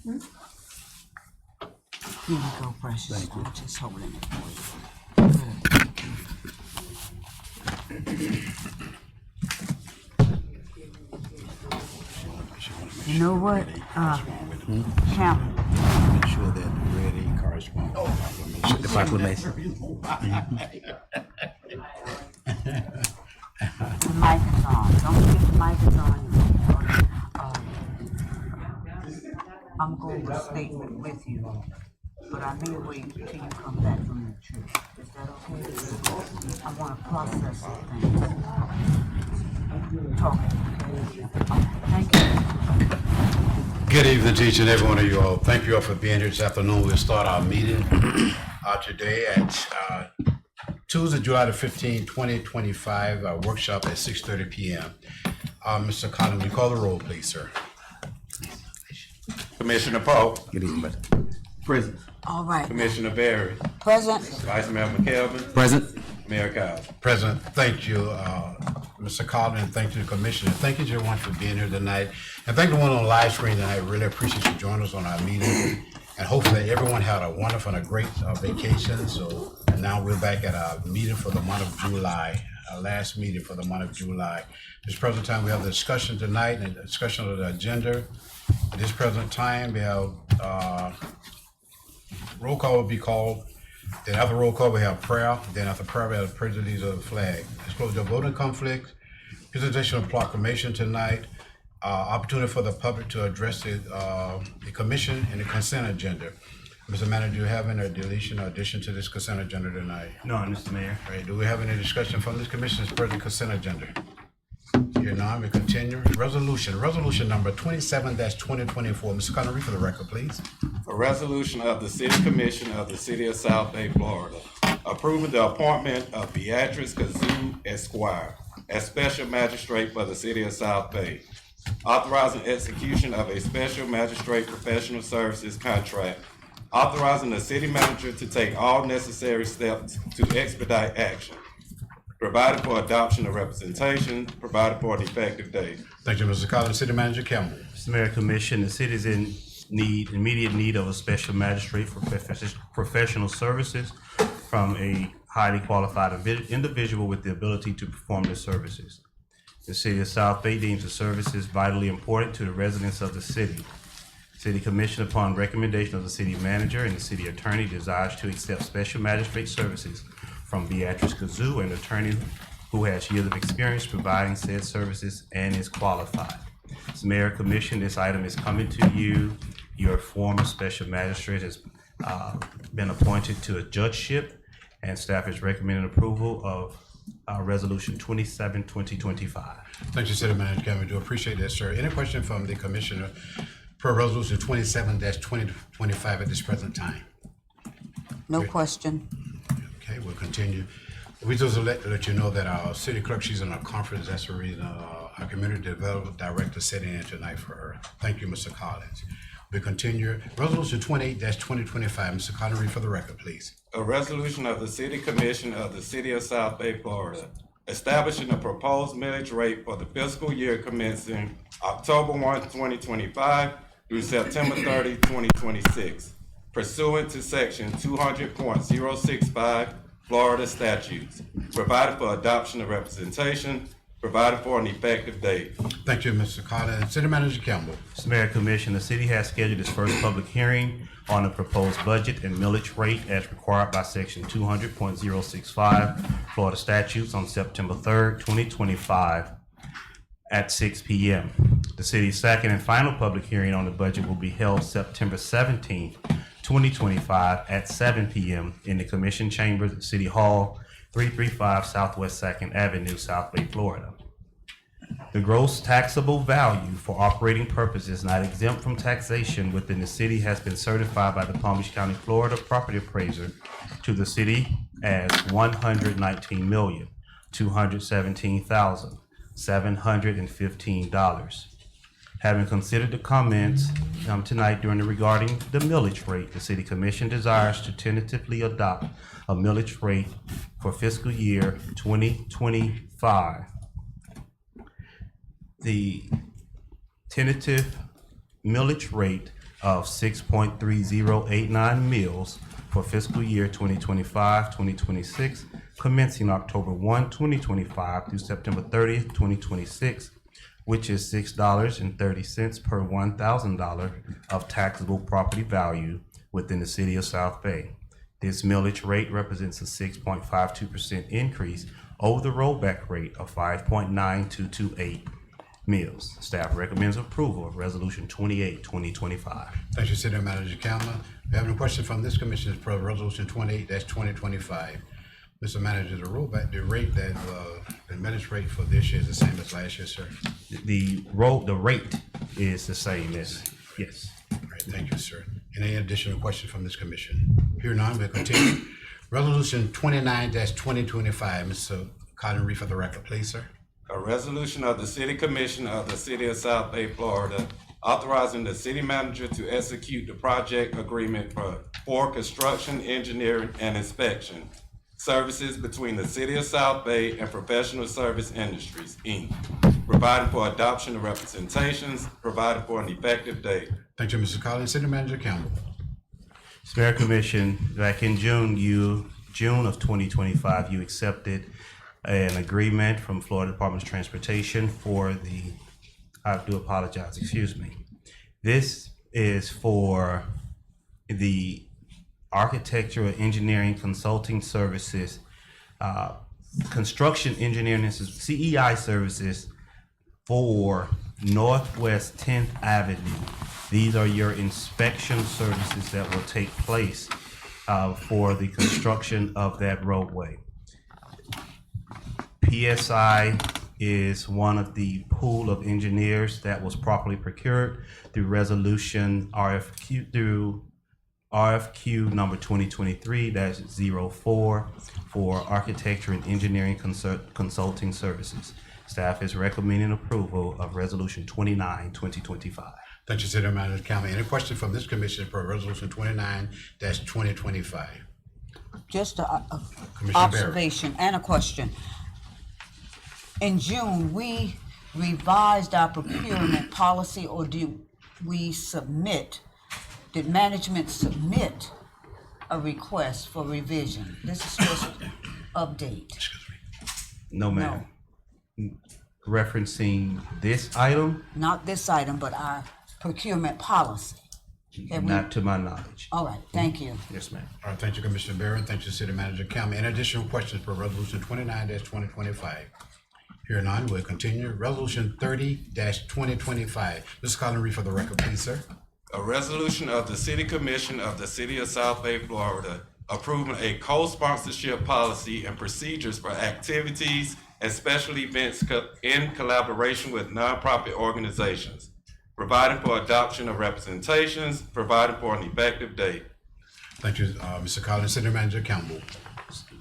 Here you go, precious. I'm just holding it for you. You know what? Champ. Make sure that the red ink corresponds to the proclamation. The mic is on. Don't forget the mic is on. I'm going to statement with you, but I may wait till you come back from the trip. Is that okay? I want to process some things. Talking. Thank you. Good evening to each and every one of you all. Thank you all for being here this afternoon. We'll start our meeting today at Tuesday, July the 15th, 2025, our workshop at 6:30 p.m. Mr. Collins, will you call the roll, please, sir? Commissioner Poe. Good evening, brother. Present. All right. Commissioner Berry. Present. Vice Mayor McKelvin. Present. Mayor Cowell. President, thank you, Mr. Collins, and thank you to the Commissioner. Thank you to everyone for being here tonight. And thank the one on the live screen tonight. Really appreciate you joining us on our meeting. And hopefully everyone had a wonderful and a great vacation. So now we're back at our meeting for the month of July, our last meeting for the month of July. At this present time, we have the discussion tonight and discussion of the agenda. At this present time, we have roll call will be called. Then after roll call, we have prayer. Then after prayer, we have the prejudice of the flag. Disclosure of voting conflict, presentation of proclamation tonight, opportunity for the public to address the commission and the consent agenda. Mr. Manager, do you have any deletion or addition to this consent agenda tonight? No, Mr. Mayor. All right, do we have any discussion from this commission's present consent agenda? Here none, we continue. Resolution number 27-2024. Mr. Connery, for the record, please. A resolution of the City Commission of the City of South Bay, Florida, approving the appointment of Beatrice Kazoo Esquire as Special Magistrate for the City of South Bay, authorizing execution of a Special Magistrate Professional Services contract, authorizing the City Manager to take all necessary steps to expedite action, provided for adoption of representation, provided for an effective date. Thank you, Mr. Collins. City Manager Campbell. Mr. Mayor, Commission, the city is in immediate need of a special magistrate for professional services from a highly qualified individual with the ability to perform the services. The City of South Bay deems the services vitally important to the residents of the city. City Commission, upon recommendation of the City Manager and the City Attorney, desires to accept special magistrate services from Beatrice Kazoo, an attorney who has years of experience providing said services and is qualified. As Mayor, Commission, this item is coming to you. Your former special magistrate has been appointed to a judgeship, and staff is recommending approval of Resolution 27-2025. Thank you, City Manager Campbell. Do appreciate that, sir. Any question from the Commissioner per Resolution 27-2025 at this present time? No question. Okay, we'll continue. We just let you know that our city clerk, she's in a conference. That's the reason our community development director sitting in tonight for her. Thank you, Mr. Collins. We continue. Resolution 28-2025. Mr. Connery, for the record, please. A resolution of the City Commission of the City of South Bay, Florida, establishing a proposed millage rate for the fiscal year commencing October 1, 2025 through September 30, 2026, pursuant to Section 200.065 Florida statutes, provided for adoption of representation, provided for an effective date. Thank you, Mr. Collins. City Manager Campbell. Mr. Mayor, Commission, the city has scheduled its first public hearing on the proposed budget and millage rate as required by Section 200.065 Florida statutes on September 3rd, 2025 at 6 p.m. The city's second and final public hearing on the budget will be held September 17th, 2025 at 7 p.m. in the Commission Chambers at City Hall, 335 Southwest 2nd Avenue, South Bay, Florida. The gross taxable value for operating purposes not exempt from taxation within the city has been certified by the Palm Beach County, Florida property appraiser to the city as $119,217,715. Having considered the comments tonight regarding the millage rate, the City Commission desires to tentatively adopt a millage rate for fiscal year 2025. The tentative millage rate of 6.3089 mills for fiscal year 2025-2026, commencing October 1, 2025 through September 30th, 2026, which is $6.30 per $1,000 of taxable property value within the city of South Bay. This millage rate represents a 6.52% increase over the rollback rate of 5.9228 mills. Staff recommends approval of Resolution 28, 2025. Thank you, City Manager Campbell. We have any questions from this commission is for Resolution 28-2025. Mr. Manager, the rate that, the millage rate for this year is the same as last year, sir? The rate is the same as, yes. All right, thank you, sir. Any additional questions from this commission? Here none, we'll continue. Resolution 29-2025, Mr. Colin, read for the record, please, sir. A resolution of the City Commission of the City of South Bay, Florida, authorizing the city manager to execute the project agreement for construction, engineering, and inspection services between the City of South Bay and Professional Service Industries, Inc., providing for adoption of representations, providing for an effective date. Thank you, Mr. Collins. City Manager Campbell. Mr. Mayor Commission, back in June of 2025, you accepted an agreement from Florida Department of Transportation for I do apologize, excuse me. This is for the architectural engineering consulting services, construction engineering, CEI services for Northwest 10th Avenue. These are your inspection services that will take place for the construction of that roadway. PSI is one of the pool of engineers that was properly procured through resolution RFQ number 2023-04 for architecture and engineering consulting services. Staff is recommending approval of resolution 29, 2025. Thank you, City Manager Campbell. Any questions from this commission for Resolution 29-2025? Just a Commissioner observation and a question. In June, we revised our procurement policy, or did management submit a request for revision? This is just update. No, ma'am. Referencing this item, Not this item, but our procurement policy. Have we- not to my knowledge. All right, thank you. Yes, ma'am. All right, thank you, Commissioner Barron. Thank you, City Manager Campbell. Any additional questions for Resolution 29-2025? Here none, we'll continue. Resolution 30-2025. Mr. Collins, read for the record, please, sir. A resolution of the City Commission of the City of South Bay, Florida, approving a co-sponsorship policy and procedures for activities and special events in collaboration with nonprofit organizations, providing for adoption of representations, providing for an effective date. Thank you, Mr. Collins. City Manager Campbell.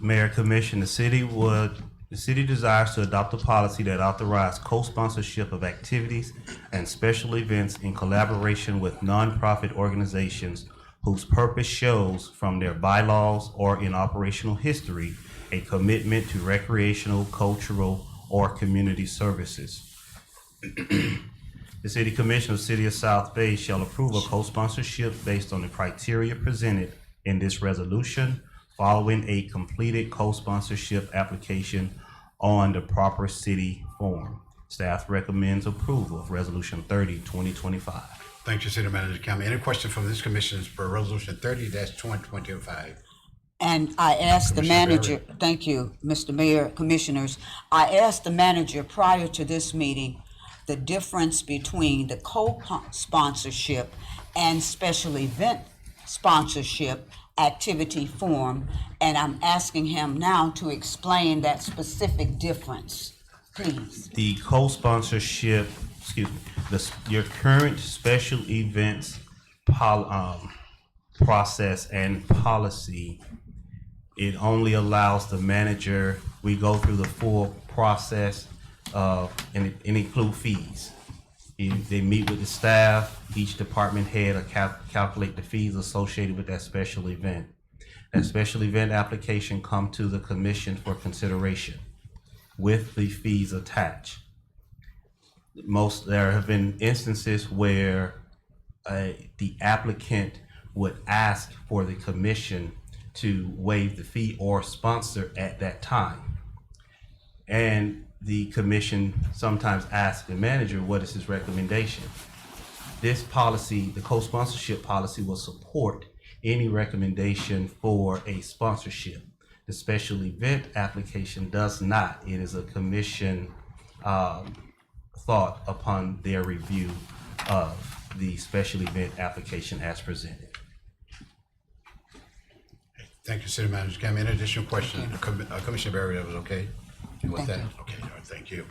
Mayor Commission, the city desires to adopt a policy that authorizes co-sponsorship of activities and special events in collaboration with nonprofit organizations whose purpose shows from their bylaws or in operational history a commitment to recreational, cultural, or community services. The City Commission of the City of South Bay shall approve a co-sponsorship based on the criteria presented in this resolution following a completed co-sponsorship application on the proper city form. Staff recommends approval of Resolution 30, 2025. Thank you, City Manager Campbell. Any questions from this commission for Resolution 30-2025? And I asked the Commissioner manager, thank you, Mr. Mayor, Commissioners. I asked the manager prior to this meeting the difference between the co-sponsorship and special event sponsorship activity form, and I'm asking him now to explain that specific difference, please. The co-sponsorship, your current special events process and policy, it only allows the manager, we go through the full process and it include fees. They meet with the staff, each department head will calculate the fees associated with that special event. That special event application come to the commission for consideration with the fees attached. There have been instances where the applicant would ask for the commission to waive the fee or sponsor at that time. And the commission sometimes asks the manager, what is his recommendation? This policy, the co-sponsorship policy, will support any recommendation for a sponsorship. The special event application does not. It is a commission thought upon their review of the special event application as presented. Thank you, City Manager Campbell. Any additional question? Commissioner Berry, that was okay? You want that? Okay, all right, thank you.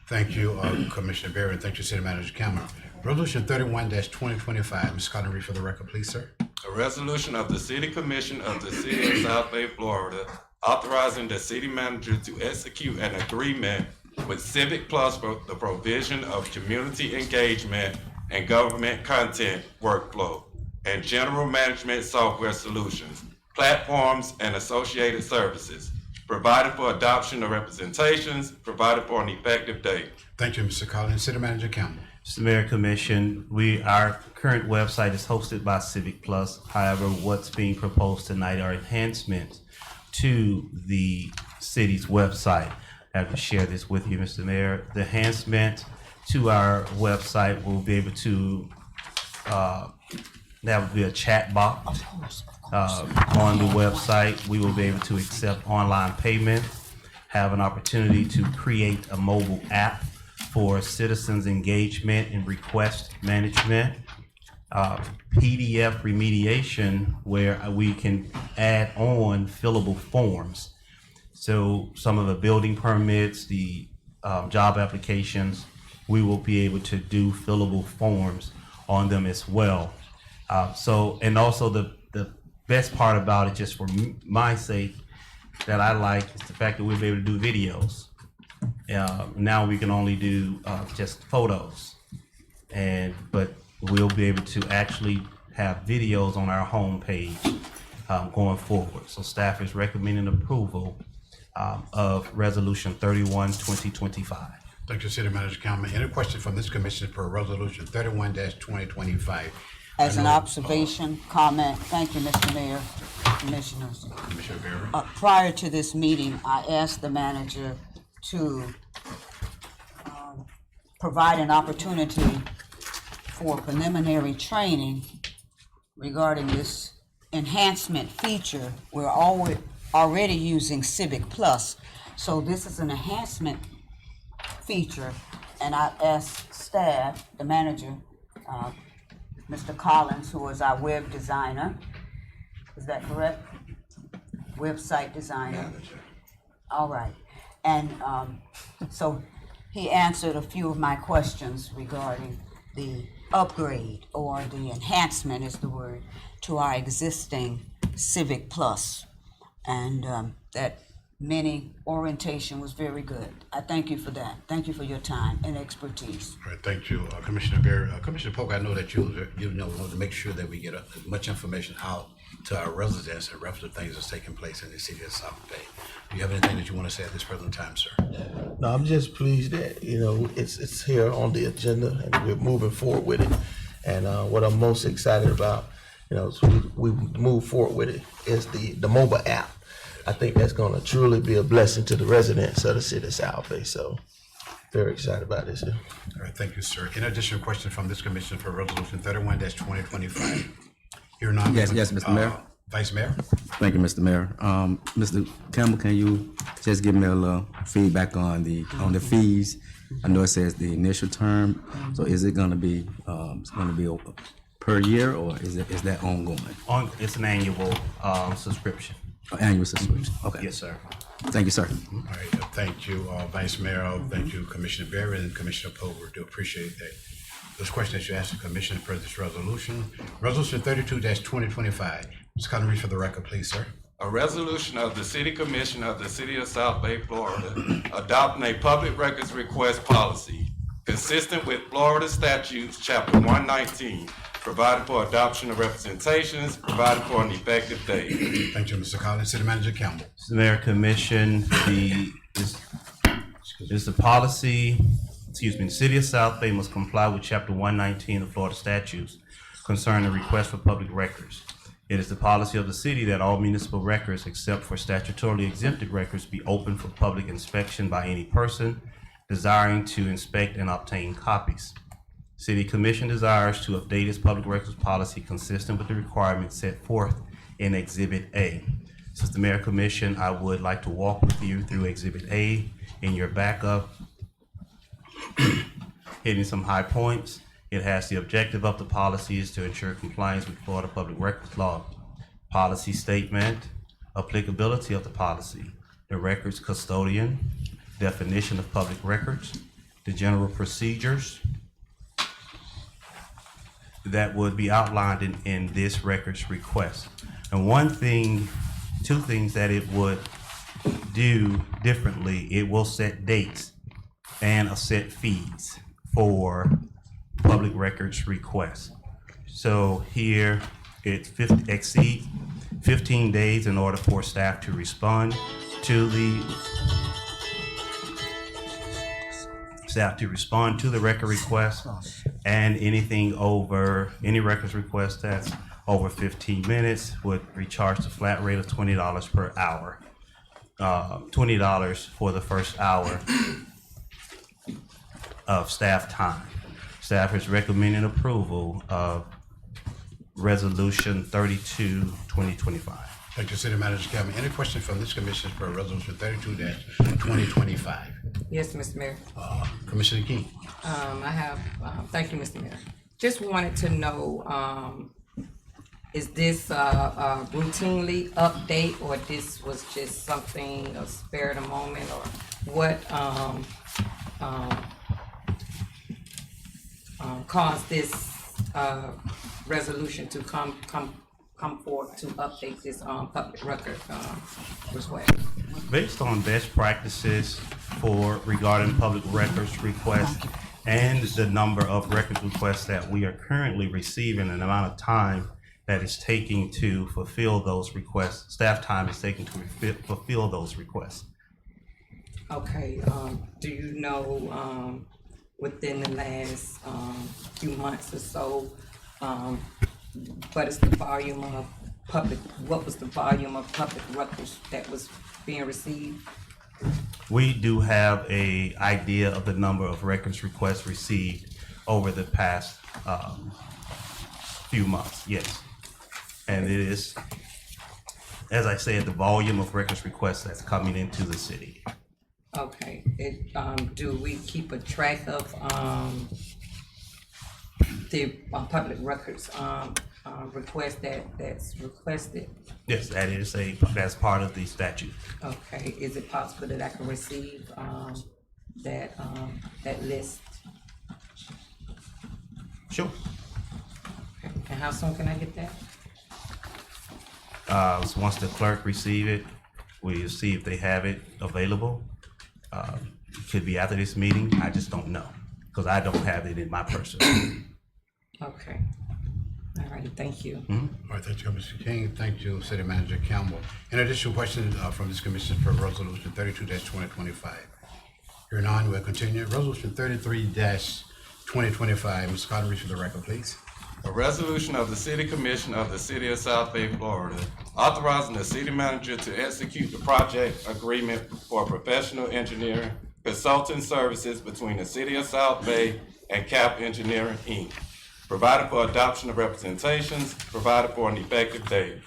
Thank you, Commissioner Berry, and thank you, City Manager Campbell. Resolution 31-2025. Ms. Cotton, read for the record, please, sir. A resolution of the City Commission of the City of South Bay, Florida, authorizing the city manager to execute an agreement with Civic Plus for the provision of community engagement and government content workflow and general management software solutions, platforms, and associated services, provided for adoption of representations, provided for an effective date. Thank you, Mr. Collins. City Manager Campbell. Mr. Mayor, Commission, our current website is hosted by Civic Plus. However, what's being proposed tonight are enhancements to the city's website. I have to share this with you, Mr. Mayor. The enhancement to our website will be able to, that would be a chat box on the website. We will be able to accept online payment, have an opportunity to create a mobile app for citizens engagement and request management, PDF remediation where we can add on fillable forms. So some of the building permits, the job applications, we will be able to do fillable forms on them as well. And also the best part about it, just for my sake, that I like is the fact that we'll be able to do videos. Now we can only do just photos, but we'll be able to actually have videos on our homepage going forward. So staff is recommending approval of Resolution 31-2025. Thank you, City Manager Campbell. Any question from this commission for Resolution 31-2025? As an observation, comment, thank you, Mr. Mayor, Commissioners. Commissioner Berry. Prior to this meeting, I asked the manager to provide an opportunity for preliminary training regarding this enhancement feature. We're already using Civic Plus, so this is an enhancement feature, and I asked staff, the manager, Mr. Collins, who is our web designer, is that correct? Website designer. All right, and so he answered a few of my questions regarding the upgrade, or the enhancement is the word, to our existing Civic Plus, and that mini orientation was very good. I thank you for that. Thank you for your time and expertise. All right, thank you, Commissioner Berry. Commissioner Polk, I know that you want to make sure that we get as much information out to our residents and reference things that's taking place in the city of South Bay. Do you have anything that you want to say at this present time, sir? No, I'm just pleased that, it's here on the agenda and we're moving forward with it. And what I'm most excited about, as we move forward with it, is the mobile app. I think that's going to truly be a blessing to the residents of the city of South Bay. So very excited about this. All right, thank you, sir. In addition, question from this commission for Resolution 31-2025. Here none. Yes, Mr. Mayor. Vice Mayor. Thank you, Mr. Mayor. Mr. Campbell, can you just give me a little feedback on the fees? I know it says the initial term, so is it gonna be per year, or is that ongoing? It's an annual subscription. Annual subscription? Okay. Yes, sir. Thank you, sir. All right, thank you, Vice Mayor. Thank you, Commissioner Berry and Commissioner Polk. We do appreciate that. Those questions you asked the commission for this resolution. Resolution 32-2025. Ms. Cotton, read for the record, please, sir. A resolution of the City Commission of the City of South Bay, Florida, adopting a public records request policy consistent with Florida statutes, Chapter 119, provided for adoption of representations, provided for an effective date. Thank you, Mr. Collins. City Manager Campbell. Mr. Mayor, Commission, this is the policy, the City of South Bay must comply with Chapter 119 of Florida statutes concerning request for public records. It is the policy of the city that all municipal records, except for statutorily exempted records, be open for public inspection by any person desiring to inspect and obtain copies. City Commission desires to update its public records policy consistent with the requirements set forth in Exhibit A. Since the Mayor Commission, I would like to walk with you through Exhibit A in your backup, hitting some high points. It has the objective of the policy is to ensure compliance with Florida Public Records Law. Policy statement, applicability of the policy, the records custodian, definition of public records, the general procedures that would be outlined in this records request. And two things that it would do differently, it will set dates and set fees for public records requests. So here it exceeds 15 days in order for staff to respond to the record request, and any records request that's over 15 minutes would be charged a flat rate of $20 per hour. $20 for the first hour of staff time. Staff is recommending approval of Resolution 32, 2025. Thank you, City Manager Calvin. Any questions from this commission for Resolution 32-2025? Yes, Mr. Mayor. Commissioner King. I have, thank you, Mr. Mayor. Just wanted to know, is this routinely update, or this was just something, a spare of the moment, or what caused this resolution to come forth to update this public record request? Based on best practices regarding public records requests and the number of records requests that we are currently receiving and the amount of time that is taking to fulfill those requests, staff time is taking to fulfill those requests. Okay, do you know, within the last few months or so, what was the volume of public records that was being received? We do have an idea of the number of records requests received over the past few months, yes. And it is, as I said, the volume of records requests that's coming into the city. Okay, do we keep a track of the public records request that's requested? Yes, that's part of the statute. Okay, is it possible that I can receive that list? Sure. Okay. And how soon can I get that? So once the clerk receive it, we'll see if they have it available. It could be after this meeting, I just don't know, because I don't have it in my personal. Okay. All righty, thank you. All right, thank you, Mr. King. Thank you, City Manager Campbell. Any additional questions from this commission for Resolution 32-2025? Hearing none, we'll continue. Resolution 33-2025. Mr. Carter, read for the record, please. A resolution of the City Commission of the City of South Bay, Florida, authorizing the city manager to execute the project agreement for professional engineering consulting services between the City of South Bay and CAP Engineering, Inc., provided for adoption of representations, provided for an effective date.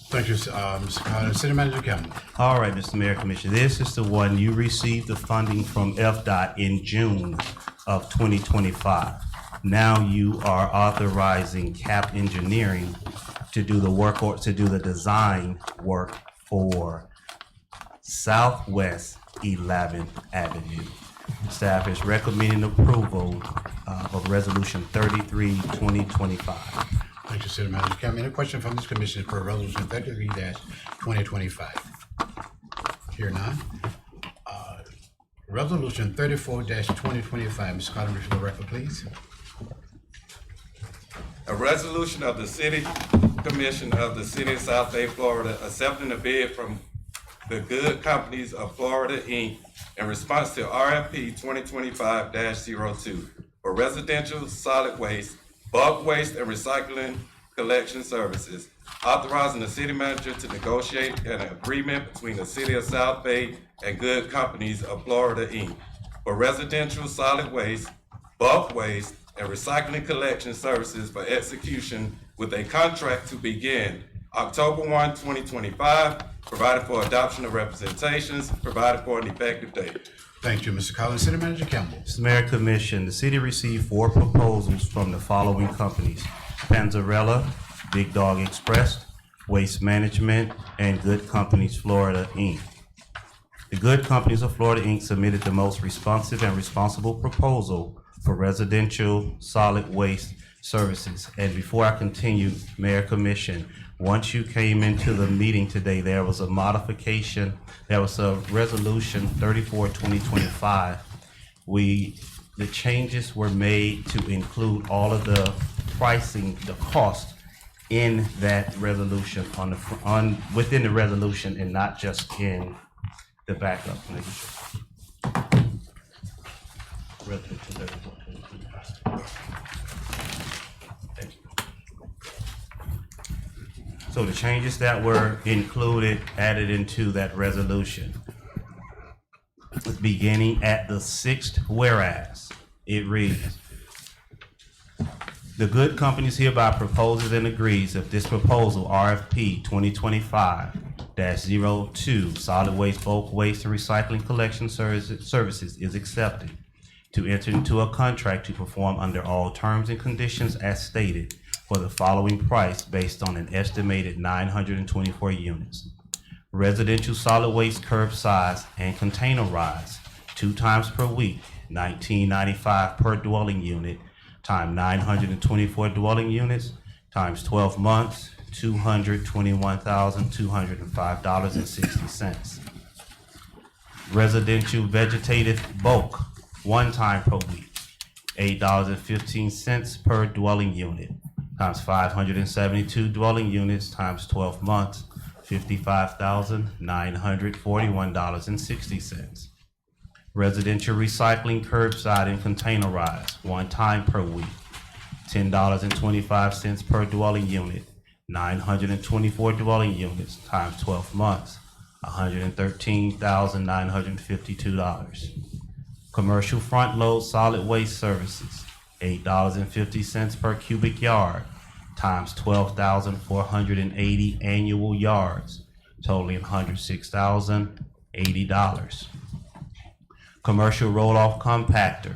Thank you, Mr. Carter. City Manager Campbell. All right, Mr. Mayor Commissioner, this is the one you received the funding from FDOT in June of 2025. Now you are authorizing CAP Engineering to do the work or to do the design work for Southwest 11th Avenue. Staff is recommending approval of Resolution 33-2025. Thank you, City Manager Campbell. Any question from this commission for Resolution 33-2025? Hear none. Resolution 34-2025. Mr. Carter, read for the record, please. A resolution of the City Commission of the City of South Bay, Florida, accepting a bid from the Good Companies of Florida, Inc. in response to RFP 2025-02 for residential solid waste bulk waste and recycling collection services, authorizing the city manager to negotiate an agreement between the city of South Bay and Good Companies of Florida, Inc. for residential solid waste, bulk waste, and recycling collection services for execution with a contract to begin October 1, 2025, provided for adoption of representations, provided for an effective date. Thank you, Mr. Collins. City Manager Campbell. Mr. Mayor, Commission, the city received 4 proposals from the following companies: Panzarella, Big Dog Express, Waste Management, and Good Companies Florida, Inc. The Good Companies of Florida, Inc. submitted the most responsive and responsible proposal for residential solid waste services. And before I continue, Mayor, Commission, once you came into the meeting today, there was a modification. There was a resolution 34, 2025. The changes were made to include all of the pricing, the cost in that resolution within the resolution and not just in the backup. Resolution 34, 2025. Thank you. So the changes that were included, added into that resolution, beginning at the 6th whereas, it reads, the Good Companies hereby proposes and agrees if this proposal, RFP 2025-02, solid waste, bulk waste, and recycling collection services is accepted, to enter into a contract to perform under all terms and conditions as stated for the following price based on an estimated 924 units. Residential solid waste curbside and containerized 2 times per week, $19.95 per dwelling unit, times 924 dwelling units, times 12 months, $221,205.60. Residential vegetative bulk, 1 time per week, $8.15 per dwelling unit, times 572 dwelling units, times 12 months, $55,941.60. Residential recycling curbside and containerized, 1 time per week, $10.25 per dwelling unit, 924 dwelling units, times 12 months, $113,952. Commercial front load solid waste services, $8.50 per cubic yard, times 12,480 annual yards, totaling $106,080. Commercial roll-off compactor,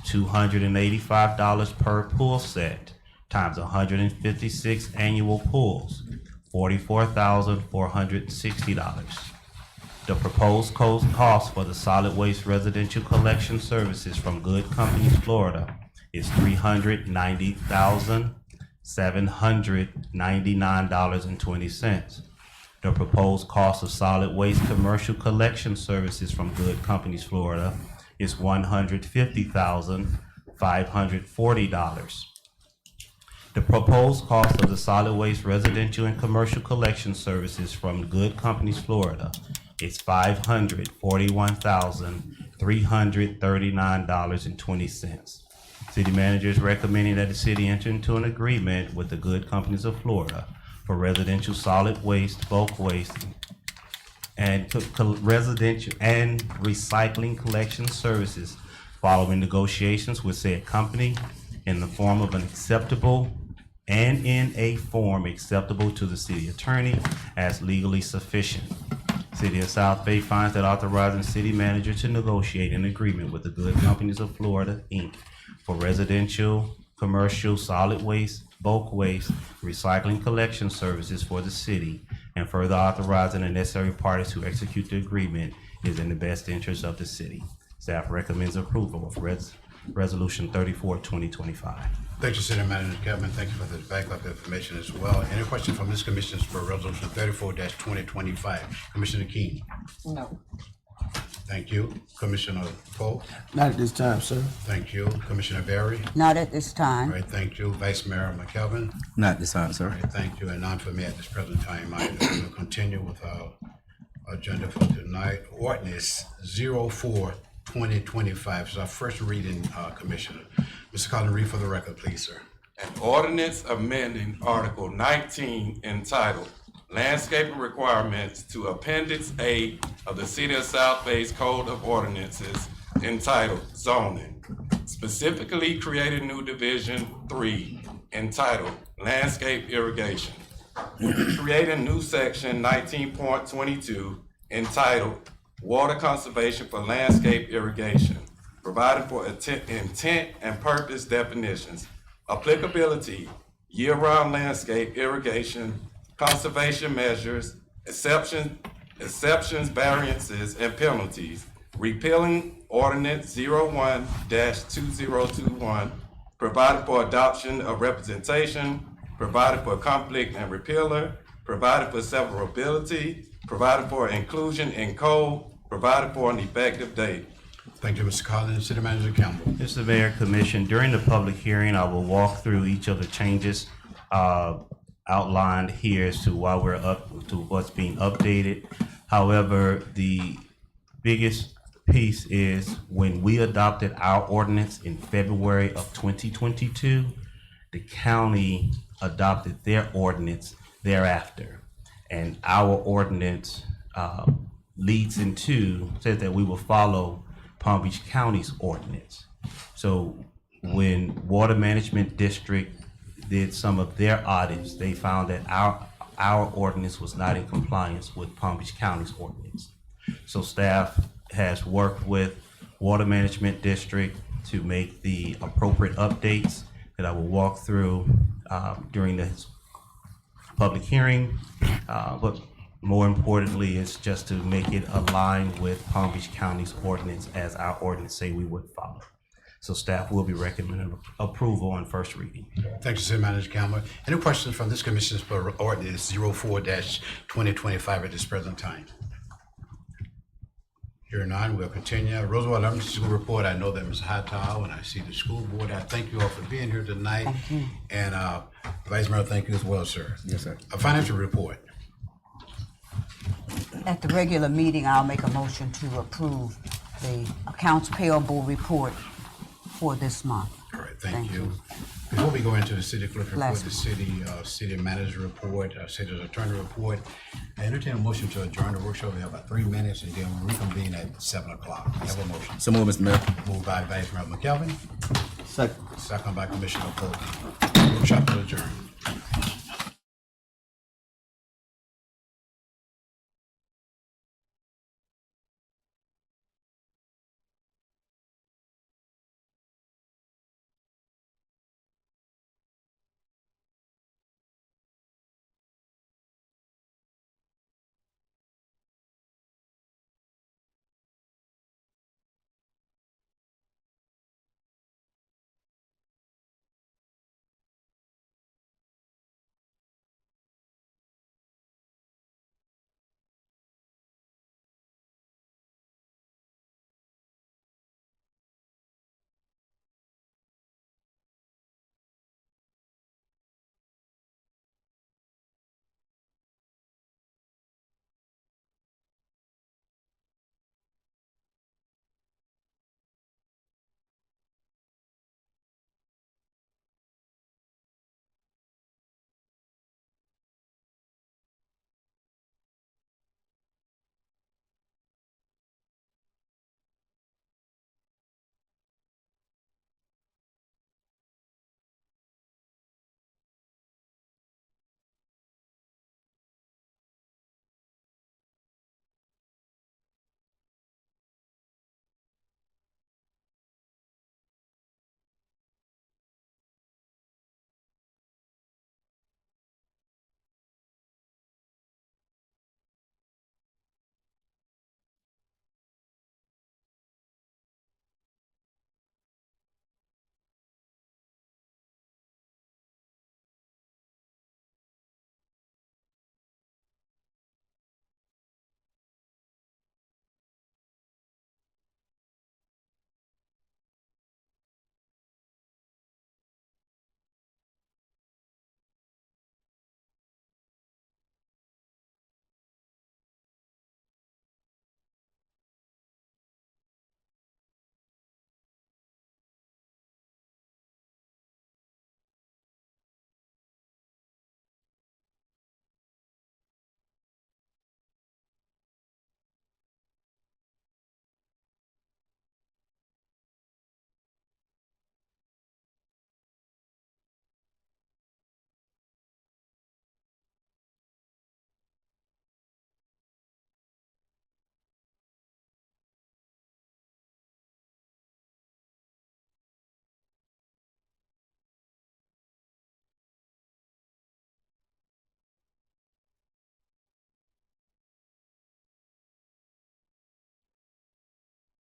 $285 per pull set, times 156 annual pulls, $44,460. The proposed cost for the solid waste residential collection services from Good Companies Florida is $390,799.20. The proposed cost of solid waste commercial collection services from Good Companies Florida is $150,540. The proposed cost of the solid waste residential and commercial collection services from Good Companies Florida is $541,339.20. City manager is recommending that the city enter into an agreement with the Good Companies of Florida for residential solid waste, bulk waste, and residential and recycling collection services following negotiations with said company in the form of an acceptable and in a form acceptable to the city attorney as legally sufficient. City of South Bay finds that authorizing city manager to negotiate an agreement with the Good Companies of Florida, Inc. for residential, commercial, solid waste, bulk waste, recycling collection services for the city, and further authorizing the necessary parties to execute the agreement is in the best interest of the city. Staff recommends approval of Resolution 34, 2025. Thank you, City Manager Kevin. Thank you for the backup information as well. Any questions from this commission for Resolution 34-2025? Commissioner King. No. Thank you. Commissioner Poe. Not at this time, sir. Thank you. Commissioner Berry. Not at this All time. right, thank you. Vice Mayor McKelvin. Not this time, sir. All right, thank you. And none for me at this present time either. We'll continue with our agenda for tonight. Ordinance 04-2025 is our first reading, Commissioner. Mr. Collins, read for the record, please, sir. An ordinance amending Article 19 entitled Landscaping Requirements to Appendix A of the City of South Bay's Code of Ordinances entitled Zoning, specifically creating new Division 3 entitled Landscape Irrigation, creating new Section 19.22 entitled Water Conservation for Landscape Irrigation, providing for intent and purpose definitions, applicability, year-round landscape irrigation, conservation measures, exceptions, variances, and penalties, repealing ordinance 01-2021, provided for adoption of representation, provided for conflict and repealer, provided for severability, provided for inclusion in code, provided for an effective date. Thank you, Mr. Collins. City Manager Campbell. Mr. Mayor, Commission, during the public hearing, I will walk through each of the changes outlined here as to why we're up to what's being updated. However, the biggest piece is when we adopted our ordinance in February of 2022, the county adopted their ordinance thereafter. And our ordinance says that we will follow Palm Beach County's ordinance. So when Water Management District did some of their audits, they found that our ordinance was not in compliance with Palm Beach County's ordinance. So staff has worked with Water Management District to make the appropriate updates that I will walk through during this public hearing. But more importantly, it's just to make it align with Palm Beach County's ordinance as our ordinance say we would follow. So staff will be recommending approval on first reading. Thank you, City Manager Campbell. Any questions from this commission for ordinance 04-2025 at this present time? Here none, we'll continue. Roosevelt Elementary School report. I know that Ms. Hightower, and I see the school board. I thank you all for being here tonight. And Vice Mayor, thank you as well, sir. Yes, sir. A financial report. At the regular meeting, I'll make a motion to approve the accounts payable report for this month. All right, thank you. Before we go into the city clerk report, Last the city manager report, city attorney report, I entertain a motion to adjourn the workshop. We have about 3 minutes, and then we'll reconvene at 7 o'clock. I have a motion. So move, Mr. Mayor. Moved by Vice Mayor McKelvin, Second. second by Commissioner Polk. Workshop is adjourned.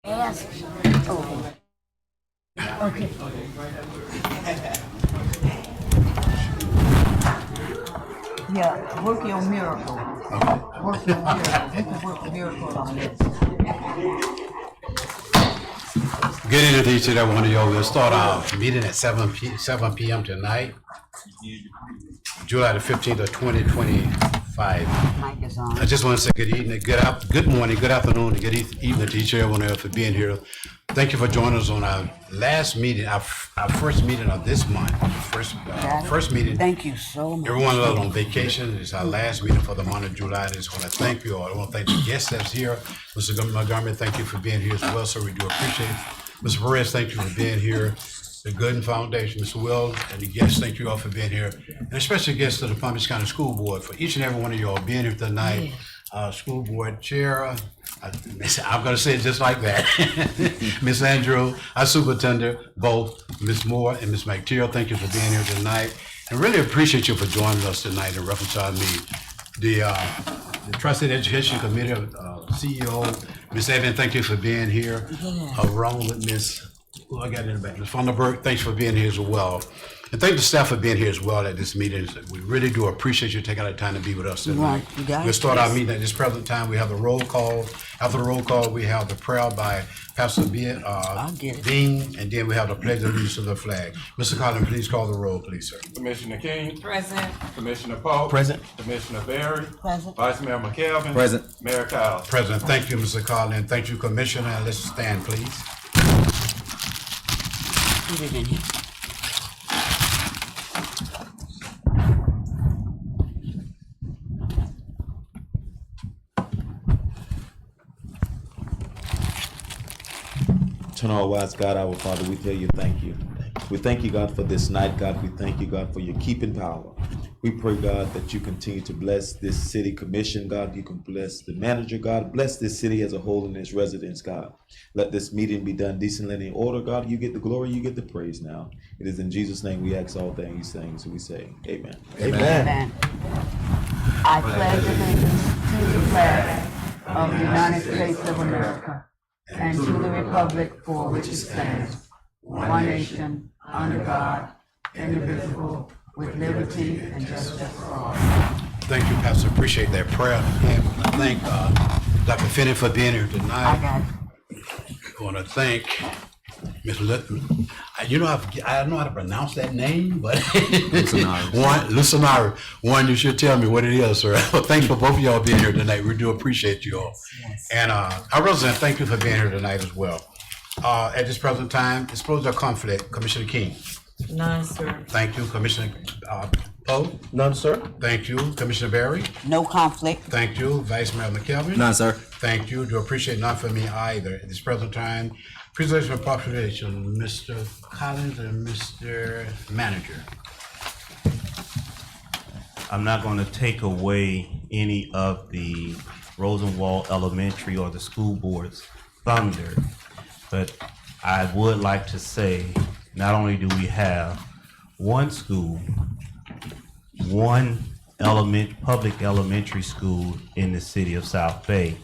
Ask. Okay. Okay. Yeah, work your miracle. Work your miracle. You can work a miracle on this. Good evening to each and every one of y'all. We'll start our meeting at 7 p.m. tonight, July the 15th of 2025. Mic is on. I just want to say good evening, good morning, good afternoon, good evening to each and every one of you for being here. Thank you for joining us on our last meeting, our first meeting of this month. First meeting. Thank you so much. Everyone is on vacation. It's our last meeting for the month of July. I just want to thank you all. I want to thank the guests that's here. Mr. Montgomery, thank you for being here as well, sir. We do appreciate it. Mr. Perez, thank you for being here. The Gooden Foundation, Mr. Will, and the guests, thank you all for being here. And especially guests to the Palm Beach County School Board, for each and every one of y'all being here tonight. School Board Chair, I'm gonna say it just like that. Miss Andrew, our Superintendent, both Miss Moore and Miss McTeer, thank you for being here tonight. And really appreciate you for joining us tonight in reference to our meeting. The Trusted Education Committee, CEO, Miss Evan, thank you for being here. Along with Miss, I got in the back, Ms. Funderburg, thanks for being here as well. And thank the staff for being here as well at this meeting. We really do appreciate you taking the time to be with us tonight. Right, you got We'll it. start our meeting at this present time. We have the roll call. After the roll call, we have the prayer by Pastor get it. Dean, and then we have the pledge of allegiance to the flag. Mr. Collins, please call the roll, please, sir. Commissioner King, Present. Commissioner Polk. Present. Commissioner Barry. Present. Vice Mayor McKelvin. Present. Mayor Cowles. President, thank you, Mr. Collins. Thank you, Commissioner. And let's stand, please. Put it in here. Eternal wise God, our Father, we tell you thank you. We thank you, God, for this night, God. We thank you, God, for your keeping power. We pray, God, that you continue to bless this city commission, God. You can bless the manager, God. Bless this city as a whole and its residents, God. Let this meeting be done decently and in order, God. You get the glory, you get the praise now. It is in Jesus' name we ask all things, so we say, amen. Amen. I pledge allegiance to the flag of the United States of America and to the republic for which it stands, one nation, under God, indivisible, with liberty and justice for all. Thank you, Pastor. Appreciate that prayer. And I thank Dr. Finney for being here I tonight. got it. I want to thank Miss Litton. I know how to pronounce that name, but Lucinari. One, you should tell me what it is, sir. But thanks for both of y'all being here tonight. We do appreciate you all. Yes. And our resident, thank you for being here tonight as well. At this present time, expose our conflict. Commissioner King. None, sir. Thank you, Commissioner Poe. None, sir. Thank you, Commissioner Barry. No conflict. Thank you, Vice Mayor McKelvin. None, sir. Thank you. Do appreciate not for me either. At this present time, presentation of population, Mr. Collins and Mr. Manager. I'm not going to take away any of the Rosenwald Elementary or the school board's thunder, but I would like to say, not only do we have one school, one public elementary school in the city of South Bay,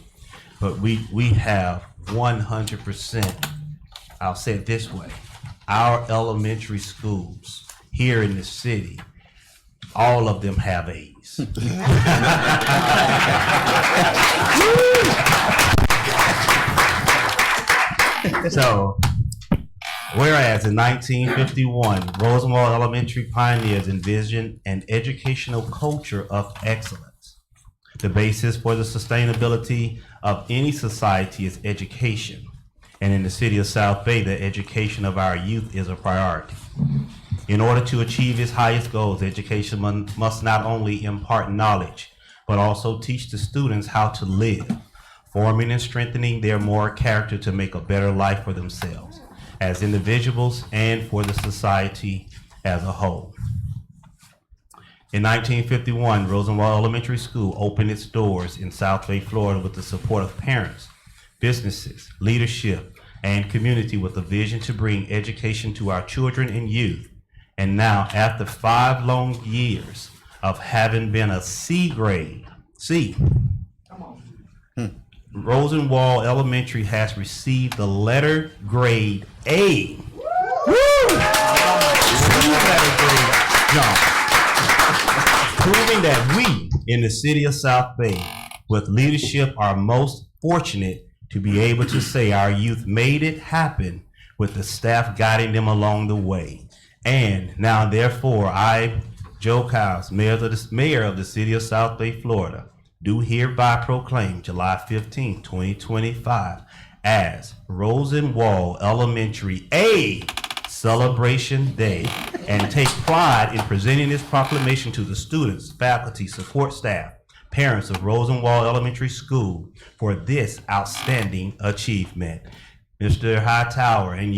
but we have 100%, I'll say it this way, our elementary schools here in the city, all of them have A's. So, whereas in 1951, Rosenwald Elementary pioneers envisioned an educational culture of excellence. The basis for the sustainability of any society is education. And in the city of South Bay, the education of our youth is a priority. In order to achieve its highest goals, education must not only impart knowledge, but also teach the students how to live, forming and strengthening their moral character to make a better life for themselves as individuals and for the society as a whole. In 1951, Rosenwald Elementary School opened its doors in South Bay, Florida with the support of parents, businesses, leadership, and community with a vision to bring education to our children and youth. And now, after 5 long years of having been a C grade, Rosenwald Elementary has received the letter grade A. Woo! Letter grade jump. Proving that we in the city of South Bay with leadership are most fortunate to be able to say our youth made it happen with the staff guiding them along the way. And now therefore I, Joe Kyles, mayor of the city of South Bay, Florida, do hereby proclaim July 15, 2025 as Rosenwald Elementary A Celebration Day, and take pride in presenting this proclamation to the students, faculty, support staff, parents of Rosenwald Elementary School for this outstanding achievement. Mr. Hightower and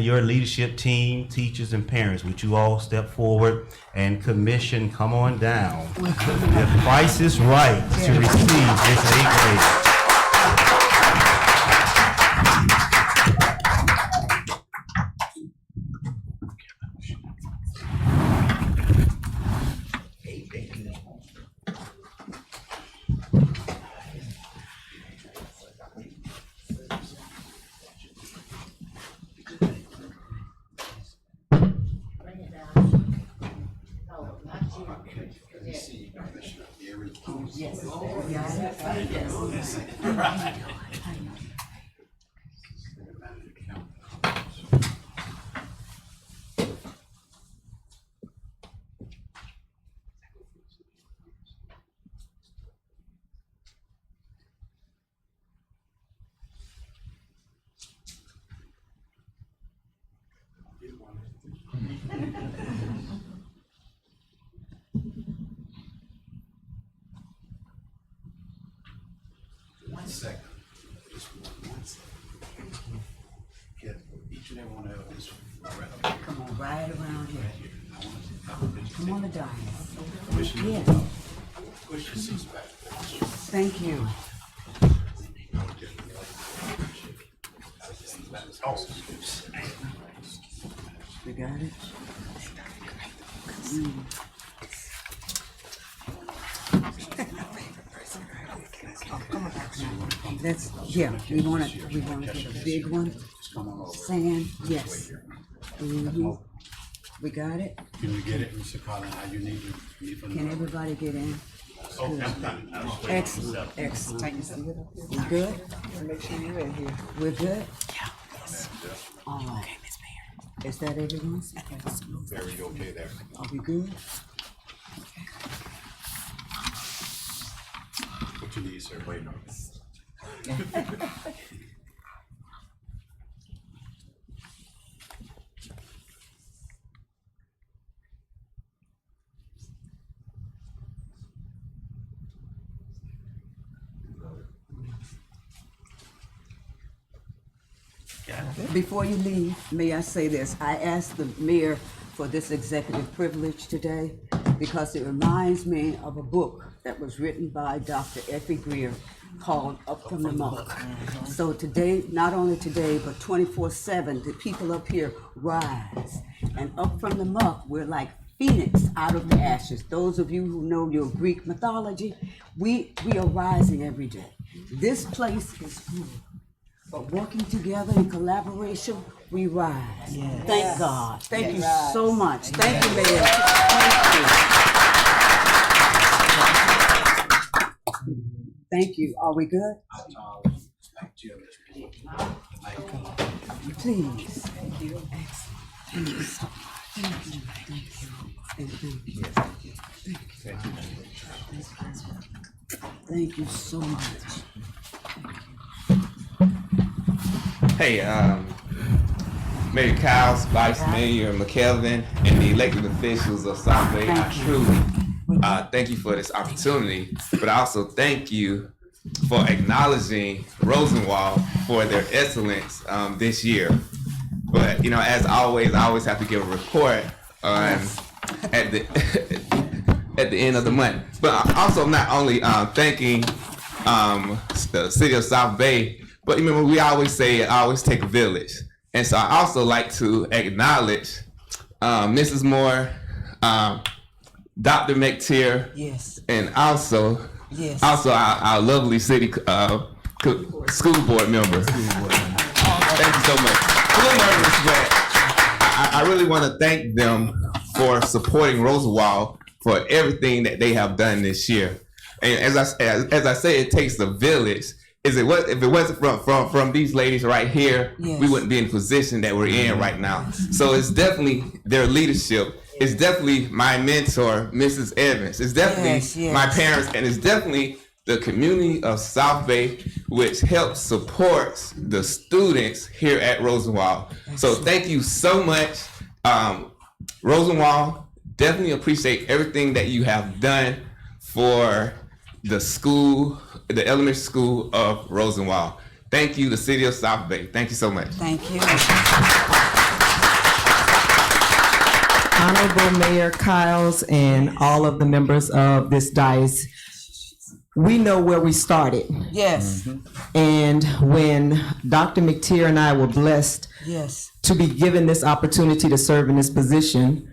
your leadership team, teachers and parents, would you all step forward, and commission, come on down. The price is right to receive this A grade. Second. Just one second. Get each and every one of us. Come on, right around here. Come on the dais. Commissioner, Yeah, push your seats back. thank you. We got it? Oh, come on back now. Let's, yeah, we wanna get a big one. Saying, yes. Mhm. We got it? Can you get it, Mr. Collins, how you need to? Can everybody get in? Excellent, excellent. We good? Make sure you're in here. We're good? All right. Is that everyone? Very okay there. Are we good? What you need, sir, wait on. Before you leave, may I say this? I asked the mayor for this executive privilege today because it reminds me of a book that was written by Dr. Effie Greer called Up From the Muck. So today, not only today, but 24/7, the people up here rise. And up from the muck, we're like phoenix out of the ashes. Those of you who know your Greek mythology, we are rising every day. This place is good. But working together in collaboration, we rise. Yes. Thank God. Thank you Rise. so much. Thank you, Mayor. Thank you. Thank you. Are we good? Please. Thank you. Excellent. Thank you so much. Thank you. Thank you. And thank you. Thank you. Thank you so much. Hey, Mayor Kyles, Vice Mayor McKelvin, and the elected officials of South Bay, I truly thank you for this opportunity, but I also thank you for acknowledging Rosenwald for their excellence this year. But, you know, as always, I always have to give a report on at the at the end of the month. But also not only thanking the city of South Bay, but remember, we always say it always take a village. And so I also like to acknowledge Mrs. Moore, Dr. McTier, Yes. and also Yes. Also, our lovely city school board member. Thank you so much. I'm a little nervous, but I really want to thank them for supporting Rosenwald for everything that they have done this year. And as I say, it takes a village. If it wasn't from these ladies right here, Yes. we wouldn't be in the position that we're in right now. So it's definitely their leadership. It's definitely my mentor, Mrs. Evans. It's definitely Yes. my parents, and it's definitely the community of South Bay, which helps support the students here at Rosenwald. So thank you so much, Rosenwald. Definitely appreciate everything that you have done for the school, the elementary school of Rosenwald. Thank you, the city of South Bay. Thank you so much. Thank you. Honorable Mayor Kyles and all of the members of this dais, we know where we started. Yes. And when Dr. McTeer and I were blessed Yes. to be given this opportunity to serve in this position,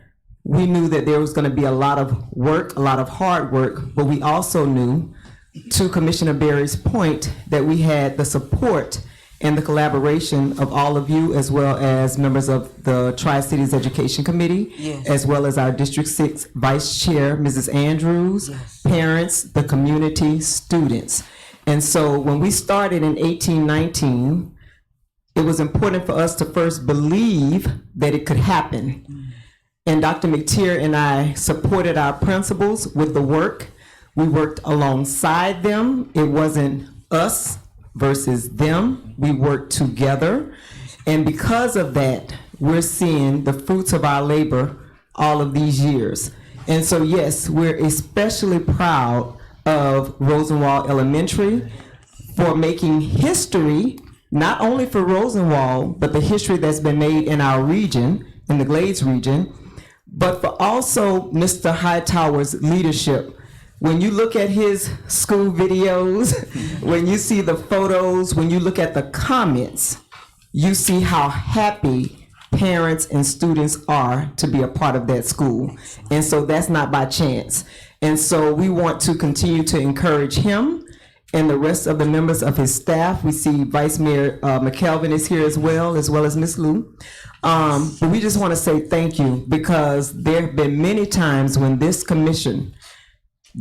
we knew that there was going to be a lot of work, a lot of hard work, but we also knew, to Commissioner Berry's point, that we had the support and the collaboration of all of you, as well as members of the Tri-Cities Education Committee, Yes. as well as our District 6 Vice Chair, Mrs. Andrews, Yes. parents, the community, students. And so when we started in 1819, it was important for us to first believe that it could happen. And Dr. McTeer and I supported our principals with the work. We worked alongside them. It wasn't us versus them. We worked together. And because of that, we're seeing the fruits of our labor all of these years. And so, yes, we're especially proud of Rosenwald Elementary for making history, not only for Rosenwald, but the history that's been made in our region, in the Glades region, but for also Mr. Hightower's leadership. When you look at his school videos, when you see the photos, when you look at the comments, you see how happy parents and students are to be a part of that school. And so that's not by chance. And so we want to continue to encourage him and the rest of the members of his staff. We see Vice Mayor McKelvin is here as well as Ms. Lou. But we just want to say thank you, because there have been many times when this commission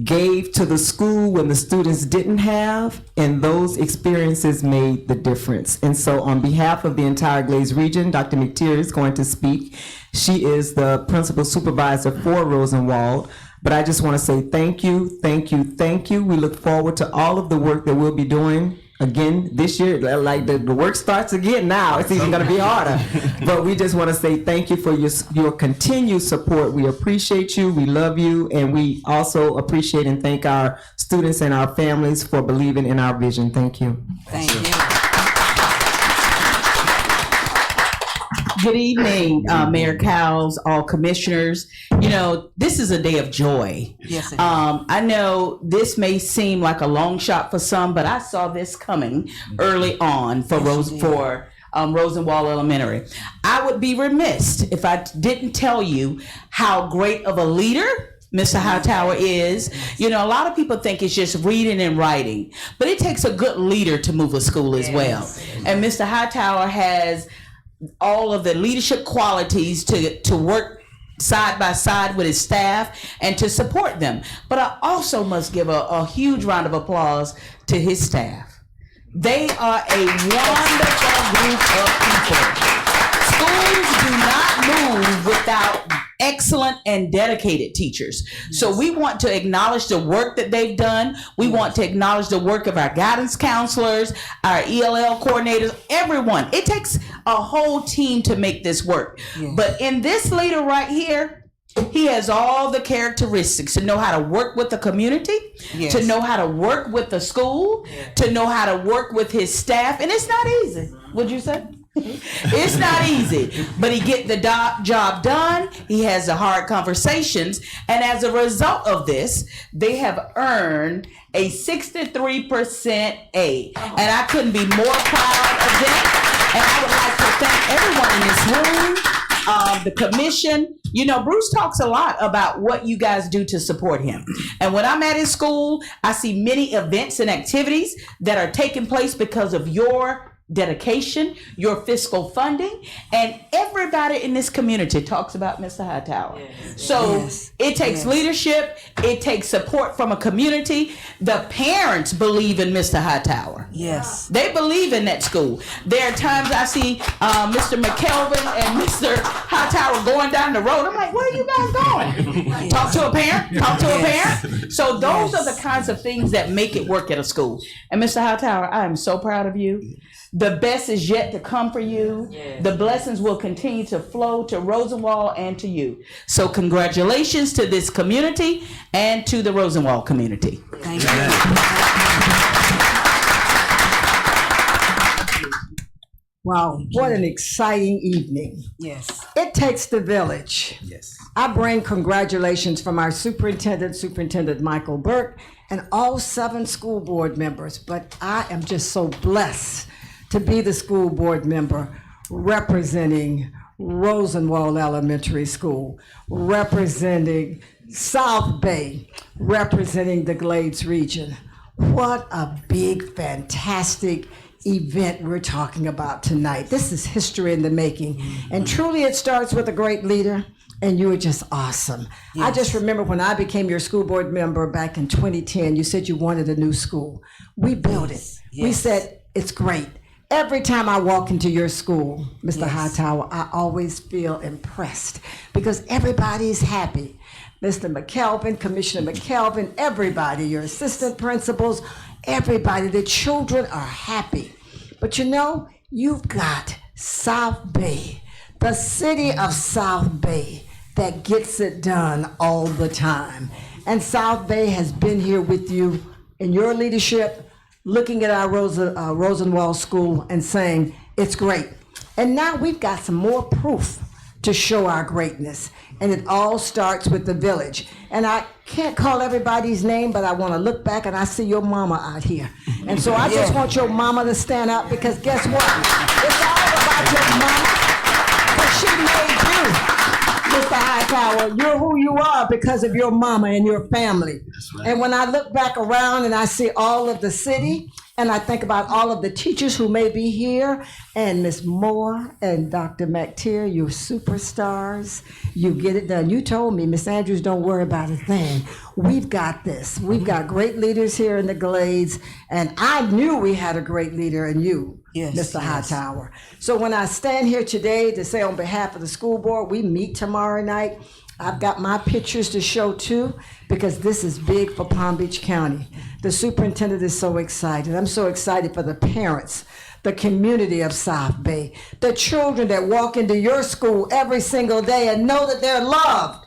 gave to the school when the students didn't have, and those experiences made the difference. And so on behalf of the entire Glades region, Dr. McTeer is going to speak. She is the principal supervisor for Rosenwald. But I just want to say thank you, thank you, thank you. We look forward to all of the work that we'll be doing again this year. Like the work starts again now. It's even going to be harder. But we just want to say thank you for your continued support. We appreciate you. We love you. And we also appreciate and thank our students and our families for believing in our vision. Thank you. Thank you. Good evening, Mayor Cowles, all commissioners. You know, this is a day of joy. Yes, it is. I know this may seem like a long shot for some, but I saw this coming early on for Rosenwald Elementary. I would be remiss if I didn't tell you how great of a leader Mr. Hightower is. You know, a lot of people think it's just reading and writing, but it takes a good leader to move a school as well. And Mr. Hightower has all of the leadership qualities to work side by side with his staff and to support them. But I also must give a huge round of applause to his staff. They are a wonderful group of people. Schools do not move without excellent and dedicated teachers. So we want to acknowledge the work that they've done. We want to acknowledge the work of our guidance counselors, our ELL coordinators, everyone. It takes a whole team to make this work. But in this leader right here, he has all the characteristics to know how to work with the community, to know how to work with the school, to know how to work with his staff. And it's not easy, would you say? It's not easy, but he get the job done. He has the hard conversations, and as a result of this, they have earned a 63% A. And I couldn't be more proud of them. And I would like to thank everyone in this room the commission. You know, Bruce talks a lot about what you guys do to support him. And when I'm at his school, I see many events and activities that are taking place because of your dedication, your fiscal funding, and everybody in this community talks about Mr. Hightower. So it takes leadership, it takes support from a community. The parents believe in Mr. Hightower. Yes. They believe in that school. There are times I see Mr. McKelvin and Mr. Hightower going down the road. I'm like, where are you guys going? Talk to a parent? Talk to a parent? So those are the kinds of things that make it work at a school. And Mr. Hightower, I am so proud of you. The best is yet to come for you. Yes. The blessings will continue to flow to Rosenwald and to you. So congratulations to this community and to the Rosenwald community. Thank you. Wow, what an exciting evening. Yes. It takes the village. Yes. I bring congratulations from our Superintendent Michael Burke, and all 7 school board members. But I am just so blessed to be the school board member representing Rosenwald Elementary School, representing South Bay, representing the Glades region. What a big, fantastic event we're talking about tonight. This is history in the making. And truly it starts with a great leader, and you were just awesome. Yes. I just remember when I became your school board member back in 2010, you said you wanted a new school. We built it. Yes. We said, it's great. Every time I walk into your school, Mr. Hightower, I always feel impressed because everybody's happy. Mr. McKelvin, Commissioner McKelvin, everybody, your assistant principals, everybody, the children are happy. But you know, you've got South Bay, the city of South Bay that gets it done all the time. And South Bay has been here with you in your leadership, looking at our Rosenwald School and saying, it's great. And now we've got some more proof to show our greatness. And it all starts with the village. And I can't call everybody's name, but I want to look back and I see your mama out here. And so I just want your mama to stand up, because guess what? It's all about your mama, because she made you. Mr. Hightower, you're who you are because of your mama and your family. Right. And when I look back around and I see all of the city, and I think about all of the teachers who may be here, and Ms. Moore and Dr. McTeer, you're superstars. You get it done. You told me, Ms. Andrews, don't worry about a thing. We've got this. We've got great leaders here in the Glades, and I knew we had a great leader in you, Mr. Hightower. So when I stand here today to say on behalf of the school board, we meet tomorrow night, I've got my pictures to show too, because this is big for Palm Beach County. The superintendent is so excited. I'm so excited for the parents, the community of South Bay, the children that walk into your school every single day and know that they're loved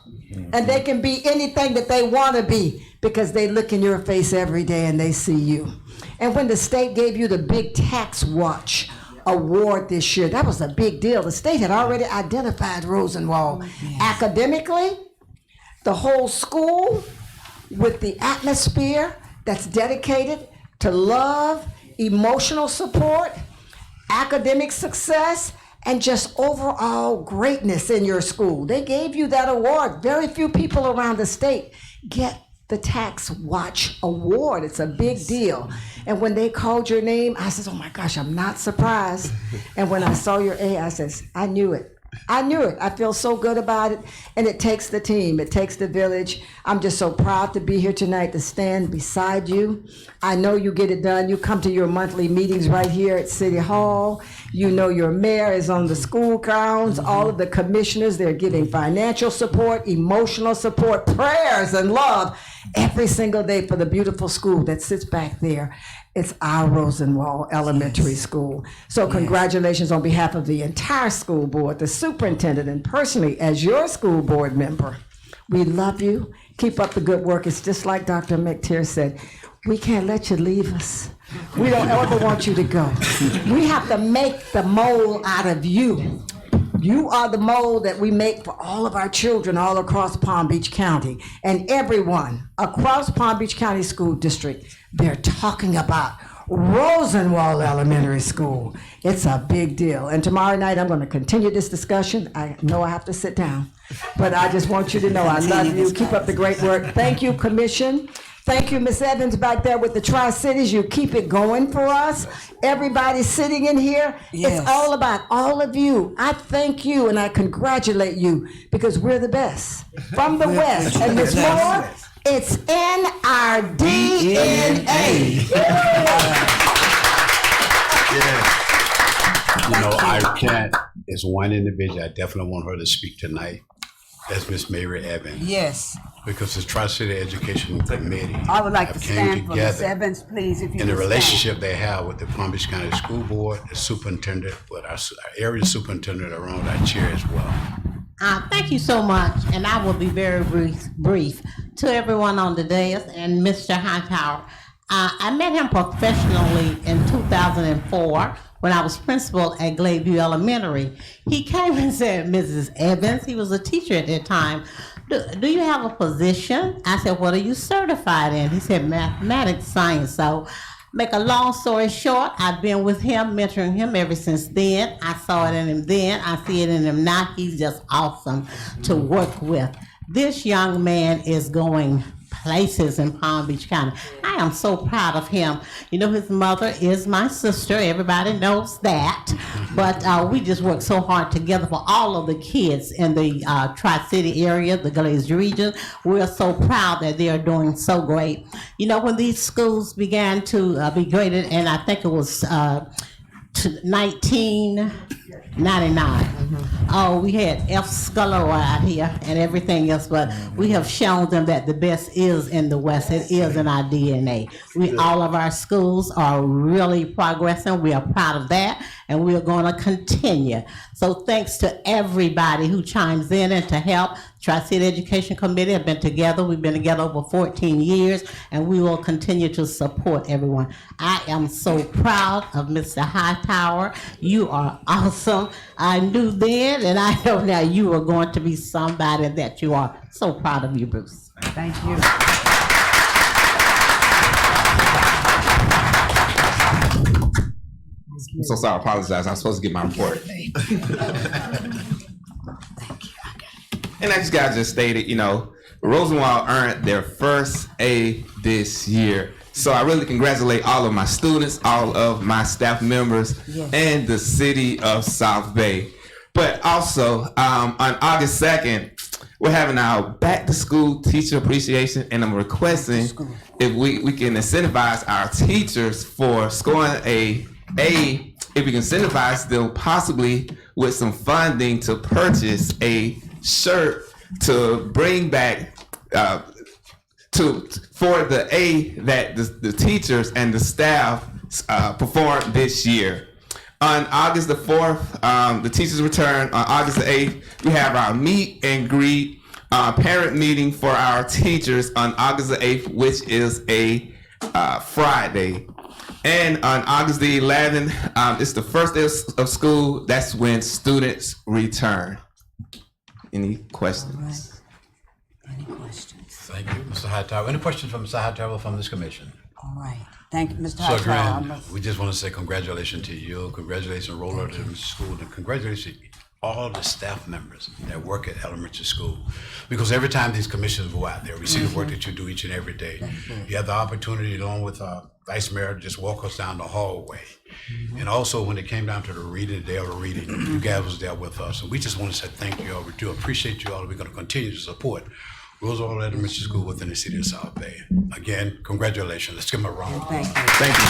and they can be anything that they want to be because they look in your face every day and they see you. And when the state gave you the Big Tax Watch award this year, that was a big deal. The state had already identified Rosenwald academically, the whole school, with the atmosphere that's dedicated to love, emotional support, academic success, and just overall greatness in your school. They gave you that award. Very few people around the state get the Tax Watch Award. It's a big deal. And when they called your name, I said, oh my gosh, I'm not surprised. And when I saw your A, I said, I knew it. I knew it. I feel so good about it. And it takes the team. It takes the village. I'm just so proud to be here tonight to stand beside you. I know you get it done. You come to your monthly meetings right here at City Hall. You know your mayor is on the school grounds. All of the commissioners, they're giving financial support, emotional support, prayers, and love every single day for the beautiful school that sits back there. It's our Rosenwald Elementary School. So congratulations on behalf of the entire school board, the superintendent, and personally as your school board member. We love you. Keep up the good work. It's just like Dr. McTeer said, we can't let you leave us. We don't ever want you to go. We have to make the mold out of you. You are the mold that we make for all of our children all across Palm Beach County. And everyone across Palm Beach County School District, they're talking about Rosenwald Elementary School. It's a big deal. And tomorrow night, I'm going to continue this discussion. I know I have to sit down, but I just want you to know I love you. Keep up the great work. Thank you, Commission. Thank you, Ms. Evans, back there with the Tri-Cities. You keep it going for us. Everybody sitting in here, Yes. it's all about all of you. I thank you and I congratulate you because we're the best. From the West. And Ms. Moore, it's in our DNA. You know, I can't, as one individual, I definitely want her to speak tonight. That's Miss Mary Evans. Yes. Because the Tri-City Education Committee I would like have to came stand for Ms. together Evans, please, if you in the would stand. relationship they have with the Palm Beach County School Board, the superintendent, with our area superintendent around our chair as well. Thank you so much, and I will be very brief. To everyone on the dais and Mr. Hightower, I met him professionally in 2004 when I was principal at Gladeview Elementary. He came and said, Mrs. Evans, he was a teacher at that time, do you have a position? I said, what are you certified in? He said, mathematics, science. So make a long story short, I've been with him, mentoring him ever since then. I saw it in him then. I see it in him now. He's just awesome to work with. This young man is going places in Palm Beach County. I am so proud of him. You know, his mother is my sister. Everybody knows that. But we just work so hard together for all of the kids in the Tri-City area, the Glaze region. We're so proud that they are doing so great. You know, when these schools began to be graded, and I think it was 1999. Oh, we had F. Sculler out here and everything else, but we have shown them that the best is in the West. It is in our DNA. All of our schools are really progressing. We are proud of that, and we are going to continue. So thanks to everybody who chimes in and to help. Tri-City Education Committee have been together. We've been together over 14 years, and we will continue to support everyone. I am so proud of Mr. Hightower. You are awesome. I knew then, and I know now you are going to be somebody that you are. So proud of you, Bruce. Thank you. I'm so sorry, I apologize. I'm supposed to get my report. And as you guys just stated, you know, Rosenwald earned their first A this year. So I really congratulate all of my students, all of my staff members, and the city of South Bay. But also, on August 2nd, we're having our back to school teacher appreciation, and I'm requesting if we can incentivize our teachers for scoring if we can incentivize them possibly with some funding to purchase a shirt to bring back for the A that the teachers and the staff performed this year. On August the 4th, the teachers return. On August the 8th, we have our meet and greet parent meeting for our teachers on August the 8th, which is a Friday. And on August the 11th, it's the first day of school. That's when students return. Any questions? Any questions? Thank you, Mr. Hightower. Any questions from Mr. Hightower from this commission? All right. Thank you, Mr. So Hightower. again, we just want to say congratulations to you, congratulations Roller to the school, and congratulations to all the staff members that work at elementary school. Because every time these commissions go out there, we see the work that you do each and every day. You have the opportunity, along with Vice Mayor, to just walk us down the hallway. And also, when it came down to the reading, the day of the reading, you guys was there with us. And we just want to say thank you all. We do appreciate you all. We're going to continue to support Roosevelt Elementary School within the city of South Bay. Again, congratulations. Let's give them a round of applause. Thank you.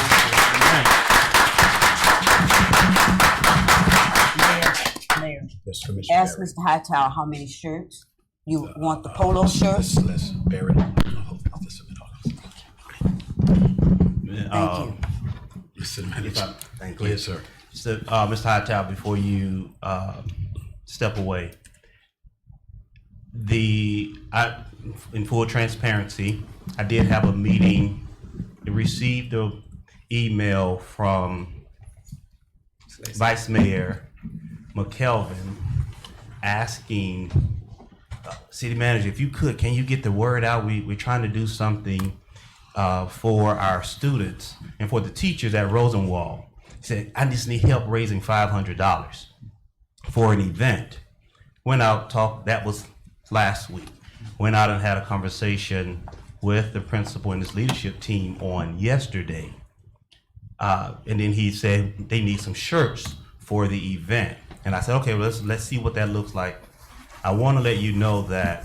Mayor, Yes, Commissioner ask Barry. Mr. Hightower how many shirts you want the polo shirts. Let's Barry. Thank you. Mr. Manager. Thank Go you. ahead, sir. So, Mr. Hightower, before you step away, in full transparency, I did have a meeting. I received an email from Vice Mayor McKelvin asking city manager, if you could, can you get the word out? We're trying to do something for our students and for the teachers at Rosenwald. He said, I just need help raising $500 for an event. Went out, talked, that was last week. Went out and had a conversation with the principal and his leadership team on yesterday. And then he said they need some shirts for the event. And I said, okay, well, let's see what that looks like. I want to let you know that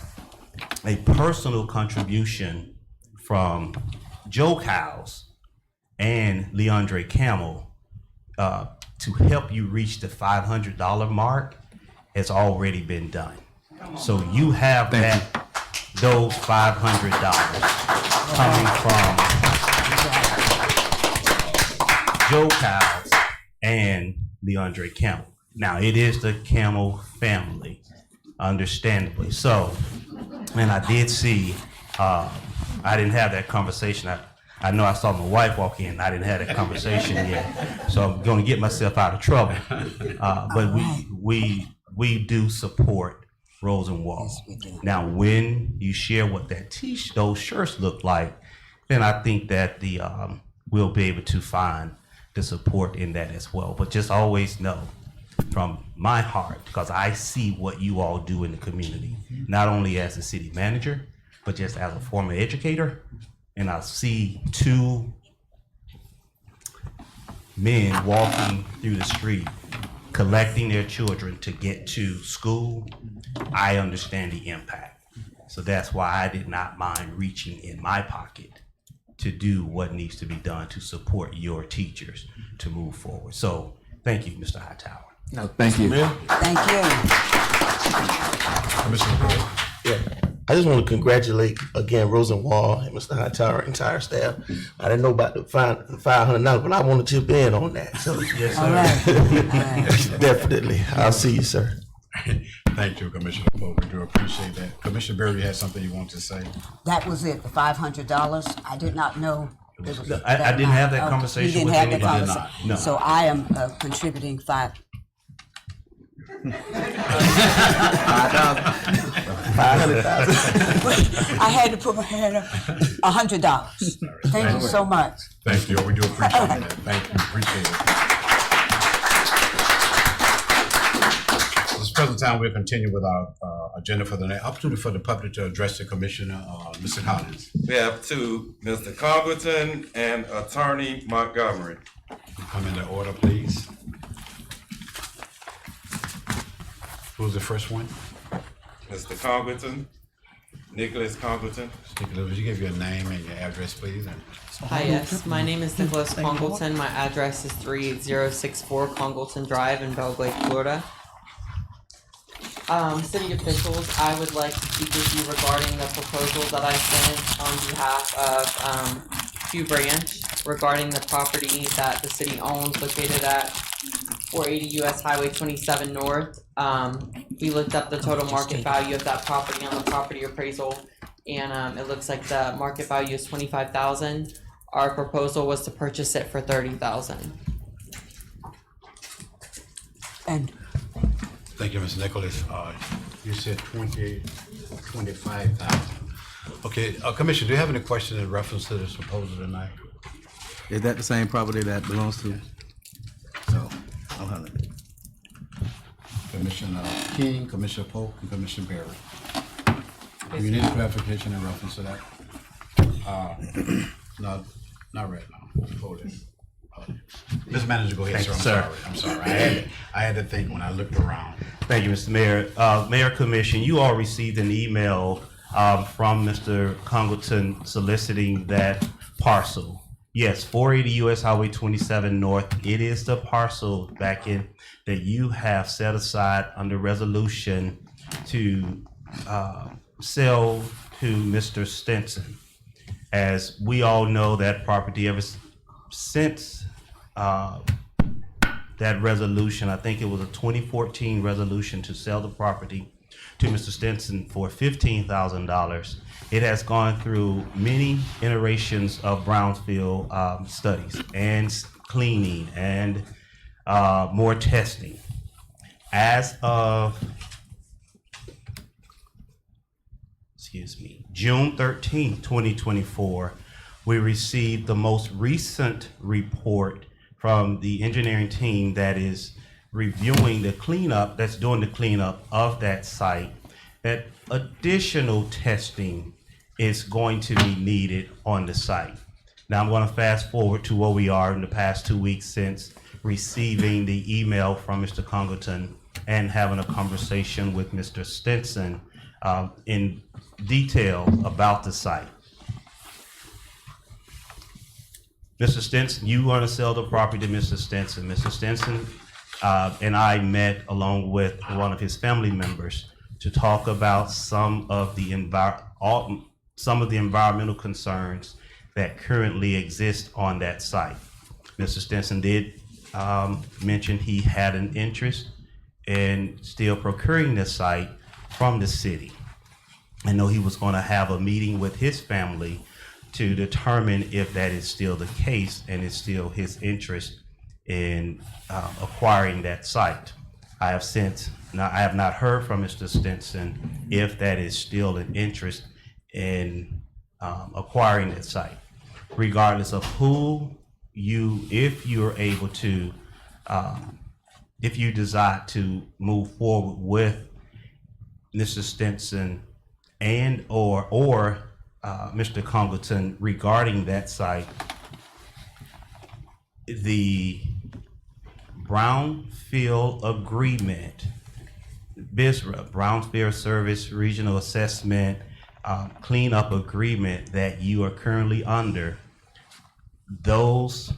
a personal contribution from Joe Cowles and Leandre Camel to help you reach the $500 mark has already been done. So you have those $500 coming from Joe Cowles and Leandre Camel. Now, it is the Camel family, understandably so. And I did see, I didn't have that conversation. I know I saw my wife walk in, I didn't have that conversation yet. So I'm gonna get myself out of trouble. But we do support Rosenwald. Now, when you share what those shirts look like, then I think that we'll be able to find the support in that as well. But just always know from my heart, because I see what you all do in the community, not only as a city manager, but just as a former educator. And I see two men walking through the street, collecting their children to get to school. I understand the impact. So that's why I did not mind reaching in my pocket to do what needs to be done to support your teachers to move forward. So thank you, Mr. Hightower. No, thank you. Thank you. Commissioner Gray. Yeah, I just want to congratulate again Rosenwald and Mr. Hightower, entire staff. I didn't know about the $500, but I want to chip in on that. So Yes, All right. definitely, I'll see you, sir. Thank you, Commissioner Polk. We do appreciate that. Commissioner Berry, you had something you want to say? That was it, the $500. I did not know. It was I didn't have that Okay, conversation you didn't with have that anybody. conversation. No. So I am contributing $500. I had to put my hand up. $100. Thank you so much. Thank you. We do appreciate that. Thank you. Appreciate it. At this present time, we'll continue with our agenda for the next opportunity for the public to address the commissioner, Mr. Collins. We have two, Mr. Congleton and Attorney Montgomery. Come into order, please. Who's the first one? Mr. Congleton, Nicholas Congleton. Nicholas, would you give your name and your address, please? Hi, yes. My name is Nicholas Congleton. My address is 38064 Congleton Drive in Belle Glade, Florida. City officials, I would like to speak with you regarding the proposal that I sent on behalf of Hugh Branch regarding the property that the city owns located at 480 US Highway 27 North. We looked up the total market value of that property on the property appraisal, and it looks like the market value is $25,000. Our proposal was to purchase it for $30,000. And Thank you, Mr. Nicholas. You said 25,000. Okay, Commissioner, do you have any questions in reference to this proposal tonight? Is that the same property that belongs to? No. I'll have it. Commissioner King, Commissioner Polk, and Commissioner Berry. Do you need clarification in reference to that? No, not right now. Hold it. Mr. Manager, go ahead, Thank sir. you, I'm sorry. I had to think when I looked around. Thank you, Mr. Mayor. Mayor Commission, you all received an email from Mr. Congleton soliciting that parcel. Yes, 480 US Highway 27 North. It is the parcel back in that you have set aside under resolution to sell to Mr. Stinson. As we all know, that property ever since that resolution, I think it was a 2014 resolution to sell the property to Mr. Stinson for $15,000. It has gone through many iterations of brownfield studies and cleaning and more testing. As of, June 13th, 2024, We received the most recent report from the engineering team that is reviewing the cleanup, that's doing the cleanup of that site, that additional testing is going to be needed on the site. Now I'm going to fast forward to where we are in the past 2 weeks since receiving the email from Mr. Congleton and having a conversation with Mr. Stinson in detail about the site. Mr. Stinson, you want to sell the property to Mr. Stinson. Mr. Stinson and I met along with one of his family members to talk about some of the environmental concerns that currently exist on that site. Mr. Stinson did mention he had an interest in still procuring the site from the city. I know he was going to have a meeting with his family to determine if that is still the case and it's still his interest in acquiring that site. I have not heard from Mr. Stinson if that is still an interest in acquiring that site. Regardless of if you're able to, if you decide to move forward with Mr. Stinson and or Mr. Congleton regarding that site, the Brownfield Agreement, BSRA, Brownfield Service Regional Assessment Cleanup Agreement that you are currently under, those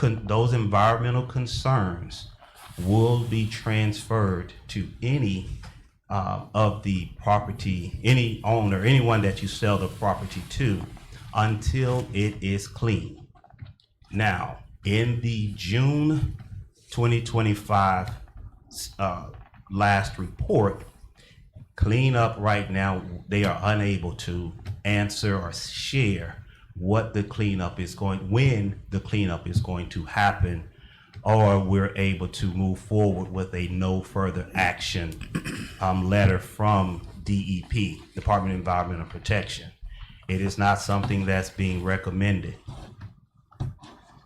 environmental concerns will be transferred to any of the property, any owner, anyone that you sell the property to, until it is clean. Now, in the June 2025 last report, cleanup right now, they are unable to answer or share what the cleanup is when the cleanup is going to happen, or we're able to move forward with a no further action letter from DEP, Department of Environmental Protection. It is not something that's being recommended.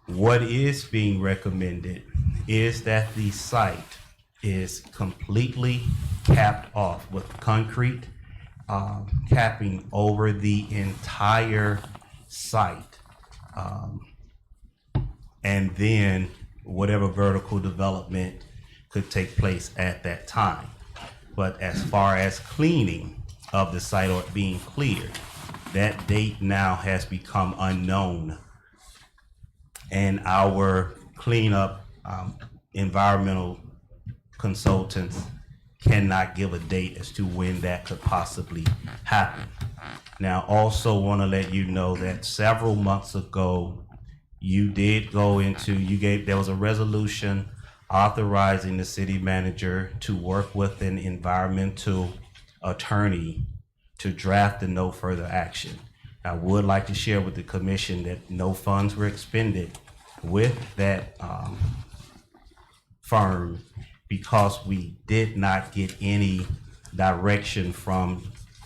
What is being recommended is that the site is completely capped off with concrete, capping over the entire site, and then whatever vertical development could take place at that time. But as far as cleaning of the site or it being cleared, that date now has become unknown. And our cleanup environmental consultants cannot give a date as to when that could possibly happen. Now, also want to let you know that several months ago, there was a resolution authorizing the city manager to work with an environmental attorney to draft the no further action. I would like to share with the commission that no funds were expended with that firm because we did not get any direction from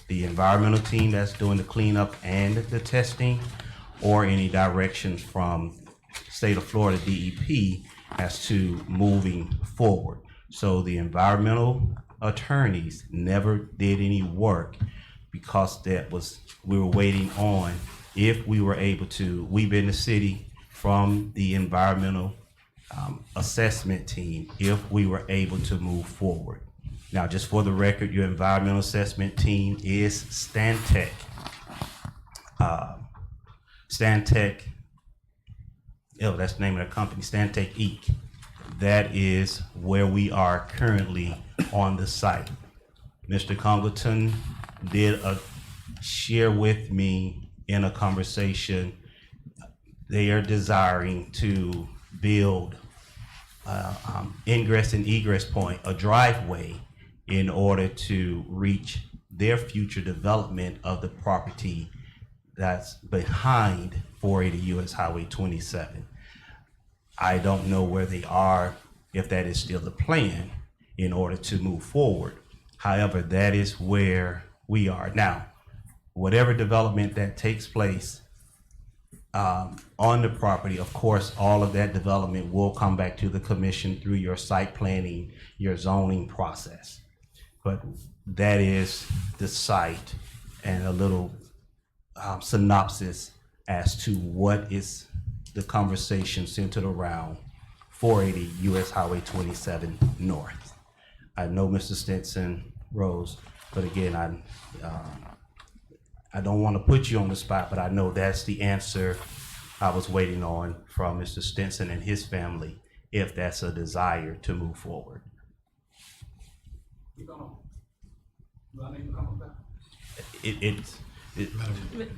the environmental team that's doing the cleanup and the testing, or any direction from state of Florida DEP as to moving forward. So the environmental attorneys never did any work because we were waiting on if we were able to, we've been the city from the environmental assessment team, if we were able to move forward. Now, just for the record, your environmental assessment team is Stantec. Stantec, that's the name of the company, Stantec Inc. That is where we are currently on the site. Mr. Congleton did share with me in a conversation, they are desiring to build ingress and egress point, a driveway, in order to reach their future development of the property that's behind 480 US Highway 27. I don't know where they are, if that is still the plan in order to move forward. However, that is where we are now. Whatever development that takes place on the property, of course, all of that development will come back to the commission through your site planning, your zoning process. But that is the site and a little synopsis as to what is the conversation centered around 480 US Highway 27 North. I know Mr. Stinson Rose, but again, I don't want to put you on the spot, but I know that's the answer I was waiting on from Mr. Stinson and his family, if that's a desire to move forward. Do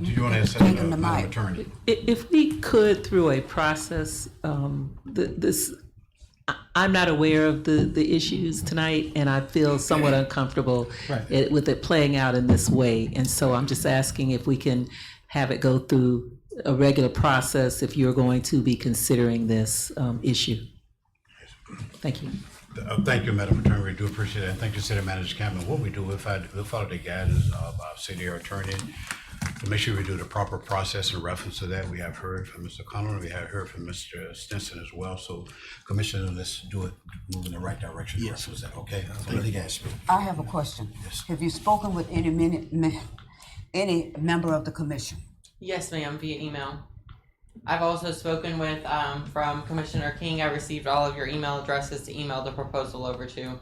you want to say, Madam Attorney? If we could, through a process, I'm not aware of the issues tonight, and I feel somewhat uncomfortable with it playing out in this way. And so I'm just asking if we can have it go through a regular process if you're going to be considering this issue. Thank you. Thank you, Madam Attorney. We do appreciate it. And thank you, City Manager Campbell. What we do, we'll follow the guidance of our city attorney to make sure we do the proper process in reference to that. We have heard from Mr. Connolly. We have heard from Mr. Stinson as well. So, Commissioner, let's do it, move in the right direction. Yes. Is that okay? Thank you, guys. I have a question. Yes. Have you spoken with any member of the commission? Yes, ma'am, via email. I've also spoken with, from Commissioner King. I received all of your email addresses to email the proposal over to,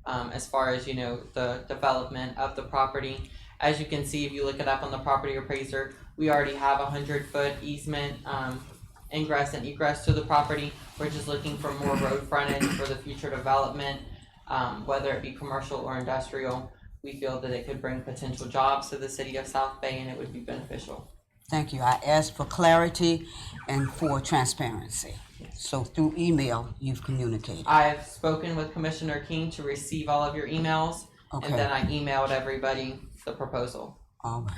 as far as, the development of the property. As you can see, if you look it up on the property appraiser, we already have 100-foot easement, ingress and egress to the property. We're just looking for more road frontage for the future development, whether it be commercial or industrial. We feel that it could bring potential jobs to the city of South Bay, and it would be beneficial. Thank you. I asked for clarity and for transparency. So through email, you've communicated. I've spoken with Commissioner King to receive all of your emails, Okay. and then I emailed everybody the proposal. All right.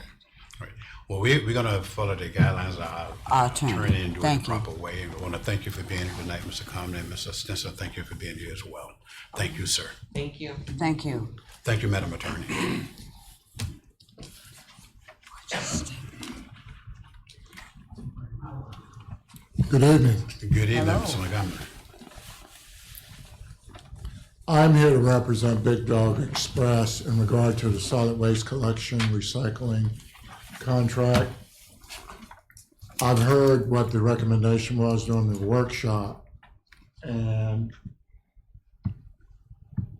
Right. Well, we're gonna follow the guidelines of our attorney and do it the proper way. And we want to thank you for being here tonight, Mr. Conlon and Mr. Stinson. Thank you for being here as well. Thank you, sir. Thank you. Thank you. Thank you, Madam Attorney. Good evening. Good evening, Hello. Mr. Montgomery. I'm here to represent Big Dog Express in regard to the solid waste collection recycling contract. I've heard what the recommendation was during the workshop, and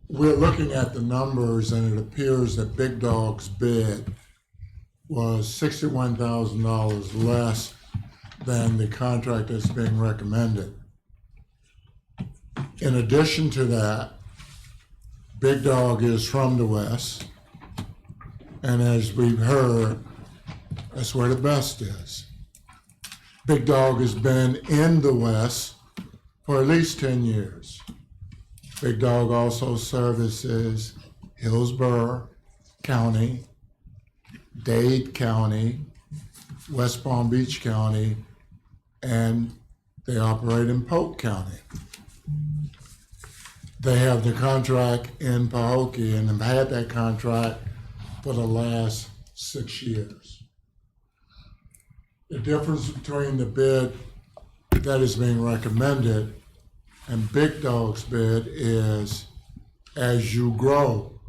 we're looking at the numbers, and it appears that Big Dog's bid was $61,000 less than the contract that's being recommended. In addition to that, Big Dog is from the west, and as we've heard, that's where the best is. Big Dog has been in the west for at least 10 years. Big Dog also services Hillsborough County, Dade County, West Palm Beach County, and they operate in Polk County. They have the contract in Pahokee and have had that contract for the last 6 years. The difference between the bid that is being recommended and Big Dog's bid is as you grow,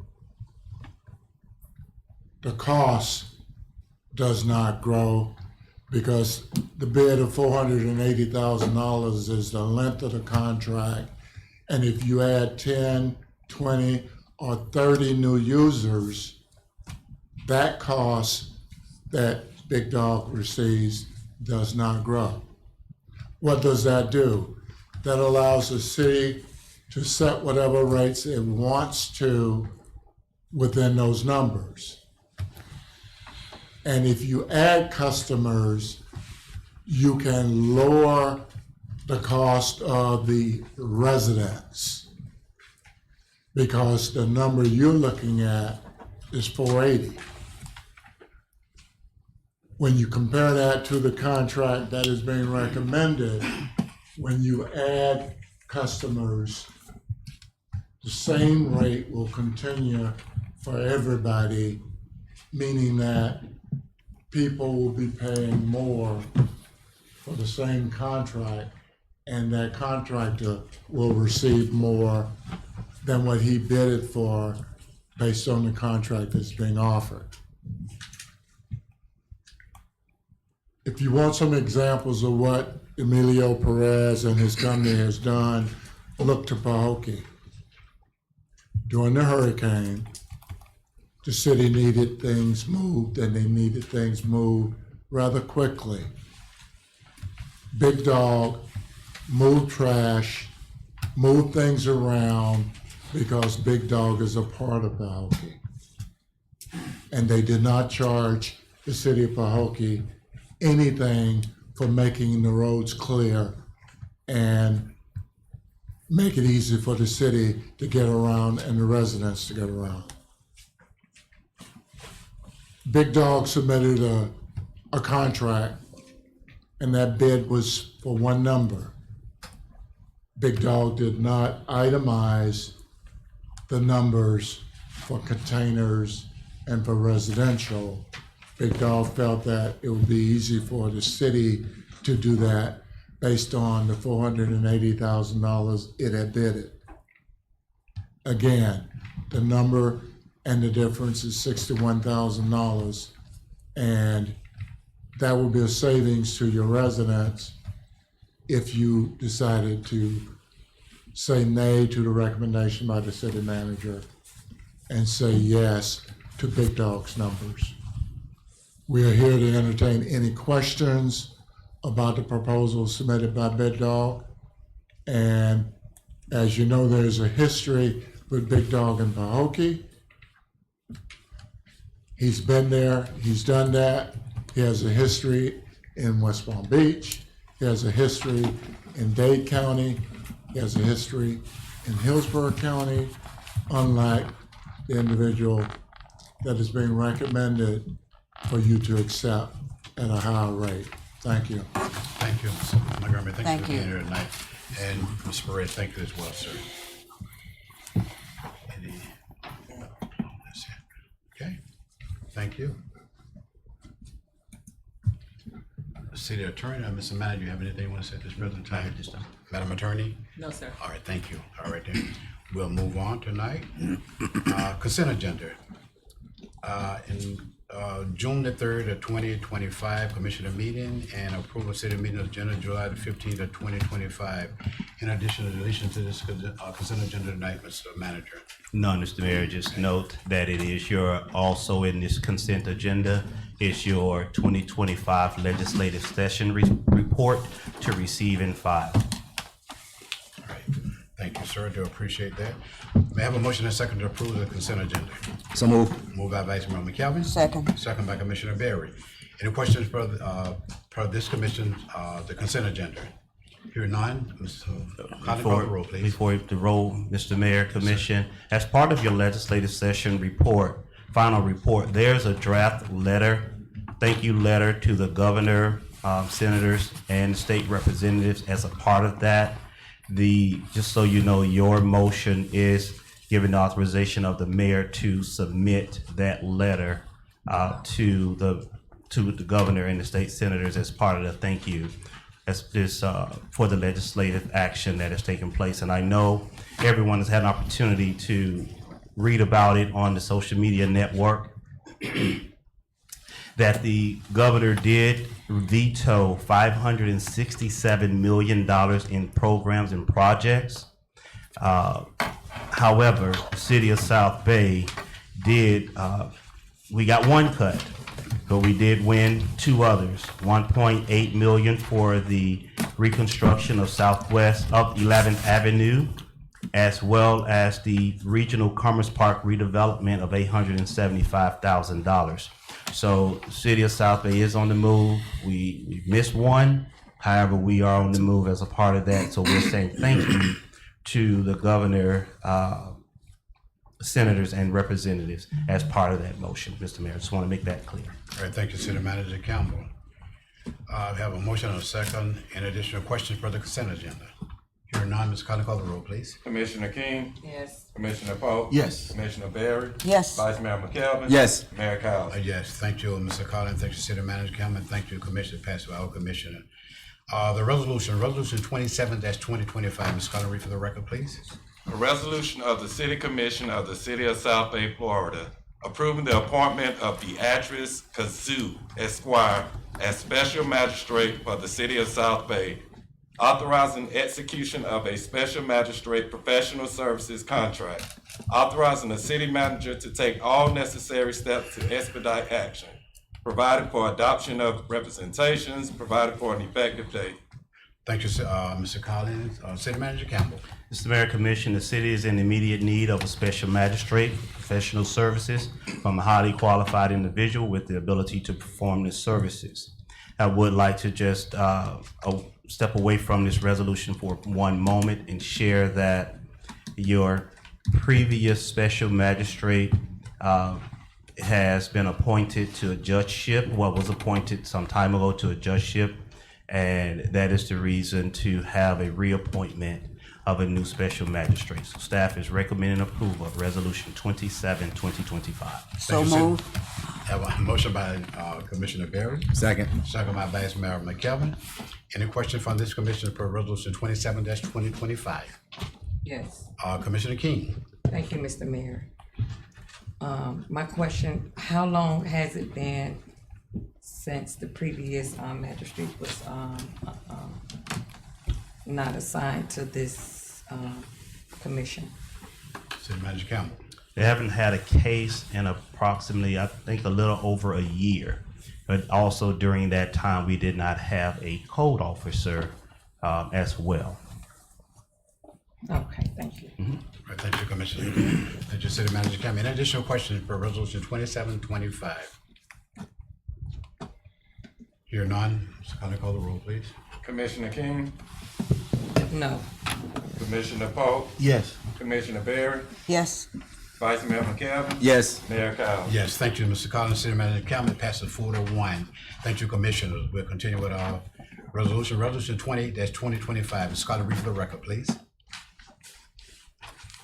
the cost does not grow because the bid of $480,000 is the length of the contract. And if you add 10, 20, or 30 new users, that cost that Big Dog receives does not grow. What does that do? That allows the city to set whatever rates it wants to within those numbers. And if you add customers, you can lower the cost of the residents because the number you're looking at is 480. When you compare that to the contract that is being recommended, when you add customers, the same rate will continue for everybody, meaning that people will be paying more for the same contract, and that contractor will receive more than what he bid it for based on the contract that's being offered. If you want some examples of what Emilio Perez and his company has done, look to Pahokee. During the hurricane, the city needed things moved, and they needed things moved rather quickly. Big Dog moved trash, moved things around, because Big Dog is a part of Pahokee. And they did not charge the city of Pahokee anything for making the roads clear and make it easy for the city to get around and the residents to get around. Big Dog submitted a contract, and that bid was for one number. Big Dog did not itemize the numbers for containers and for residential. Big Dog felt that it would be easy for the city to do that based on the $480,000 it had bidded. Again, the number and the difference is $61,000, and that will be a savings to your residents if you decided to say nay to the recommendation by the city manager and say yes to Big Dog's numbers. We are here to entertain any questions about the proposal submitted by Big Dog. And as you know, there's a history with Big Dog in Pahokee. He's been there, he's done that. He has a history in West Palm Beach. He has a history in Dade County. He has a history in Hillsborough County, unlike the individual that is being recommended for you to accept at a higher rate. Thank you. Thank you, Mr. Montgomery. Thanks Thank for being you. here tonight. And Ms. Perez, thank you as well, sir. Okay, thank you. City Attorney, Mr. Manager, you have anything you want to say at this present time? Madam Attorney? No, sir. All right, thank you. All right, then. We'll move on tonight. Consent agenda. In June the 3rd of 2025, Commissioner meeting and approval of city meeting agenda, July the 15th of 2025. In addition to deletion to this consent agenda tonight, Mr. Manager. None, Mr. Mayor. Just note that it is also in this consent agenda, is your 2025 legislative session report to receive and file. All right, thank you, sir. Do appreciate that. May I have a motion and a second to approve the consent agenda? So moved. Moved by Vice Mayor McKelvin. Second. Second by Commissioner Berry. Any questions per this commission, the consent agenda? Hearing none, Mr. Conley, call the roll, please. Before the roll, Mr. Mayor, Commission, as part of your legislative session report, final report, there's a draft letter, thank you letter to the governor, senators, and state representatives as a part of that. Just so you know, your motion is giving the authorization of the mayor to submit that letter to the governor and the state senators as part of the thank you. That's this for the legislative action that has taken place. And I know everyone has had an opportunity to read about it on the social media network that the governor did veto $567 million in programs and projects. However, the city of South Bay we got one cut, but we did win two others. 1.8 million for the reconstruction of southwest of 11th Avenue, as well as the regional Commerce Park redevelopment of $875,000. So the city of South Bay is on the move. We missed one. However, we are on the move as a part of that. So we're saying thank you to the governor, senators, and representatives as part of that motion, Mr. Mayor. Just want to make that clear. All right, thank you, City Manager Campbell. We have a motion and a second. Any additional questions for the consent agenda? Hearing none, Ms. Conley, call the roll, please. Commissioner King? Yes. Commissioner Pope? Yes. Commissioner Berry? Yes. Vice Mayor McKelvin? Yes. Mayor Cowes? Yes, thank you, Mr. Collins. Thank you, City Manager Campbell. Thank you, Commissioner Passwell, our Commissioner. The resolution 27-2025. Ms. Collins, read for the record, please. A resolution of the City Commission of the City of South Bay, Florida, approving the appointment of Beatrice Kazoo Esquire as Special Magistrate for the City of South Bay, authorizing execution of a Special Magistrate Professional Services contract, authorizing the City Manager to take all necessary steps to expedite action, provided for adoption of representations, provided for an effective date. Thank you, Mr. Collins. City Manager Campbell. Mr. Mayor, Commission, the city is in immediate need of a special magistrate, professional services from a highly qualified individual with the ability to perform the services. I would like to just step away from this resolution for one moment and share that your previous special magistrate has been appointed to a judgeship, was appointed some time ago to a judgeship, and that is the reason to have a reappointment of a new special magistrate. So staff is recommending approval of Resolution 27, 2025. So moved. Have a motion by Commissioner Berry. Second. Second by Vice Mayor McKelvin. Any question from this commission per resolution 27-2025? Yes. Commissioner King. Thank you, Mr. Mayor. My question, how long has it been since the previous magistrate was not assigned to this commission? City Manager Campbell. They haven't had a case in approximately, I think, a little over a year. But also during that time, we did not have a code officer as well. Okay, thank you. All right, thank you, Commissioner. Thank you, City Manager Campbell. Any additional questions for resolution 2725? Hear none. Mr. Conley, call the roll, please. Commissioner King, No. Commissioner Polk, Yes. Commissioner Berry, Yes. Vice Mayor McKelvin, Yes. Mayor Cowles. Yes, thank you, Mr. Collins. City Manager Campbell passes 4-1. Thank you, Commissioners. We'll continue with our resolution 28-2025. Ms. Scott, read for the record, please.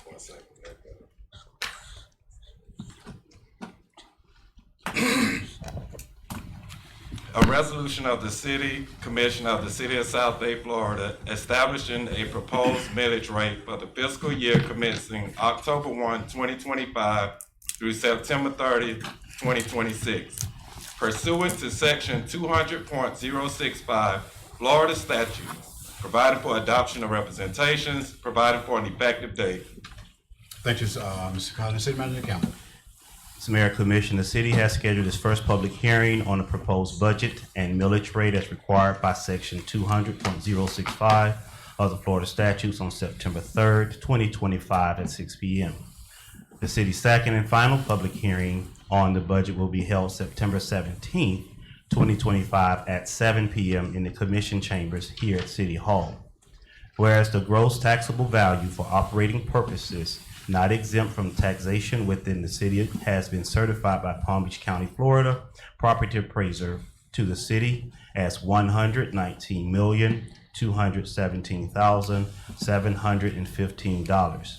One second. A resolution of the City Commission of the City of South Bay, Florida, establishing a proposed millage rate for the fiscal year commencing October 1, 2025 through September 30, 2026. Pursuant to section 200.065 Florida statute, providing for adoption of representations, providing for an effective date. Thank you, Mr. Collins. City Manager Campbell. Mr. Mayor, Commission, the city has scheduled its first public hearing on the proposed budget and millage rate as required by section 200.065 of the Florida statutes on September 3rd, 2025 at 6 p.m. The city's second and final public hearing on the budget will be held September 17th, 2025 at 7 p.m. in the commission chambers here at City Hall. Whereas the gross taxable value for operating purposes not exempt from taxation within the city has been certified by Palm Beach County, Florida, property appraiser to the city as $119,217,715.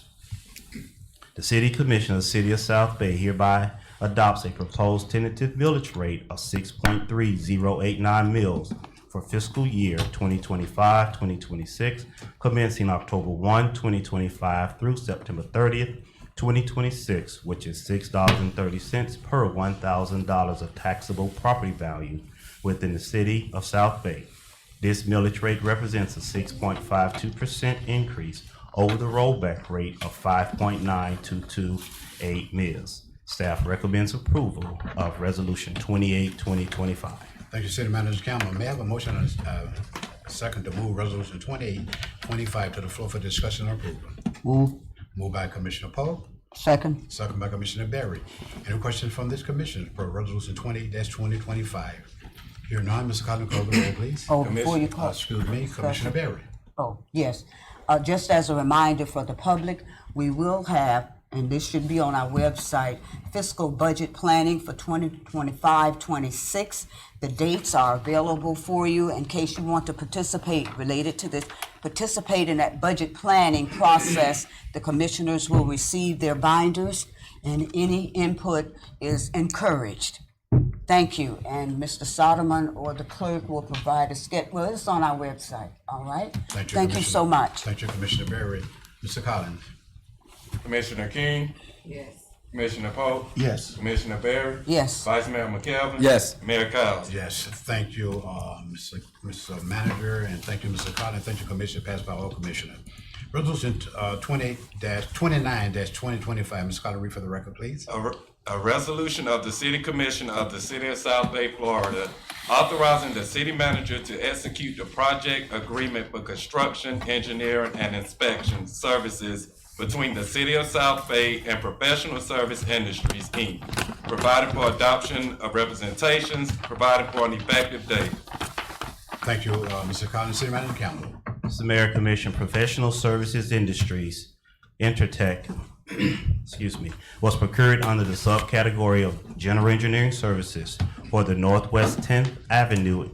The City Commission of the City of South Bay hereby adopts a proposed tentative millage rate of 6.3089 mils for fiscal year 2025-2026, commencing October 1, 2025 through September 30th, 2026, which is $6.30 per $1,000 of taxable property value within the City of South Bay. This millage rate represents a 6.52% increase over the rollback rate of 5.9228 mils. Staff recommends approval of Resolution 28, 2025. Thank you, City Manager Campbell. May I have a motion and a second to move resolution 2825 to the floor for discussion and approval? Move. Moved by Commissioner Polk, Second. second by Commissioner Berry. Any questions from this commission for resolution 28-2025? Hear none, Mr. Collins, call the roll, please. Oh, before you call. Excuse me, Commissioner Berry. Oh, yes. Just as a reminder for the public, we will have, and this should be on our website, fiscal budget planning for 2025-26. The dates are available for you in case you want to participate related to this. Participate in that budget planning process. The commissioners will receive their binders and any input is encouraged. Thank you, and Mr. Soderman or the clerk will provide a sketch, well, it's on our website, all right? Thank you, Thank you so Commissioner. much. Thank you, Commissioner Berry. Mr. Collins? Commissioner King, Yes. Commissioner Pope, Yes. Commissioner Berry, Yes. Vice Mayor McKelvin. Yes. Mayor Cowes. Yes, thank you, Mr. Manager, and thank you, Mr. Collins. Thank you, Commissioner, passed by all commissioners. Resolution 29-2025, Ms. Collins, read for the record, please. A resolution of the City Commission of the City of South Bay, Florida, authorizing the city manager to execute the project agreement for construction, engineering, and inspection services between the City of South Bay and Professional Service Industries, Inc., providing for adoption of representations, providing for an effective date. Thank you, Mr. Collins. City Manager Campbell. Mr. Mayor, Commission, Professional Services Industries, Intertech, excuse me, was procured under the subcategory of General Engineering Services for the Northwest 10th Avenue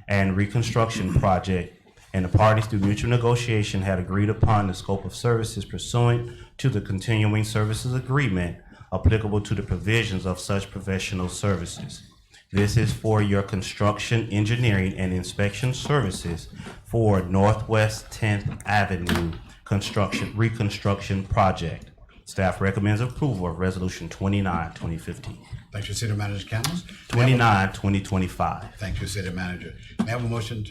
and Reconstruction Project, and the parties through mutual negotiation had agreed upon the scope of services pursuant to the continuing services agreement applicable to the provisions of such professional services. This is for your construction, engineering, and inspection services for Northwest 10th Avenue Reconstruction Project. Staff recommends approval of Resolution 29, 2015. Thank you, City Manager Campbell. 29, 2025. Thank you, City Manager. May I have a motion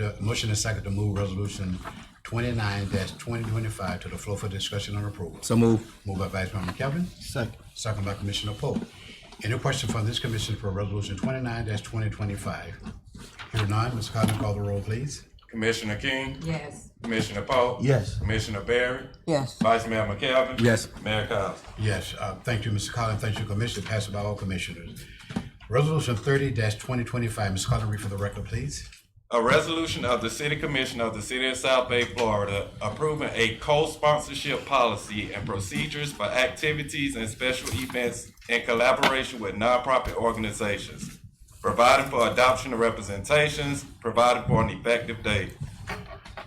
and second to move Resolution 29-2025 to the floor for discussion and approval? So move. Moved by Vice Mayor McKelvin. Second. Second by Commissioner Pope. Any question from this commission for Resolution 29-2025? Hearing none, Mr. Collins, call the roll, please. Commissioner King, Yes. Commissioner Pope. Yes. Commissioner Berry, Yes. Vice Mayor McKelvin. Yes. Mayor Cowes. Yes, thank you, Mr. Collins. Thank you, Commissioner. Passed by all commissioners. Resolution 30-2025, Ms. Collins, read for the record, please. A resolution of the City Commission of the City of South Bay, Florida, approving a co-sponsorship policy and procedures for activities and special events in collaboration with nonprofit organizations, providing for adoption of representations, providing for an effective date.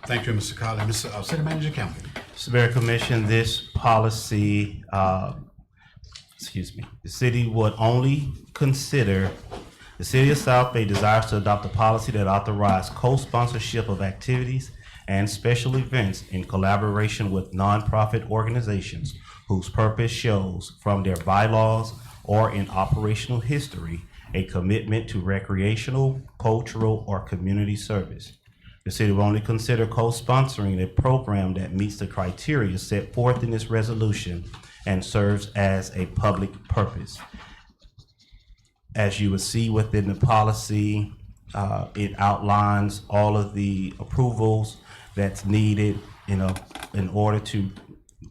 Thank you, Mr. Collins. City Manager Campbell. Mr. Mayor, Commission, this policy, the city would only consider, the City of South Bay desires to adopt a policy that authorizes co-sponsorship of activities and special events in collaboration with nonprofit organizations whose purpose shows from their bylaws or in operational history a commitment to recreational, cultural, or community service. The city will only consider co-sponsoring a program that meets the criteria set forth in this resolution and serves as a public purpose. As you will see within the policy, it outlines all of the approvals that's needed, in order to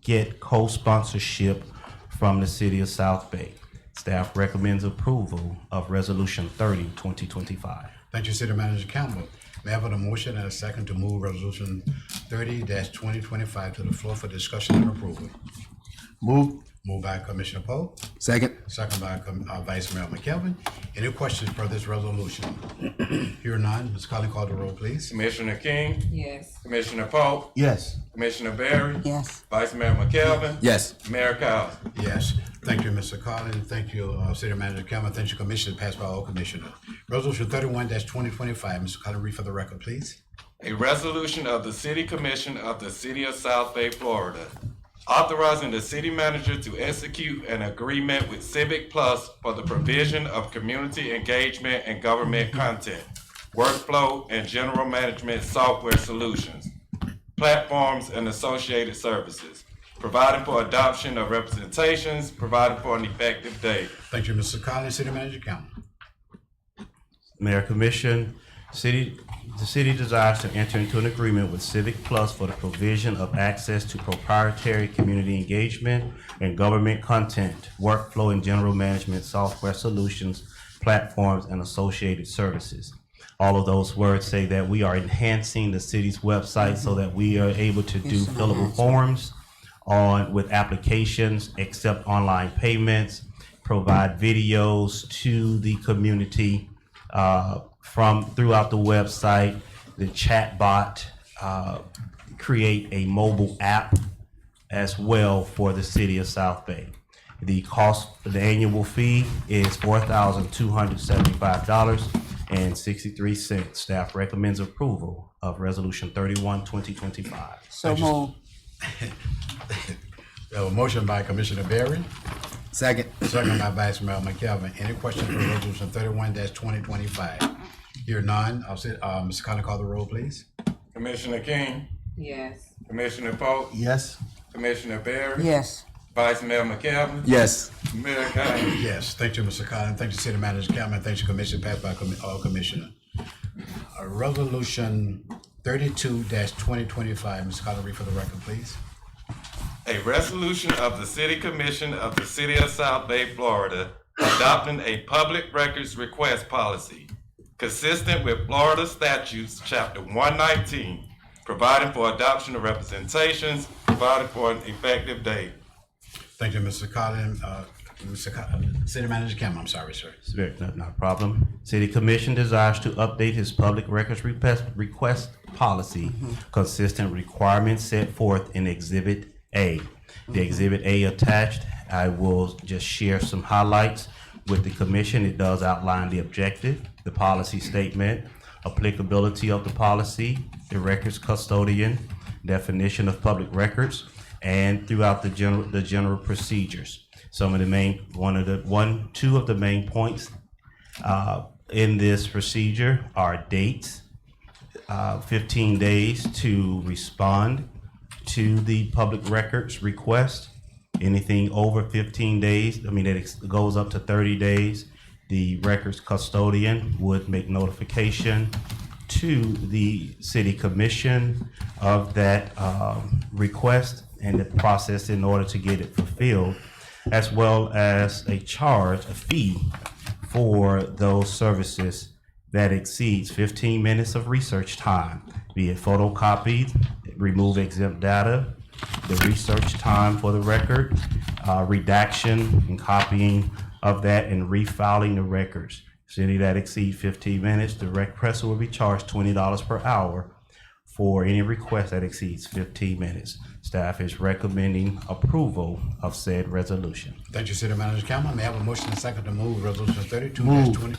get co-sponsorship from the City of South Bay. Staff recommends approval of Resolution 30, 2025. Thank you, City Manager Campbell. May I have a motion and a second to move Resolution 30-2025 to the floor for discussion and approval? Move. Moved by Commissioner Pope. Second. Second by Vice Mayor McKelvin. Any questions for this resolution? Hear none. Ms. Collins, call the roll, please. Commissioner King, Yes. Commissioner Pope, Yes. Commissioner Berry, Yes. Vice Mayor McKelvin. Yes. Mayor Cowes. Yes. Thank you, Mr. Collins. Thank you, City Manager Campbell. Thank you, Commissioner. Passed by all commissioners. Resolution 31-2025. Mr. Collins, read for the record, please. A resolution of the City Commission of the City of South Bay, Florida, authorizing the city manager to execute an agreement with Civic Plus for the provision of community engagement and government content, workflow, and general management software solutions, platforms, and associated services, providing for adoption of representations, providing for an effective date. Thank you, Mr. Collins. City Manager Campbell. Mayor, Commission, the city desires to enter into an agreement with Civic Plus for the provision of access to proprietary community engagement and government content, workflow, and general management software solutions, platforms, and associated services. All of those words say that we are enhancing the city's website so that we are able to do fillable forms with applications, accept online payments, provide videos to the community from throughout the website, the chat bot, create a mobile app as well for the City of South Bay. The cost, the annual fee is $4,275.63. Staff recommends approval of Resolution 31, 2025. So moved. We have a motion by Commissioner Berry, Second. second by Vice Mayor McKelvin. Any questions for Resolution 31-2025? Hear none. I'll say, Mr. Conley, call the roll, please. Commissioner King, Yes. Commissioner Polk, Yes. Commissioner Berry, Yes. Vice Mayor McKelvin, Yes. Mayor Collins. Yes, thank you, Mr. Collins. Thank you, City Manager Cameron. Thank you, Commission, passed by all Commissioner. Resolution 32-2025. Mr. Collins, read for the record, please. A resolution of the City Commission of the City of South Bay, Florida, adopting a public records request policy consistent with Florida statutes, Chapter 119, providing for adoption of representations, providing for an effective date. Thank you, Mr. Collins. City Manager Cameron, I'm sorry, sir. Not a problem. City Commission desires to update his public records request policy consistent requirements set forth in Exhibit A. The Exhibit A attached, I will just share some highlights with the commission. It does outline the objective, the policy statement, applicability of the policy, the records custodian, definition of public records, and throughout the general procedures. Some of the two of the main points in this procedure are dates, 15 days to respond to the public records request. Anything over 15 days, it goes up to 30 days, the records custodian would make notification to the city commission of that request and the process in order to get it fulfilled, as well as a fee for those services that exceeds 15 minutes of research time, be it photocopied, remove exempt data, the research time for the record, redaction and copying of that, and refiling the records. So any that exceed 15 minutes, the requester will be charged $20 per hour for any request that exceeds 15 minutes. Staff is recommending approval of said resolution. Thank you, City Manager Cameron. May I have a motion and second to move Resolution 32-20?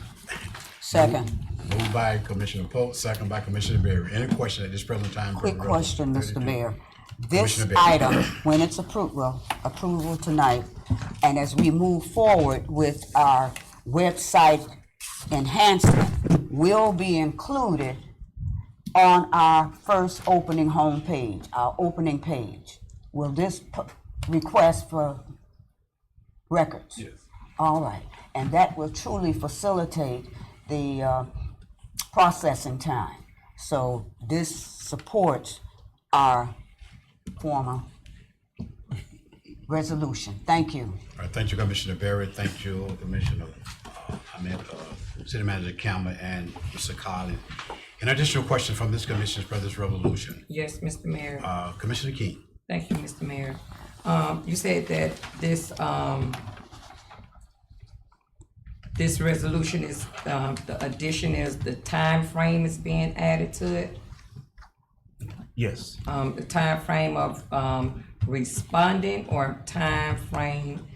Second. Moved by Commissioner Polk, second by Commissioner Berry. Any question at this present time? for Quick question, Resolution Mr. 32? Mayor. This Commissioner Berry. item, when it's approval tonight, and as we move forward with our website enhancement, will be included on our first opening homepage, our opening page. Will this request for records? Yes. All right, and that will truly facilitate the processing time. So this supports our former resolution. Thank you. All right, thank you, Commissioner Berry. Thank you, Commissioner, City Manager Cameron and Mr. Collins. An additional question from this commission for this resolution. Yes, Mr. Mayor. Commissioner King. Thank you, Mr. Mayor. You said that this resolution is, the addition is the time frame is being added to it? Yes. The time frame of responding, or time frame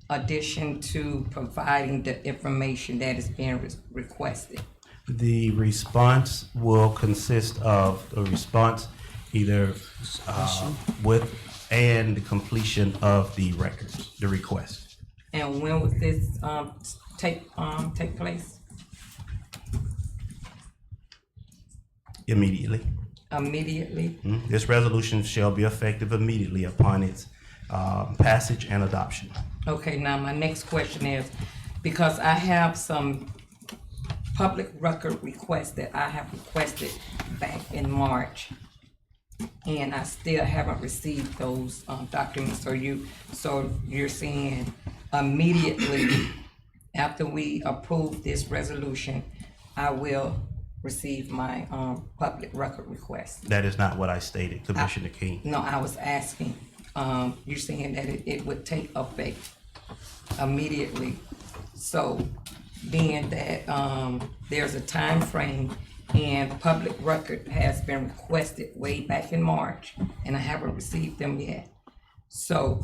addition to providing the information that is being requested? The response will consist of a response either with and the completion of the records, the request. And when would this take place? Immediately. Immediately? This resolution shall be effective immediately upon its passage and adoption. Okay, now my next question is, because I have some public record requests that I have requested back in March, and I still haven't received those documents. So you're saying immediately after we approve this resolution, I will receive my public record request? That is not what I stated, Commissioner King. No, I was asking, you're saying that it would take effect immediately. So being that there's a time frame and public record has been requested way back in March, and I haven't received them yet. So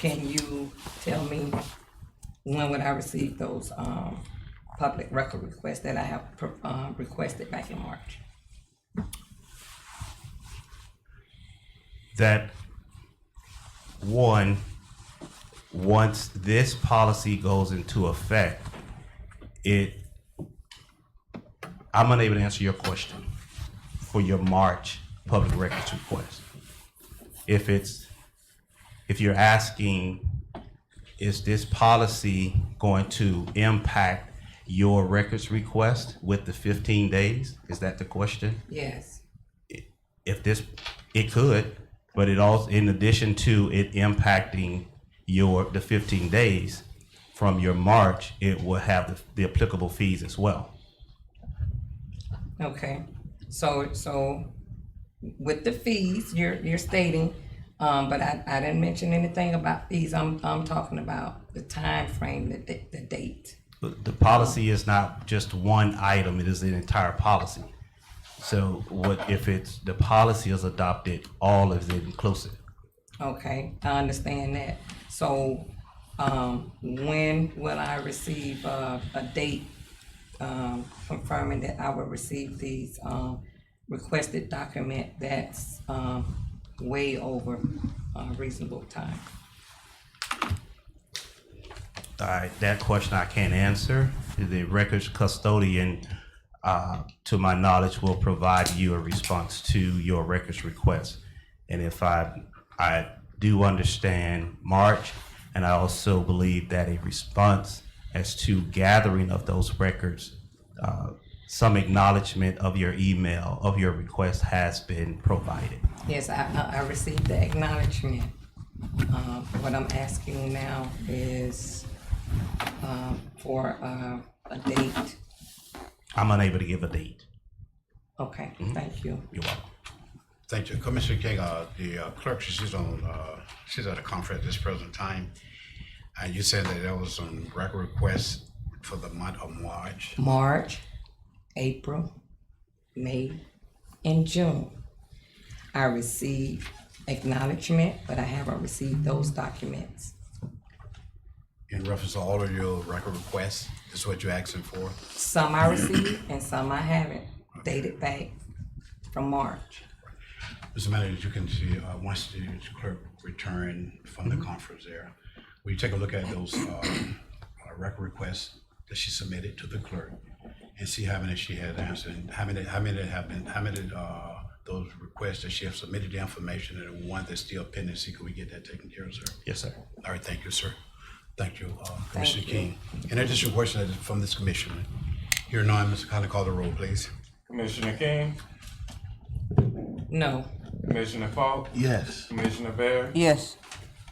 can you tell me when would I receive those, public record requests that I have, requested back in March? That one, once this policy goes into effect, I'm unable to answer your question for your March public records request. If you're asking, is this policy going to impact your records request with the 15 days? Is that the question? Yes. It could, but it also, in addition to it impacting the 15 days from your March, it will have the applicable fees as well. Okay, so with the fees, you're stating, but I didn't mention anything about fees. I'm talking about the time frame, the date. But the policy is not just one item, it is an entire policy. So if the policy is adopted, all of it inclusive. Okay, I understand that. So, when will I receive a date confirming that I will receive these requested document that's way over reasonable time? All right, that question I can't answer. The records custodian, to my knowledge, will provide you a response to your records request. And if I do understand March, and I also believe that a response as to gathering of those records, some acknowledgement of your email, of your request has been provided. Yes, I received the acknowledgement. What I'm asking now is for a date. I'm unable to give a date. Okay, thank you. You're welcome. Thank you. Commissioner King, the clerk, she's at a conference at this present time. And you said that was on record request for the month of March. March, April, May, and June. I received acknowledgement, but I haven't received those documents. In reference to all of your record requests, is what you're asking for? Some I received and some I haven't, dated back from March. Mr. Manager, you can see, once the clerk return from the conference there, will you take a look at those record requests that she submitted to the clerk and see how many she had answered, and how many those requests that she has submitted the information, and the one that's still pending, see can we get that taken care of, sir? Yes, sir. All right, thank you, sir. Thank you, Commissioner King. Any additional questions from this commission? Here none, Mr. Collins, call the roll, please. Commissioner King, No. Commissioner Falk, Yes. Commissioner Bear, Yes.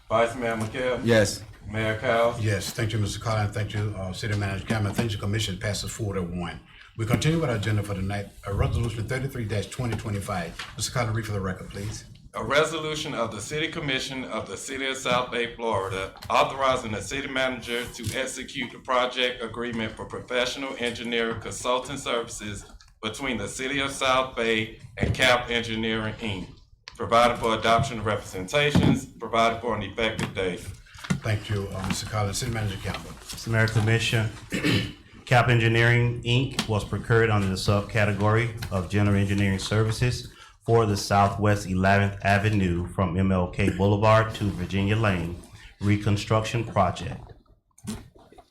Vice Mayor McKell. Yes. Mayor Cowes. Yes, thank you, Mr. Collins. Thank you, City Manager Cameron. Thank you, Commission. Passes 4-1. We continue with our agenda for tonight. Resolution 33-2025. Mr. Collins, read for the record, please. A resolution of the City Commission of the City of South Bay, Florida, authorizing the city manager to execute the project agreement for professional engineering consulting services between the City of South Bay and CAP Engineering, Inc., provided for adoption of representations, provided for an effective date. Thank you, Mr. Collins. City Manager Campbell. Mr. Mayor, Commission, CAP Engineering, Inc. was procured under the subcategory of general engineering services for the Southwest 11th Avenue from MLK Boulevard to Virginia Lane reconstruction project.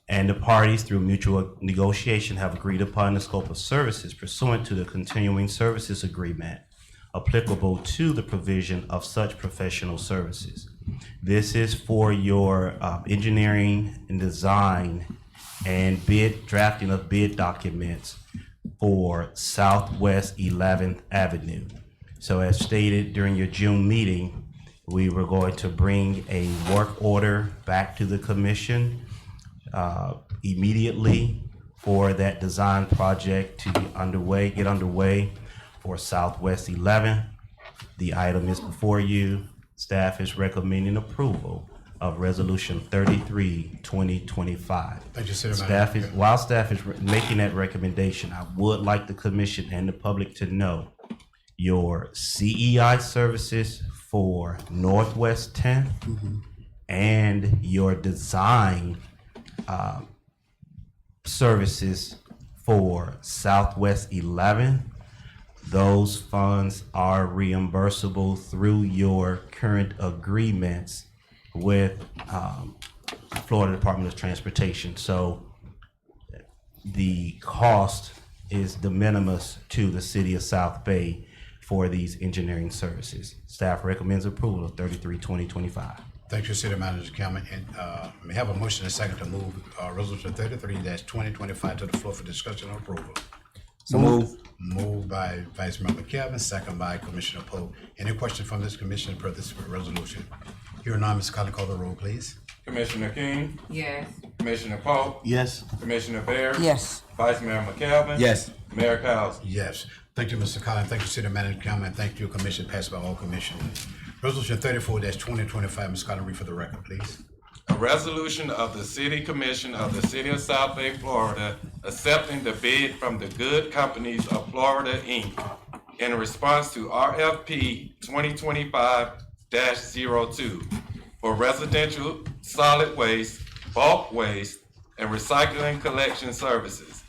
And the parties, through mutual negotiation, have agreed upon the scope of services pursuant to the continuing services agreement applicable to the provision of such professional services. This is for your engineering and design and drafting of bid documents for Southwest 11th Avenue. So as stated during your June meeting, we were going to bring a work order back to the commission immediately for that design project to get underway for Southwest 11th. The item is before you. Staff is recommending approval of Resolution 33-2025. Thank you, City Manager. While staff is making that recommendation, I would like the commission and the public to know your CEI services for Northwest 10th and your design services for Southwest 11, those funds are reimbursable through your current agreements with Florida Department of Transportation. So the cost is de minimis to the city of South Bay for these engineering services. Staff recommends approval of 33-2025. Thank you, City Manager Cameron. And may I have a motion and a second to move Resolution 33-2025 to the floor for discussion and approval? So move. Moved by Vice Mayor McKelvin, second by Commissioner Poe. Any questions from this commission per this resolution? Hearing none, Ms. Collins, call the roll, please. Commissioner King, Yes. Commissioner Poe, Yes. Commissioner Bear. Yes. Vice Mayor McKelvin. Yes. Mayor Cowes. Yes. Thank you, Mr. Collins. Thank you, City Manager Cameron. Thank you, Commission, passed by all commissioners. Resolution 34-2025, Ms. Collins, read for the record, please. A resolution of the City Commission of the City of South Bay, Florida, accepting the bid from the Good Companies of Florida, Inc. in response to RFP 2025-02 for residential solid waste, bulk waste, and recycling collection services.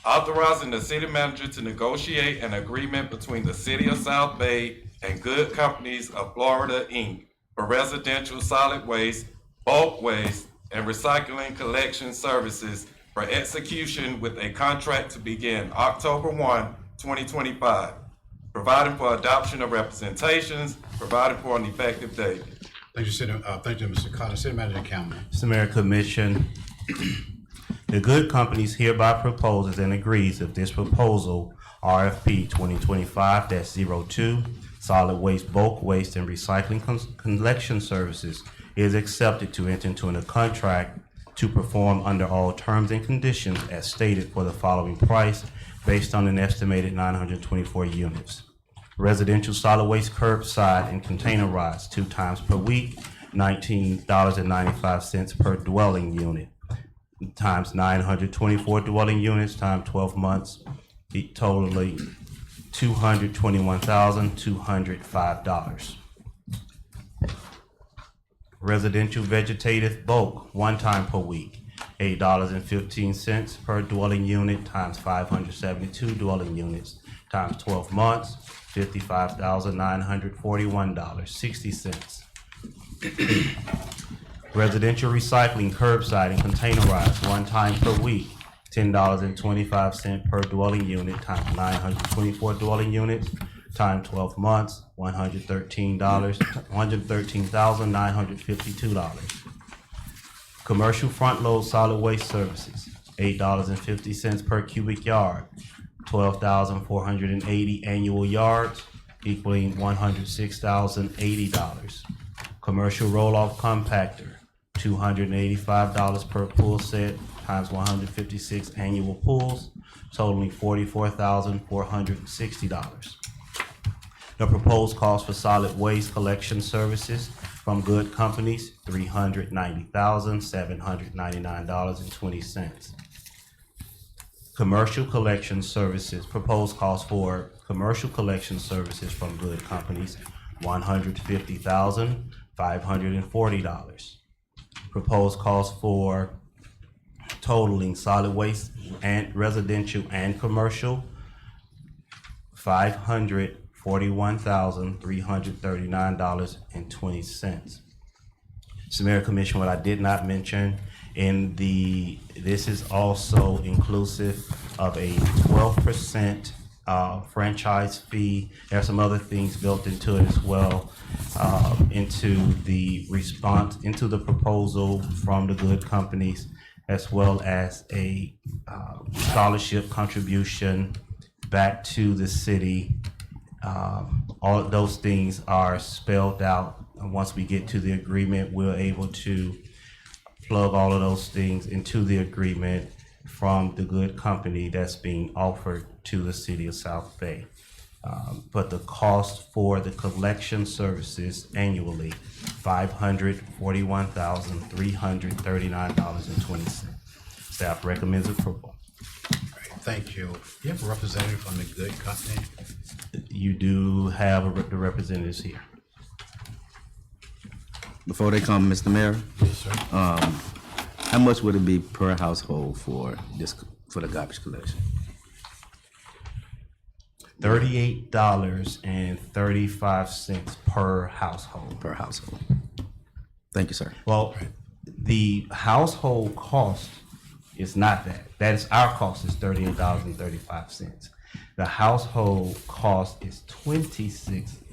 Authorizing the city manager to negotiate an agreement between the City of South Bay and Good Companies of Florida, Inc. for residential solid waste, bulk waste, and recycling collection services for execution with a contract to begin October 1, 2025, providing for adoption of representations, providing for an effective date. Thank you, Mr. Collins. City Manager Cameron. Mr. Mayor, Commission, the Good Companies hereby proposes and agrees if this proposal, RFP 2025-02, solid waste, bulk waste, and recycling collection services, is accepted to enter into a contract to perform under all terms and conditions as stated for the following price based on an estimated 924 units. Residential solid waste curbside and containerized 2 times per week, $19.95 per dwelling unit, times 924 dwelling units, times 12 months, totaling $221,205. Residential vegetative bulk, 1 time per week, $8.15 per dwelling unit, times 572 dwelling units, times 12 months, $55,941.60. Residential recycling curbside and containerized 1 time per week, $10.25 per dwelling unit, times 924 dwelling units, time 12 months, $113,952. Commercial front load solid waste services, $8.50 per cubic yard, 12,480 annual yards, equaling $106,080. Commercial roll-off compactor, $285 per pool set, times 156 annual pools, totaling $44,460. The proposed cost for solid waste collection services from Good Companies, $390,799.20. Commercial collection services, proposed cost for commercial collection services from Good Companies, $150,540. Proposed cost for totaling solid waste and residential and commercial, $541,339.20. Mr. Mayor, Commission, what I did not mention this is also inclusive of a 12% franchise fee. There are some other things built into it as well, into the proposal from the Good Companies, as well as a scholarship contribution back to the city. All of those things are spelled out. And once we get to the agreement, we're able to plug all of those things into the agreement from the Good Company that's being offered to the city of South Bay. But the cost for the collection services annually, $541,339.20. Staff recommends approval. Thank you. You have a representative from the Good Company? You do have the representatives here. before they come, Mr. Mayor, Yes, sir. how much would it be per household for the garbage collection? $38.35 per household. Per household. Thank you, sir. Well, the household cost is not that. That is our cost is $38.35. The household cost is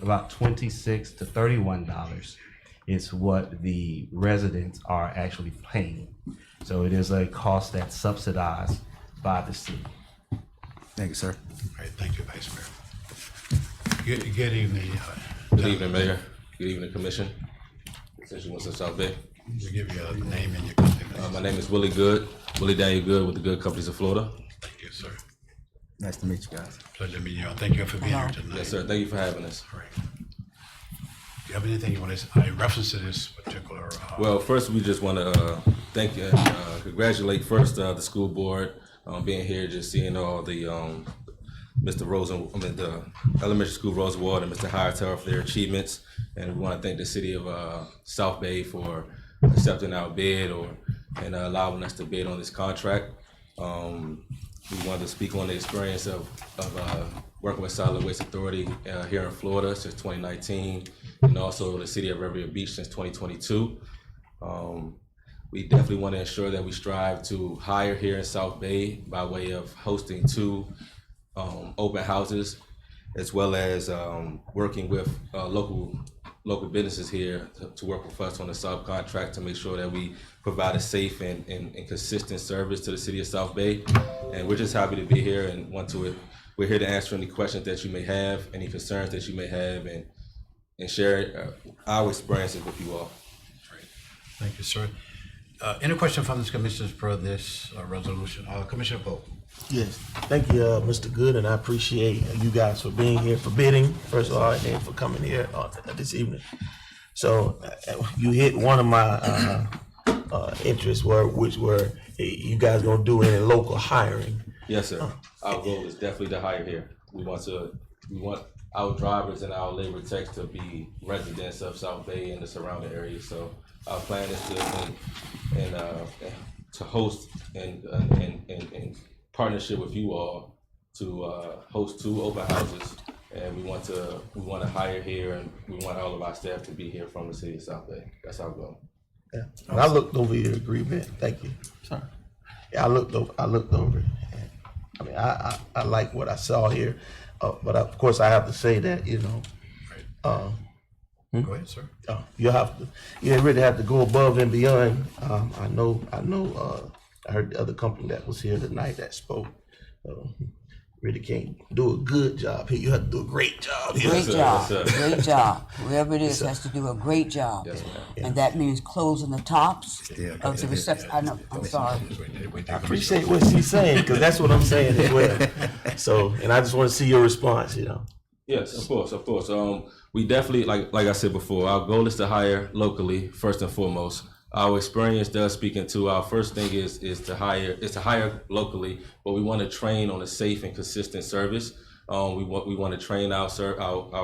about $26 to $31 is what the residents are actually paying. So it is a cost that's subsidized by the city. Thank you, sir. All right, thank you, Vice Mayor. Good evening. Good evening, Mayor. Good evening, Commission. Since you went to South Bay. We'll give you a name and your company. My name is Willie Good, Willie Daniel Good with the Good Companies of Florida. Thank you, sir. Nice to meet you guys. Pleasure meeting you. Thank you for being here tonight. Yes, sir. Thank you for having us. All right. Do you have anything you want to say in reference to this particular? Well, first, we just want to thank you and congratulate first the school board being here, just seeing all the Mr. the elementary school Rosenwald and Mr. Hightower for their achievements. And we want to thank the city of South Bay for accepting our bid and allowing us to bid on this contract. We wanted to speak on the experience of working with Solid Waste Authority here in Florida since 2019, and also the city of Riviera Beach since 2022. We definitely want to ensure that we strive to hire here in South Bay by way of hosting 2 open houses, as well as working with local businesses here to work with us on the subcontract to make sure that we provide a safe and consistent service to the city of South Bay. And we're just happy to be here and we're here to answer any questions that you may have, any concerns that you may have, and share our experiences with you all. Great. Thank you, sir. Any question from the commissioners per this resolution? Commissioner Pope. Yes, thank you, Mr. Good, and I appreciate you guys for being here, for bidding, first of all, and for coming here this evening. So you hit one of my interests, which were you guys gonna do any local hiring? Yes, sir. Our goal is definitely to hire here. We want our drivers and our labor techs to be residents of South Bay and the surrounding areas. So our plan is to host and partnership with you all to host 2 open houses, and we want to hire here, and we want all of our staff to be here from the city of South Bay. That's our goal. Yeah, and I looked over your agreement. Thank you. Sorry. Yeah, I looked over it. And, I mean, I like what I saw here, but of course I have to say that Go ahead, sir. You really have to go above and beyond. I know. I heard the other company that was here tonight that spoke. Really can't do a good job here. You have to do a great job here. Great job, great job. Whoever it is has to do a great job. Yes, ma'am. And that means closing the tops of the reception. I know, I'm sorry. I appreciate what she's saying, because that's what I'm saying as well. So, and I just want to see your response, Yes, of course. We definitely, like I said before, our goal is to hire locally first and foremost. Our experience does speak into our first thing is to hire locally, but we want to train on a safe and consistent service. We want to train our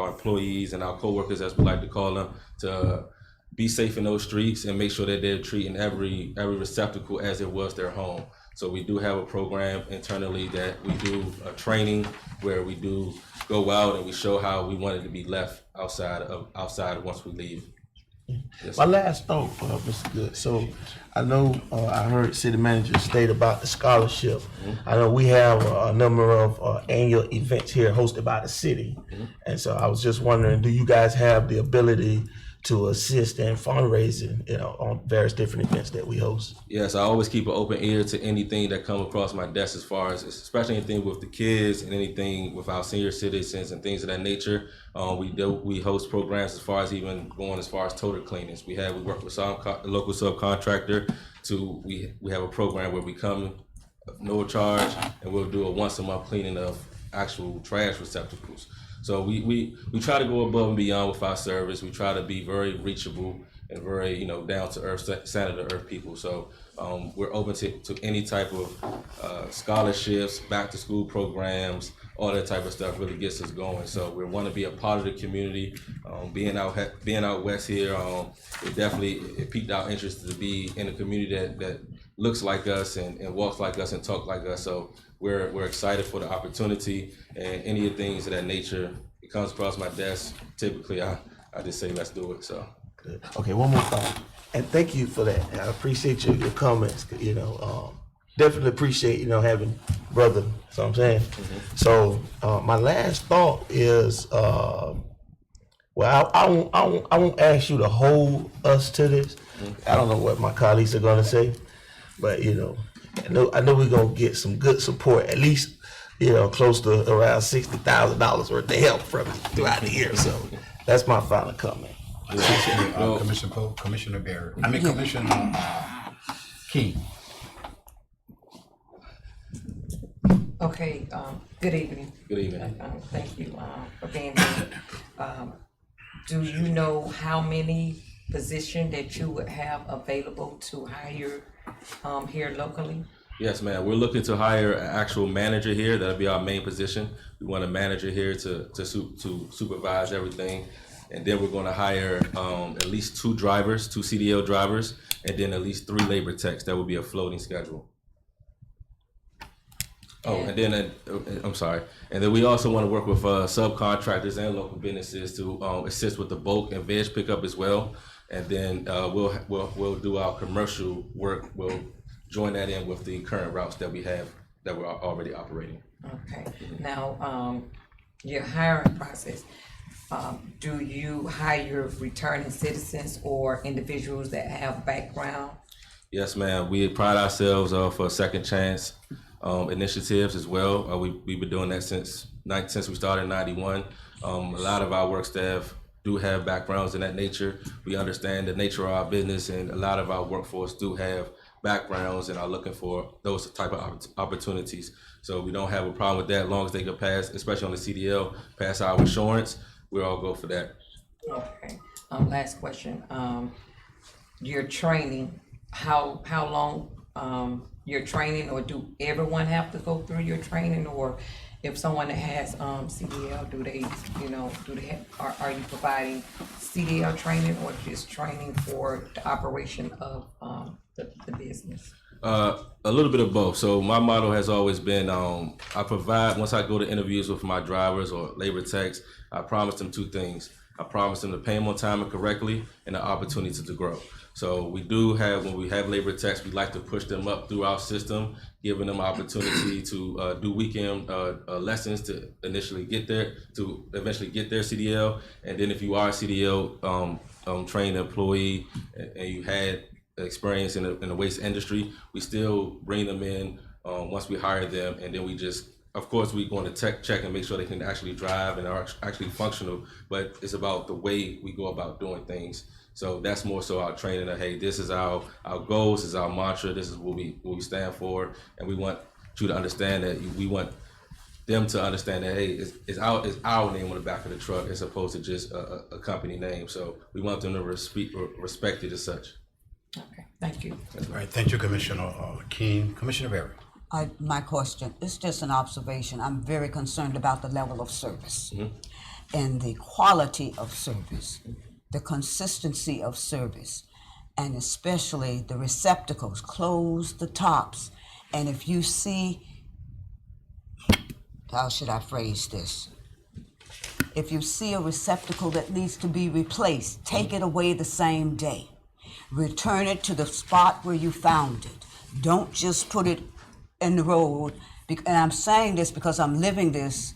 employees and our coworkers, as we like to call them, to be safe in those streets and make sure that they're treating every receptacle as it was their home. So we do have a program internally that we do a training where we do go out and we show how we want it to be left outside once we leave. Yes, my last thought, Mr. Good. So I know I heard city manager state about the scholarship. Mm-hmm. I know we have a number of annual events here hosted by the city. Mm-hmm. And so I was just wondering, do you guys have the ability to assist in fundraising, on various different events that we host? Yes, I always keep an open ear to anything that comes across my desk, as far as, especially anything with the kids and anything with our senior citizens and things of that nature. We host programs as far as even going as far as total cleanings. We work with some local subcontractor we have a program where we come no charge and we'll do a once a month cleaning of actual trash receptacles. So we try to go above and beyond with our service. We try to be very reachable and very, down to earth, center to earth people. So we're open to any type of scholarships, back to school programs, all that type of stuff really gets us going. So we want to be a part of the community. Being out west here, it piqued our interest to be in a community that looks like us and walks like us and talks like us. So we're excited for the opportunity, and any of the things of that nature, it comes across my desk. Typically, I just say let's do it. So. Good. Okay, one more thought, and thank you for that. I appreciate your comments. Definitely appreciate having brother. So I'm saying. Mm-hmm. So my last thought is, well, I won't ask you to hold us to this. Mm-hmm. I don't know what my colleagues are gonna say, but I know we're gonna get some good support. At least close to around $60,000 worth of help from you throughout the year. So that's my final comment. Commissioner Barrett. Commissioner King. Okay, good evening. Good evening. Thank you for being here. Do you know how many positions that you would have available to hire here locally? Yes, ma'am. We're looking to hire an actual manager here. That'll be our main position. We want a manager here to supervise everything. And then we're going to hire at least 2 drivers, 2 CDL drivers, and then at least 3 labor techs. That will be a floating schedule. Oh, and then I'm sorry. And then we also want to work with subcontractors and local businesses to assist with the bulk and veg pickup as well. And then we'll do our commercial work. We'll join that in with the current routes that we have that we're already operating. Okay. Now, your hiring process. Do you hire returning citizens or individuals that have background? Yes, ma'am. We pride ourselves for second chance initiatives as well. We've been doing that since we started in '91. A lot of our work staff do have backgrounds in that nature. We understand the nature of our business, and a lot of our workforce do have backgrounds and are looking for those type of opportunities. So we don't have a problem with that, as long as they can pass, especially on the CDL, pass our insurance. We'll all go for that. Okay. Last question. Your training, how long your training, or do everyone have to go through your training, or if someone that has CDL, are you providing CDL training or just training for the operation of the business? A little bit of both. So my motto has always been, I provide, once I go to interviews with my drivers or labor techs, I promise them 2 things. I promise them to pay them on time and correctly, and the opportunity to grow. So we do have, when we have labor techs, we like to push them up through our system, giving them opportunity to do weekend lessons to eventually get their CDL. And then if you are a CDL trained employee and you had experience in the waste industry, we still bring them in once we hire them, and then we just, of course, we're going to check and make sure they can actually drive and are actually functional, but it's about the way we go about doing things. So that's more so our training of, hey, this is our goals, this is our mantra, this is what we stand for, and we want you to understand that we want them to understand that, hey, it's our name on the back of the truck as opposed to just a company name. So we want them to respect it as such. Okay, thank you. All right, thank you, Commissioner King. Commissioner Barry. My question, it's just an observation. I'm very concerned about the level of service and the quality of service, the consistency of service, and especially the receptacles, close the tops. And if you see, how should I phrase this? If you see a receptacle that needs to be replaced, take it away the same day. Return it to the spot where you found it. Don't just put it in the road. And I'm saying this because I'm living this,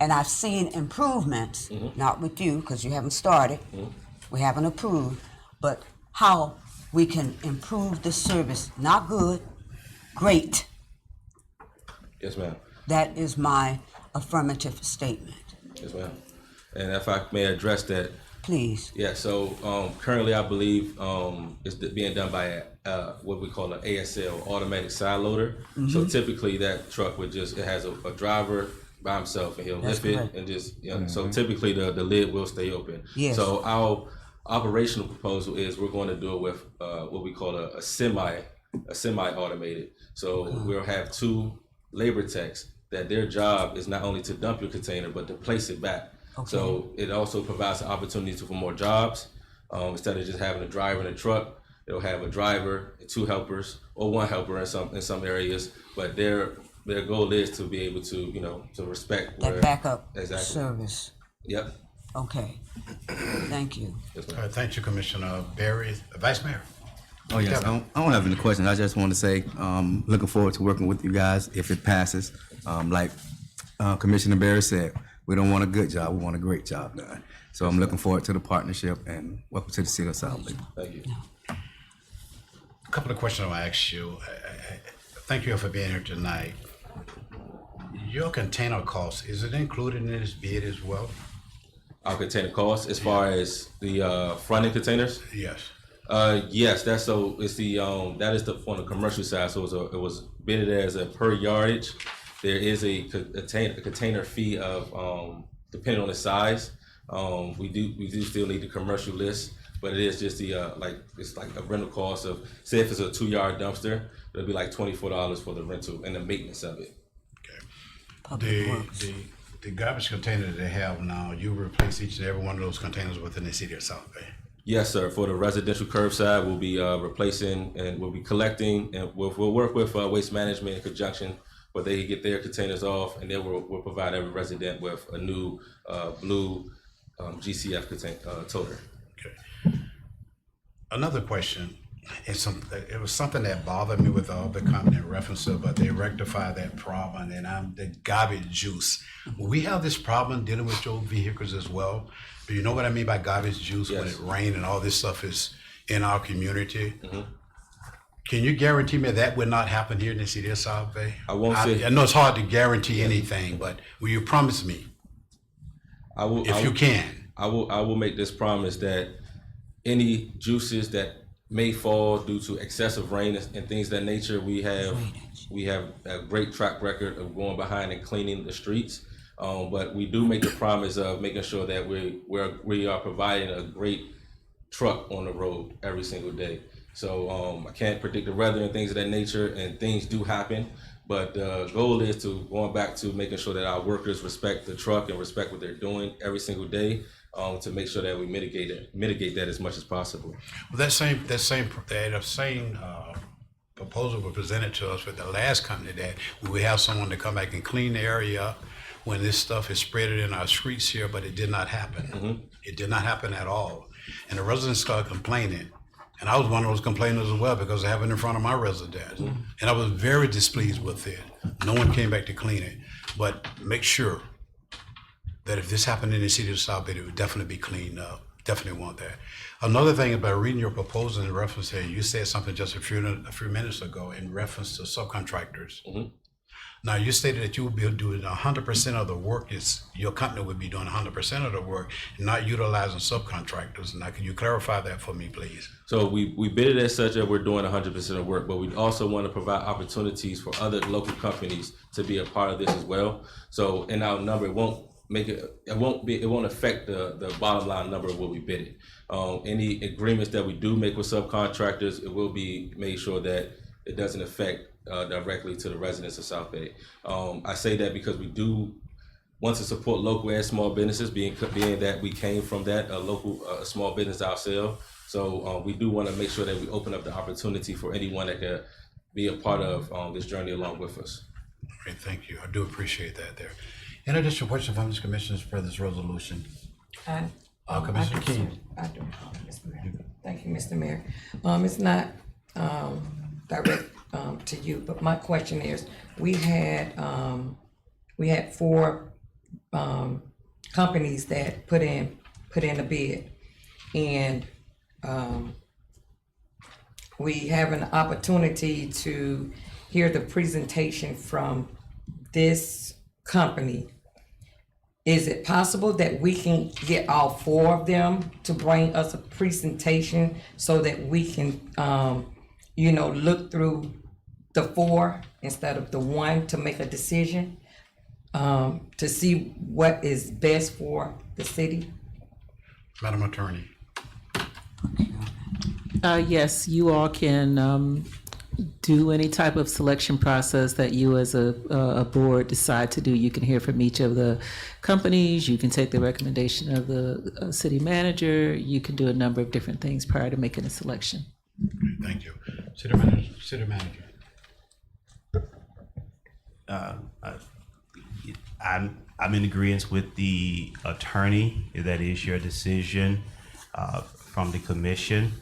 and I've seen improvements, not with you, because you haven't started, we haven't approved, but how we can improve the service. Not good, great. Yes, ma'am. That is my affirmative statement. Yes, ma'am. And if I may address that. Please. Yeah, so currently I believe it's being done by what we call an ASL, automatic side loader. So typically that truck would it has a driver by himself, and he'll lift it and just, so typically the lid will stay open. Yes. So our operational proposal is we're going to do it with what we call a semi-automated. So we'll have 2 labor techs that their job is not only to dump your container, but to place it back. Okay. So it also provides the opportunity for more jobs. Instead of just having a driver in a truck, they'll have a driver, 2 helpers, or 1 helper in some areas. But their goal is to be able to, to respect That backup exactly. service. Yep. Okay. Thank you. Thank you, Commissioner Barry. Vice Mayor. Oh, yes, I don't have any questions. I just want to say, looking forward to working with you guys if it passes. Like Commissioner Barry said, we don't want a good job, we want a great job done. So I'm looking forward to the partnership, and welcome to the city of South Bay. Thank you. A couple of questions I want to ask you. Thank you for being here tonight. Your container cost, is it included in this bid as well? Our container costs as far as the front end containers? Yes. Yes, that is on the commercial side. So it was bidded as a per yardage. There is a container fee of depending on the size. We do still need the commercial list, but it is just it's like a rental cost of, say if it's a 2-yard dumpster, it'll be like $24 for the rental and the maintenance of it. The garbage container that they have now, you replace each and every one of those containers within the city of South Bay? Yes, sir. For the residential curbside, we'll be replacing and we'll be collecting, and we'll work with Waste Management in conjunction where they get their containers off, and then we'll provide every resident with a new blue GCF toter. Okay. Another question. It was something that bothered me with the other company in reference to, but they rectified that problem, and the garbage juice. We have this problem dealing with your vehicles as well. Do you know what I mean by garbage juice? Yes. When it rains and all this stuff is in our community? Mm-hmm. Can you guarantee me that would not happen here in the city of South Bay? I know it's hard to guarantee anything, but will you promise me? I will. I will make this promise that any juices that may fall due to excessive rain and things of that nature, we have a great track record of going behind and cleaning the streets. But we do make the promise of making sure that we are providing a great truck on the road every single day. So I can't predict the weather and things of that nature, and things do happen. But the goal is going back to making sure that our workers respect the truck and respect what they're doing every single day, to make sure that we mitigate that as much as possible. Well, that same proposal was presented to us with the last company, that we would have someone to come back and clean the area up when this stuff is spread in our streets here, but it did not happen. Mm-hmm. It did not happen at all. And the residents started complaining. And I was one of those complainers as well, because I have it in front of my residence. Mm-hmm. And I was very displeased with it. No one came back to clean it. But make sure that if this happened in the city of South Bay, it would definitely be cleaned up. Definitely want that. Another thing about reading your proposal in reference to, you said something just a few minutes ago in reference to subcontractors. Mm-hmm. Now, you stated that you would be doing 100% of the work. Your company would be doing 100% of the work, and not utilizing subcontractors. Now, can you clarify that for me, please? So we bid it as such that we're doing 100% of work, but we also want to provide opportunities for other local companies to be a part of this as well. So in our number, it won't affect the bottom line number of what we bid it. Any agreements that we do make with subcontractors, it will be made sure that it doesn't affect directly to the residents of South Bay. I say that because we do want to support local and small businesses, being that we came from that local small business ourselves. So we do want to make sure that we open up the opportunity for anyone that could be a part of this journey along with us. Great, thank you. I do appreciate that there. Any additional questions from this commissioners for this resolution? Commissioner King. I do, Mr. Mayor. Thank you, Mr. Mayor. It's not direct to you, but my question is, we had 4 companies that put in a bid, and we have an opportunity to hear the presentation from this company. Is it possible that we can get all 4 of them to bring us a presentation so that we can, look through the 4 instead of the 1 to make a decision, to see what is best for the city? Madam Attorney. Yes, you all can do any type of selection process that you as a board decide to do. You can hear from each of the companies, you can take the recommendation of the city manager, you can do a number of different things prior to making a selection. Thank you. City manager. City manager. I'm in agreement with the attorney. That is your decision from the commission.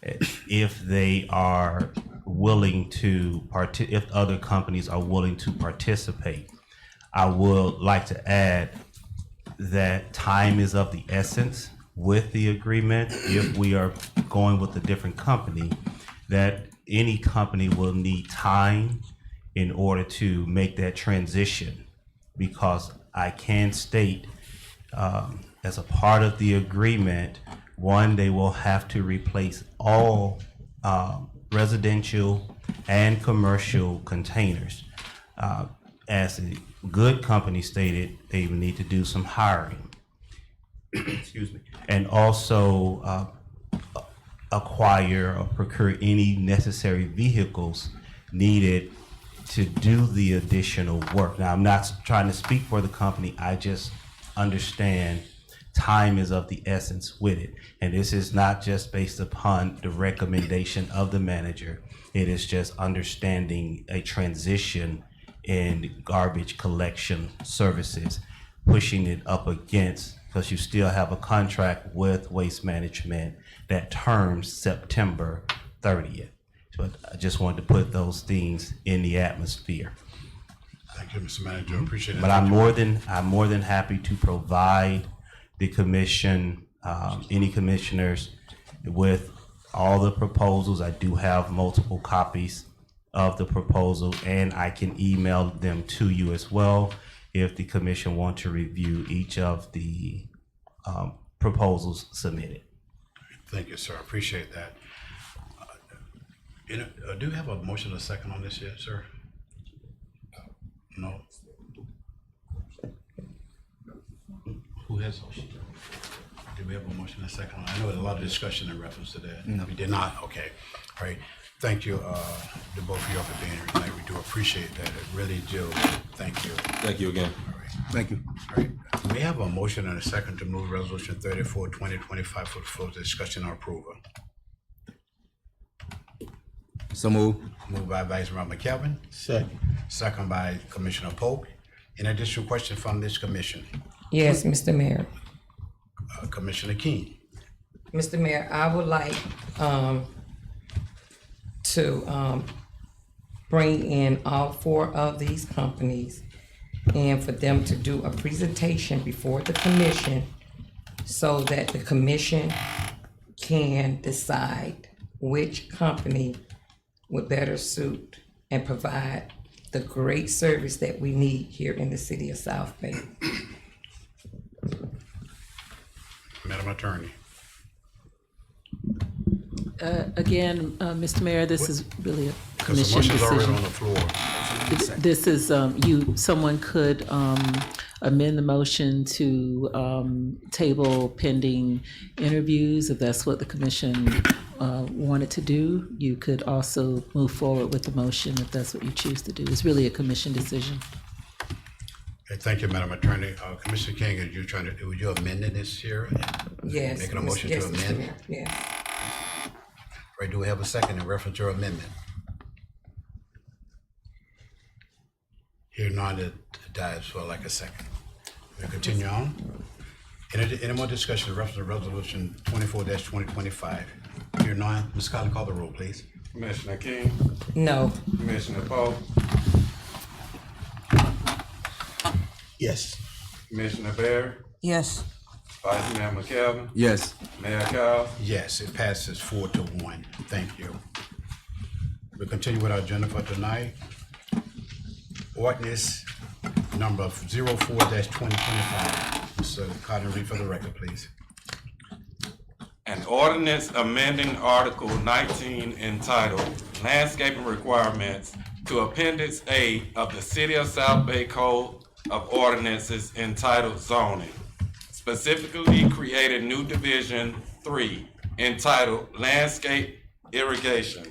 If they are willing to if other companies are willing to participate, I would like to add that time is of the essence with the agreement. If we are going with a different company, that any company will need time in order to make that transition, because I can state as a part of the agreement, one, they will have to replace all residential and commercial containers. As a good company stated, they will need to do some hiring. Excuse me. And also acquire or procure any necessary vehicles needed to do the additional work. Now, I'm not trying to speak for the company. I just understand time is of the essence with it. And this is not just based upon the recommendation of the manager. It is just understanding a transition in garbage collection services, pushing it up against, because you still have a contract with Waste Management that terms September 30th. But I just wanted to put those things in the atmosphere. Thank you, Mr. Manager. Appreciate it. But I'm more than happy to provide the commission, any commissioners, with all the proposals. I do have multiple copies of the proposal, and I can email them to you as well if the commission want to review each of the proposals submitted. Thank you, sir. Appreciate that. Do you have a motion and a second on this yet, sir? No. Who has? Do we have a motion and a second? I know there's a lot of discussion in reference to that. No. We did not. Okay. All right. Thank you to both of you all for being here tonight. We do appreciate that. It really do. Thank you. Thank you again. All right. Thank you. All right. We have a motion and a second to move resolution 34, 2025 for the floor to discussion or approval. So move. Moved by Vice Mayor McKelvin. Second. Second by Commissioner Polk. Any additional question from this commission? Yes, Mr. Mayor. Commissioner King. Mr. Mayor, I would like to bring in all four of these companies and for them to do a presentation before the commission so that the commission can decide which company would better suit and provide the great service that we need here in the city of South Bay. Madam Attorney. Again, Mr. Mayor, this is really a Because the commission motion's already decision. on the floor. This is, someone could amend the motion to table pending interviews, if that's what the commission wanted to do. You could also move forward with the motion if that's what you choose to do. It's really a commission decision. Okay, thank you, Madam Attorney. Commissioner King, were you amending this here? Yes. Making a motion yes, to Mr. amend? Mayor, yes. Right, do we have a second in reference to your amendment? Here none, it dies for like a second. We'll continue on. Any more discussion in reference to resolution 24-2025? Here none, Ms. Collins, call the roll, please. Commissioner King, No. Commissioner Polk, Yes. Commissioner Barry, Yes. Vice Mayor McKelvin, Yes. Mayor Cowles. Yes, it passes 4-1. Thank you. We'll continue with our agenda for tonight. Ordinance number 04-2025. So Cotton, read for the record, please. An ordinance amending Article 19 entitled Landscaping Requirements to Appendix A of the City of South Bay Code of Ordinances entitled Zoning, specifically created new Division 3 entitled Landscape Irrigation,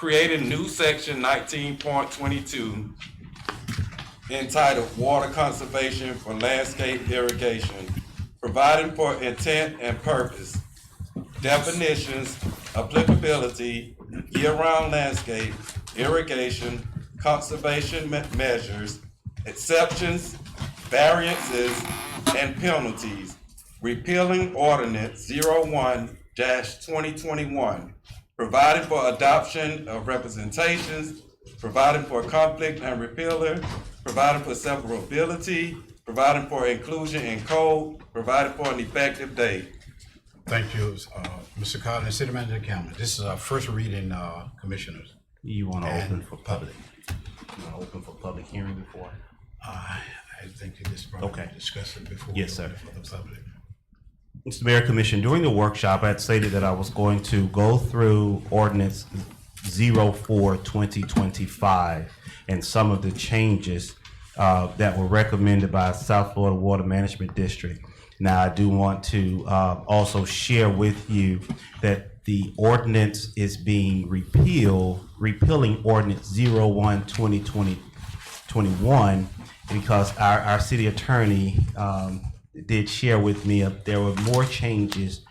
creating new section 19.22 entitled Water Conservation for Landscape Irrigation, providing for intent and purpose, definitions, applicability, year-round landscape, irrigation, conservation measures, exceptions, variances, and penalties, repealing ordinance 01-2021, providing for adoption of representations, providing for conflict and repealer, providing for severability, providing for inclusion in code, providing for an effective date. Thank you, Mr. Collins, City Manager Cameron. This is our first reading, Commissioners. You want to open And for public? You want to open for public hearing before? I think you just probably Okay. discussed it before. Yes, we sir. open For the public. Mr. Mayor, Commission, during the workshop, I had stated that I was going to go through ordinance 04-2025 and some of the changes that were recommended by South Florida Water Management District. Now, I do want to also share with you that the ordinance is being repealing ordinance 01-2021 because our city attorney did share with me there were more changes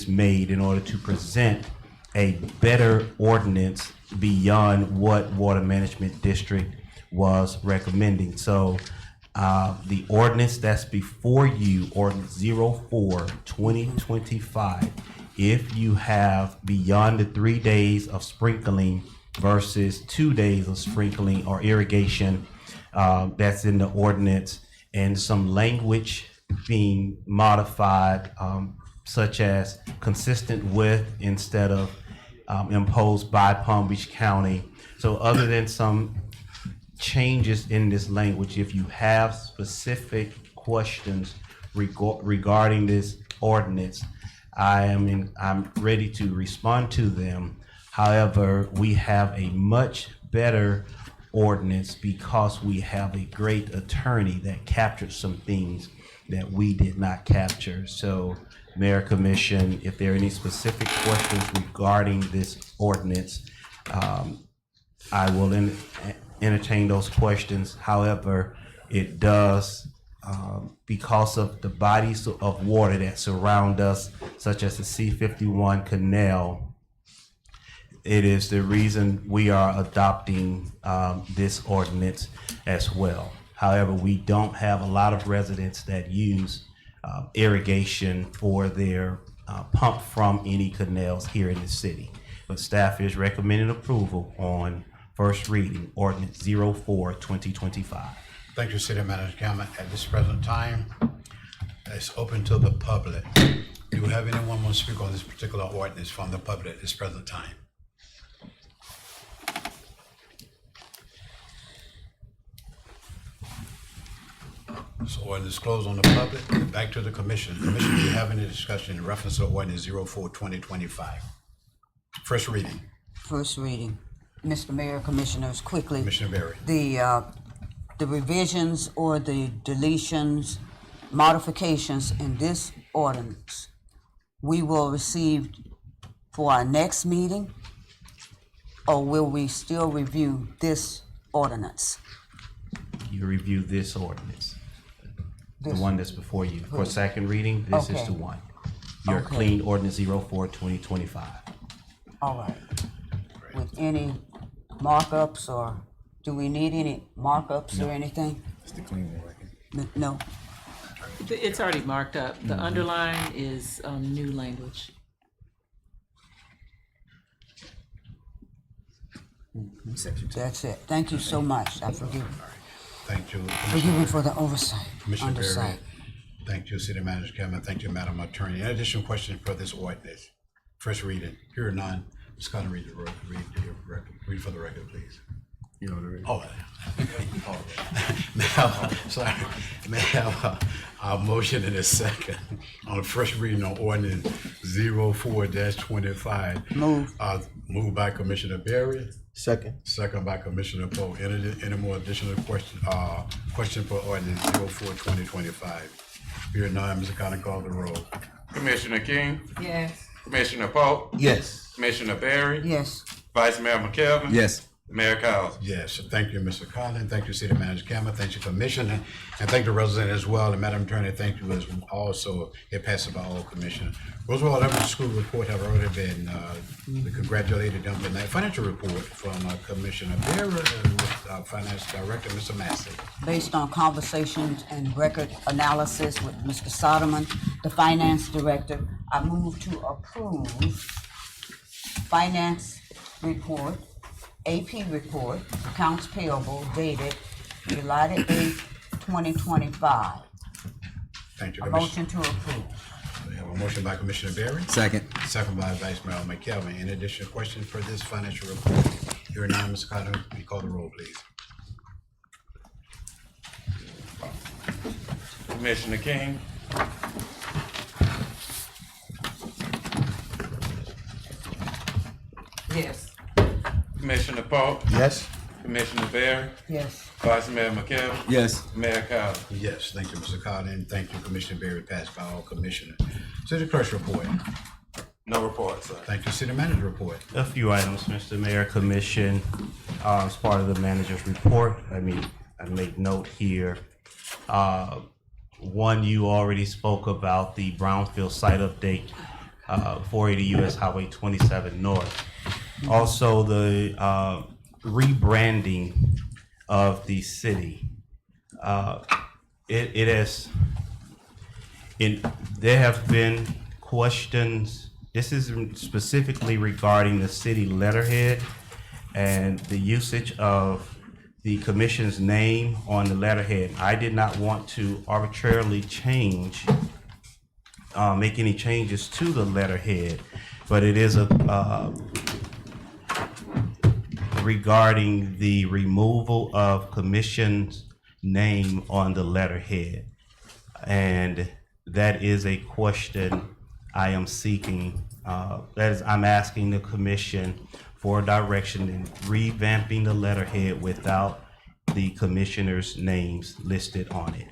made in order to present a better ordinance beyond what Water Management District was recommending. So the ordinance that's before you, ordinance 04-2025, if you have beyond the 3 days of sprinkling versus 2 days of sprinkling or irrigation, that's in the ordinance, and some language being modified, such as consistent with instead of imposed by Palm Beach County. So other than some changes in this language, if you have specific questions regarding this ordinance, I'm ready to respond to them. However, we have a much better ordinance because we have a great attorney that captured some things that we did not capture. So, Mayor, Commission, if there are any specific questions regarding this ordinance, I will entertain those questions. However, it does, because of the bodies of water that surround us, such as the C-51 canal, it is the reason we are adopting this ordinance as well. However, we don't have a lot of residents that use irrigation for their pump from any canals here in the city. But staff is recommending approval on first reading, ordinance 04-2025. Thank you, City Manager Cameron. At this present time, it's open to the public. Do we have anyone want to speak on this particular ordinance from the public at this present time? So ordinance closed on the public. Back to the commission. Commission, do you have any discussion in reference to ordinance 04-2025? First reading. First reading. Mr. Mayor, Commissioners, quickly. Commissioner Berry. The revisions or the deletions, modifications in this ordinance, we will receive for our next meeting, or will we still review this ordinance? You review this ordinance, the one that's before you. For second reading, this is Okay. the one. Your Okay. clean ordinance 04-2025. All right. With any markups, or do we need any markups or anything? It's the clean one. No? It's already marked up. The underline is new language. That's it. Thank you so much. I forgive you. Thank you. Forgive me for the oversight, Commissioner Berry. undersight. Thank you, City Manager Cameron. Thank you, Madam Attorney. Any additional questions for this ordinance? First reading. Here are none. Ms. Carter, read for the record, please. You already. Oh, may I have a motion in a second on the first reading on ordinance 04-25. Move. Moved by Commissioner Berry. Second. Second by Commissioner Poe. Any more additional question for ordinance 04-2025? Here none, Mr. Carter, call the roll. Commissioner King, Yes. Commissioner Polk, Yes. Commissioner Berry, Yes. Vice Mayor McKelvin. Yes. Mayor Cowes. Yes, thank you, Mr. Collins. Thank you, City Manager Campbell. Thank you, Commissioner. And thank the resident as well. And Madam Attorney, thank you as also. It passes by all commissioners. Roseville Elementary School report have already been, we congratulated them tonight. Financial report from Commissioner Vera and with Finance Director, Mr. Massey. Based on conversations and record analysis with Mr. Soderman, the Finance Director, I move to approve Finance Report, AP Report, Accounts Payable dated July the 8th, 2025. Thank you, A Commissioner. motion to approve. We have a motion by Commissioner Berry. Second. Second by Vice Mayor McKelvin. Any additional questions for this financial report? Hearing none, Mr. Collins, will you call the roll, please? Commissioner King, Yes. Commissioner Polk, Yes. Commissioner Berry, Yes. Vice Mayor McKelvin. Yes. Mayor Cowes. Yes, thank you, Mr. Collins. Thank you, Commissioner Berry, passed by all commissioners. City Clerk's report. No report, sir. Thank you, City Manager report. A few items, Mr. Mayor, Commission, as part of the manager's report. I make note here. One, you already spoke about the Brownfield site update, 480 US Highway 27 North. Also, the rebranding of the city. There have been questions. This is specifically regarding the city letterhead and the usage of the commission's name on the letterhead. I did not want to arbitrarily make any changes to the letterhead, but it is regarding the removal of commission's name on the letterhead. And that is a question I am seeking. I'm asking the commission for direction in revamping the letterhead without the commissioners' names listed on it.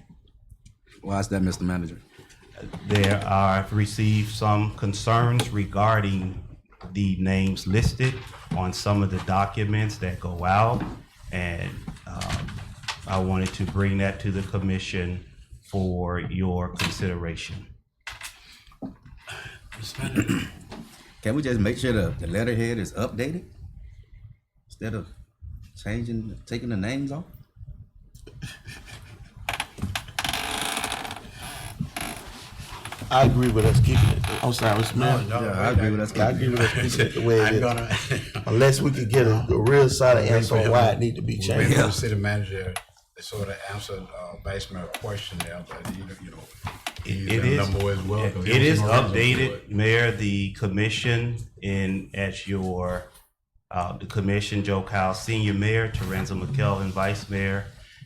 Why is that, Mr. Manager? I've received some concerns regarding the names listed on some of the documents that go out, and I wanted to bring that to the commission for your consideration. Can we just make sure the letterhead is updated instead of taking the names off? I agree with us keeping it. I'm sorry, Mr. Mayor. I agree with us. I agree with us keeping it the way it I'm is. Unless we could get a real solid answer on why it need to be We're waiting changed. for the City Manager to sort of answer Vice Mayor's question there, but you know. It is, number as well, 'cause it is there's no reason for updated, it. Mayor. The commission the commission, Joe Kyle, Senior Mayor, Terenza McKelvin, Vice Mayor,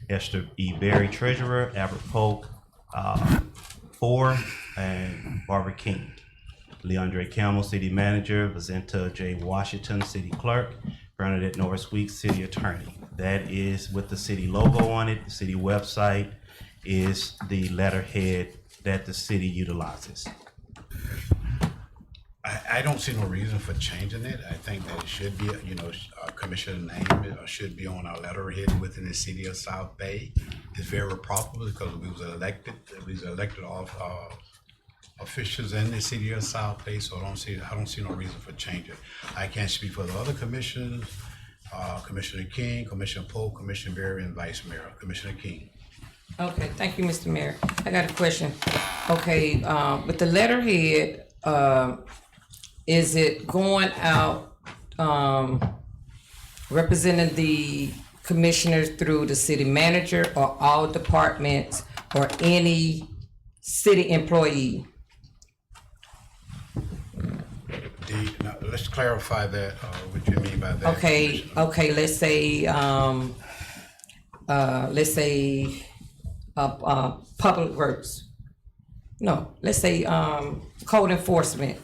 Esther E. Berry, Treasurer, Albert Polk, 4, and Barbara King. Leandre Campbell, City Manager, Vicenta J. Washington, City Clerk, Bernadette Norris Weeks, City Attorney. That is with the city logo on it. The city website is the letterhead that the city utilizes. I don't see no reason for changing it. I think that it should be, Commissioner name should be on our letterhead within the city of South Bay. It's very proper because we was elected off officials in the city of South Bay, so I don't see no reason for changing. I can't speak for the other commissioners, Commissioner King, Commissioner Polk, Commissioner Berry, and Vice Mayor. Commissioner King. Okay, thank you, Mr. Mayor. I got a question. Okay, with the letterhead, is it going out, representing the commissioners through the city manager or all departments or any city employee? Now, let's clarify that, what you mean by that. Okay, let's say, public works. No, let's say, code enforcement,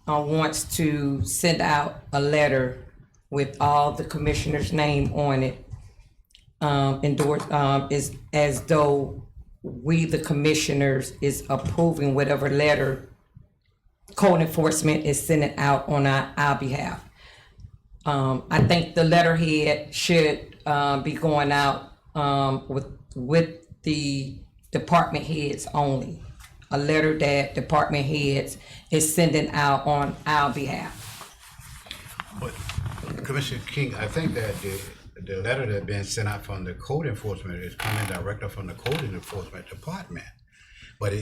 wants to send out a letter with all the commissioners' name on it, endorsed, is as though we, the commissioners, is approving whatever letter code enforcement is sending out on our behalf. I think the letterhead should be going out with the department heads only. A letter that department heads is sending out on our behalf. But Commissioner King, I think that the letter that's been sent out from the code enforcement is coming directly from the code enforcement department. But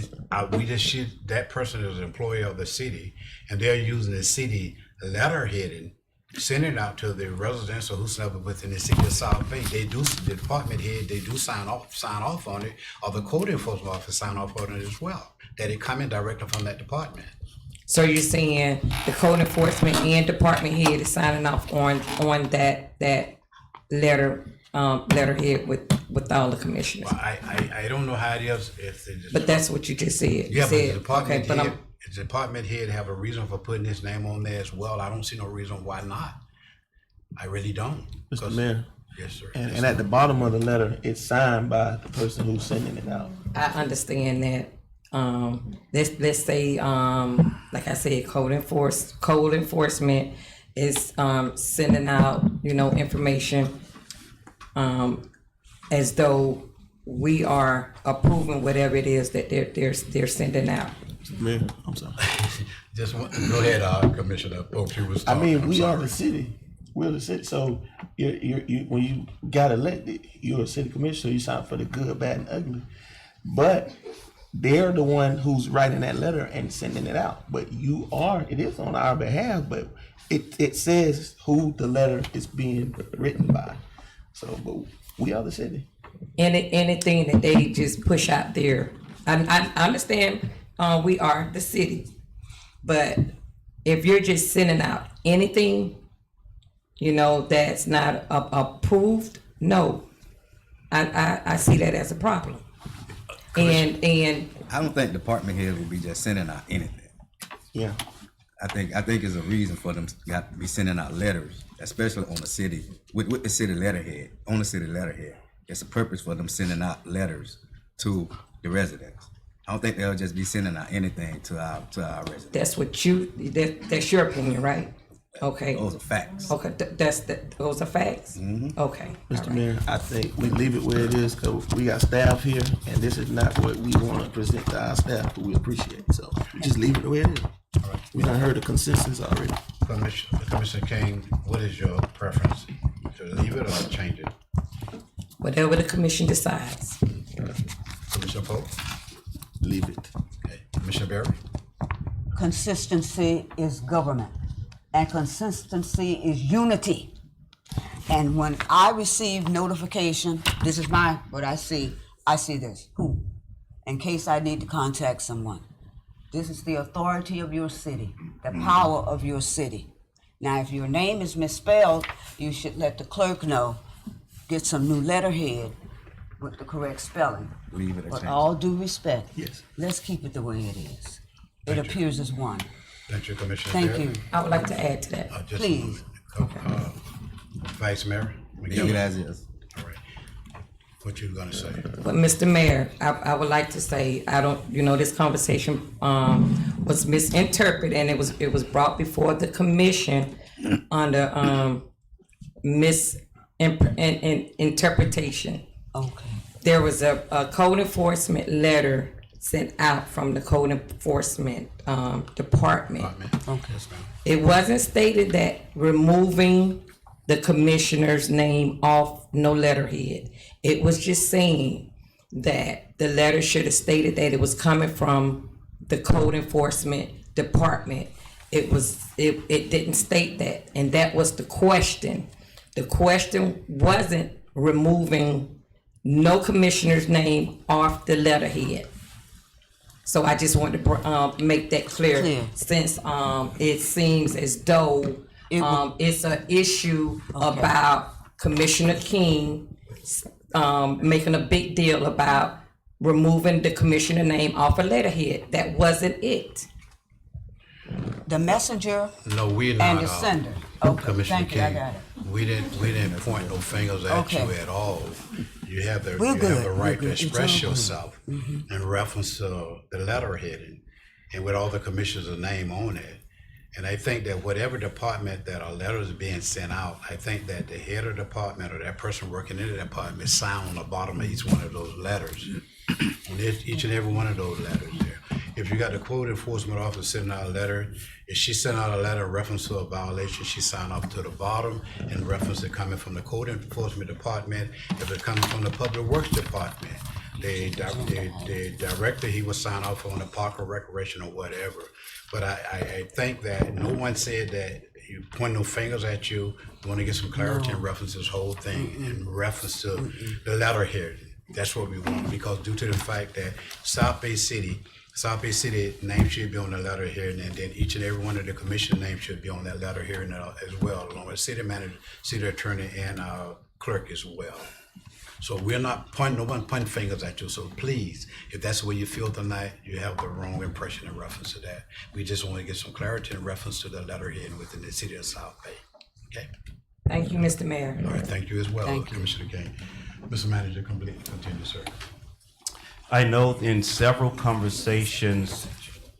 we just that person is an employee of the city, and they're using the city letterheading, sending it out to the residents or whosoever within the city of South Bay. They do, the department head, they do sign off on it, or the code enforcement officer sign off on it as well, that it coming directly from that department. So you're saying the code enforcement and department head is signing off on that letterhead with all the commissioners? Well, I don't know how it is if they just. But that's what you just said. Yeah, but said, the department okay, head, the department head have a reason for putting his name on there as well. I don't see no reason why not. I really don't. Mr. Mayor. Yes, sir. And at the bottom of the letter, it's signed by the person who's sending it out. I understand that. Let's say, like I said, code enforcement is sending out, information as though we are approving whatever it is that they're sending out. Mayor, I'm sorry. Just go ahead, Commissioner Polk. You was I talking. mean, we are the city. We're the city. So you when you got elected, you're a city commissioner. You sign for the good, bad, and ugly. But they're the one who's writing that letter and sending it out. But it is on our behalf, but it says who the letter is being written by. So, but we are the city. Anything that they just push out there, I understand we are the city, but if you're just sending out anything, that's not approved, no, I see that as a problem. And I don't think department heads will be just sending out anything. Yeah. I think there's a reason for them to be sending out letters, especially on the city, with the city letterhead, on the city letterhead. It's a purpose for them sending out letters to the residents. I don't think they'll just be sending out anything to our residents. That's your opinion, right? Okay. Those are facts. Okay, those are facts? Mm-hmm. Okay. Mr. Mayor, I think we leave it where it is because we got staff here and this is not what we want to present to our staff, but we appreciate it. So we just leave it the way it is. All right. We done heard the consensus already. Commissioner King, what is your preference? To leave it or change it? Whatever the commission decides. Commissioner Polk? Leave it. Okay. Commissioner Berry? Consistency is government, and consistency is unity. And when I receive notification, this is what I see this. Who? In case I need to contact someone. This is the authority of your city, the power of your city. Now, if your name is misspelled, you should let the clerk know, get some new letterhead with the correct spelling. Leave it. But all due respect, yes, let's keep it the way it is. It appears as one. Thank you, Commissioner. Thank Berry. you. I would like to add to that. Please. Vice Mayor? Leave it as is. All right. What you gonna say? But Mr. Mayor, I would like to say, this conversation was misinterpreted and it was brought before the commission under misinterpretation. Okay. There was a code enforcement letter sent out from the code enforcement department. Okay. It wasn't stated that removing the commissioner's name off no letterhead. It was just saying that the letter should have stated that it was coming from the code enforcement department. It didn't state that, and that was the question. The question wasn't removing no commissioner's name off the letterhead. So I just wanted to make that clear. Since it seems as though it's an issue about Commissioner King making a big deal about removing the commissioner name off a letterhead. That wasn't it. The messenger No, we're and not. the sender. Okay, Commissioner thank you, I King, got it. we didn't point no fingers at Okay. you at all. You have the We're good. right We're to good. It's express all good. yourself in reference to the letterheading. and with all the commissioners' name on it. And I think that whatever department that a letter is being sent out, I think that the head of the department or that person working in the department sign on the bottom of each one of those letters, on each and every one of those letters there. If you got the code enforcement officer sending out a letter, if she sent out a letter in reference to a violation, she signed up to the bottom in reference to coming from the code enforcement department. If it comes from the public works department, the director, he will sign off on the park or recreation or whatever. But I think that no one said that you point no fingers at you. We want to get some clarity in reference to this whole thing, in reference to the letter here. That's what we want, because due to the fact that South Bay City name should be on the letter here, and then each and every one of the commission names should be on that letter here as well, along with city manager, city attorney, and clerk as well. So we're not pointing, no one pointing fingers at you. So please, if that's the way you feel tonight, you have the wrong impression in reference to that. We just want to get some clarity in reference to the letterhead within the city of South Bay. Okay. Thank you, Mr. Mayor. All right. Thank you as well, Thank you. Commissioner King. Mr. Manager, continue, sir. I know in several conversations,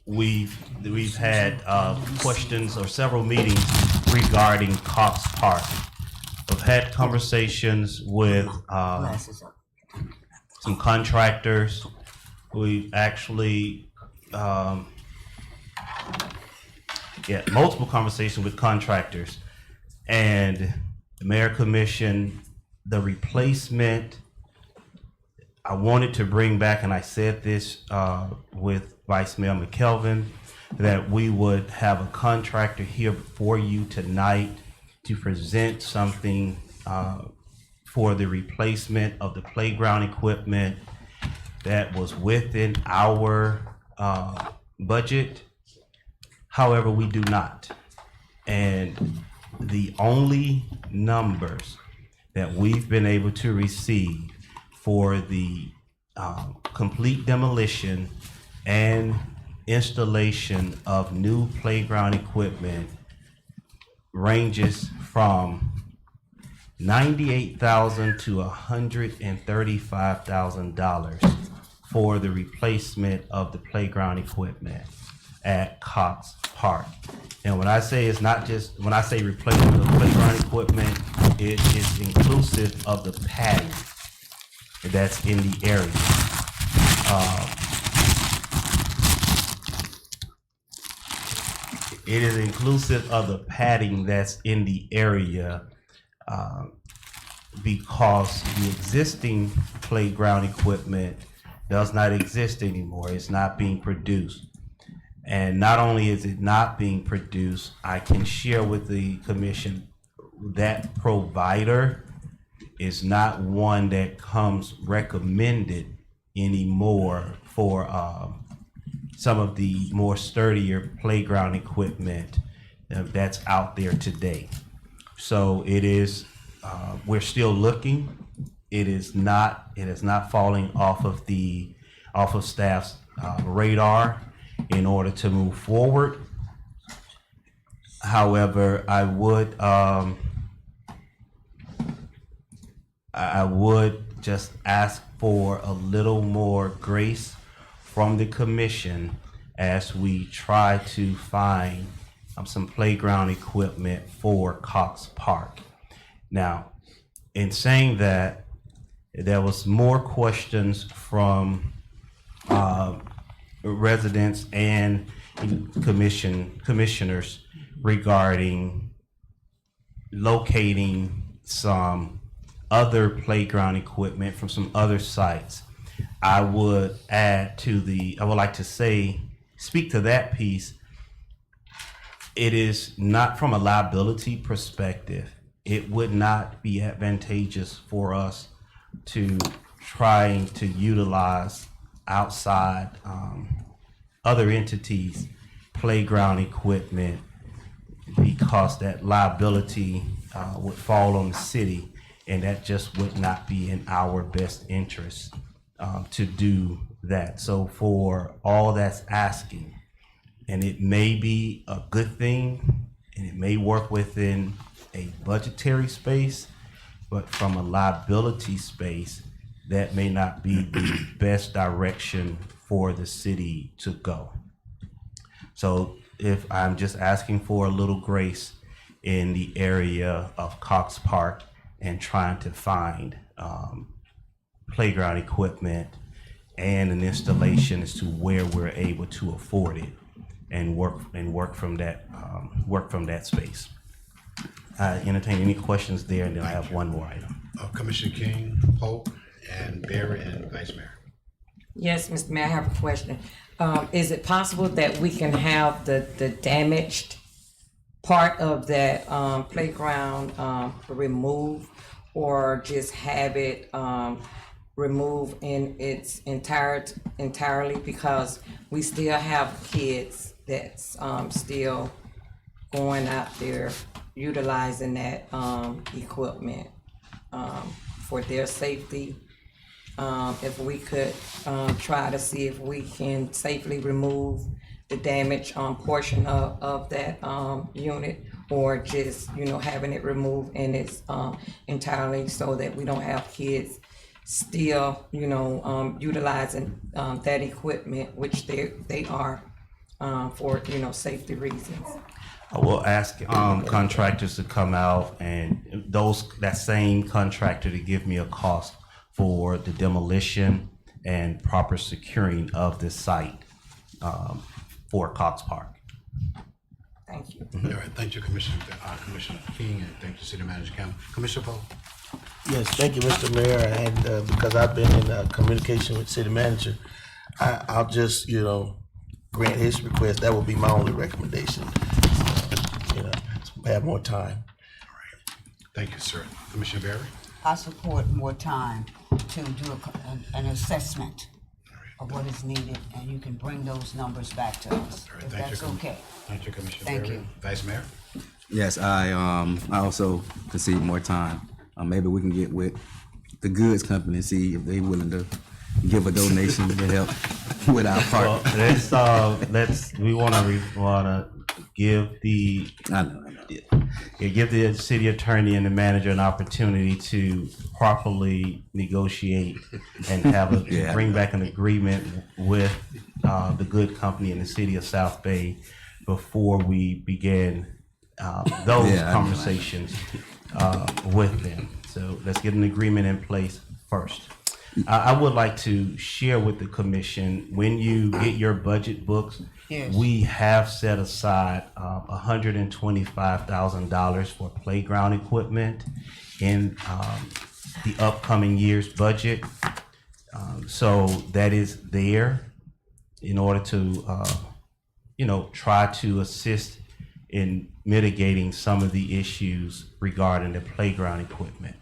we've had questions or several meetings regarding Cox Park. I've had conversations with some contractors. We've actually, multiple conversations with contractors. And the mayor commissioned the replacement. I wanted to bring back, and I said this with Vice Mayor McKelvin, that we would have a contractor here before you tonight to present something for the replacement of the playground equipment that was within our budget. However, we do not. And the only numbers that we've been able to receive for the complete demolition and installation of new playground equipment ranges from $98,000 to $135,000 for the replacement of the playground equipment at Cox Park. And when I say it's not just, when I say replacement of playground equipment, it is inclusive of the padding that's in the area. It is inclusive of the padding that's in the area because the existing playground equipment does not exist anymore. It's not being produced. And not only is it not being produced, I can share with the commission that provider is not one that comes recommended anymore for some of the more sturdier playground equipment that's out there today. So it is, we're still looking. It is not falling off of staff's radar in order to move forward. However, I would just ask for a little more grace from the commission as we try to find some playground equipment for Cox Park. Now, in saying that, there was more questions from residents and commissioners regarding locating some other playground equipment from some other sites. I would like to speak to that piece. It is not from a liability perspective. It would not be advantageous for us to trying to utilize outside other entities' playground equipment because that liability would fall on the city, and that just would not be in our best interest to do that. So for all that's asking, and it may be a good thing, and it may work within a budgetary space, but from a liability space, that may not be the best direction for the city to go. So if I'm just asking for a little grace in the area of Cox Park and trying to find playground equipment and an installation as to where we're able to afford it and work from that space. I entertain any questions there, and then I have one more item. Commissioner King, Polk, and Barry, and Vice Mayor. Yes, Mr. Mayor, I have a question. Is it possible that we can have the damaged part of that playground removed, or just have it removed in its entirely, because we still have kids that's still going out there utilizing that equipment for their safety. If we could try to see if we can safely remove the damaged portion of that unit, or just, having it removed in its entirely, so that we don't have kids still, utilizing that equipment, which they are for, safety reasons. I will ask contractors to come out, and that same contractor to give me a cost for the demolition and proper securing of this site for Cox Park. Thank you. All right, thank you, Commissioner King, and thank you, City Manager Campbell. Commissioner Polk. Yes, thank you, Mr. Mayor, and because I've been in communication with City Manager, I'll just, grant his request. That will be my only recommendation. Have more time. Thank you, sir. Commissioner Barry. I support more time to do an assessment of what is needed, and you can bring those numbers back to us, All right, if thank that's you, okay. Thank you, Commissioner Thank Barry. you. Vice Mayor. Yes, I also concede more time. Maybe we can get with the goods company and see if they willing to give a donation to help with our part. Well, we wanna give the give the city attorney and the manager an opportunity to properly negotiate and bring back an agreement with the good company in the city of South Bay before we begin those conversations with them. So let's get an agreement in place first. I would like to share with the commission, when you get your budget books, Yes. we have set aside $125,000 for playground equipment in the upcoming year's budget. So that is there in order to, try to assist in mitigating some of the issues regarding the playground equipment.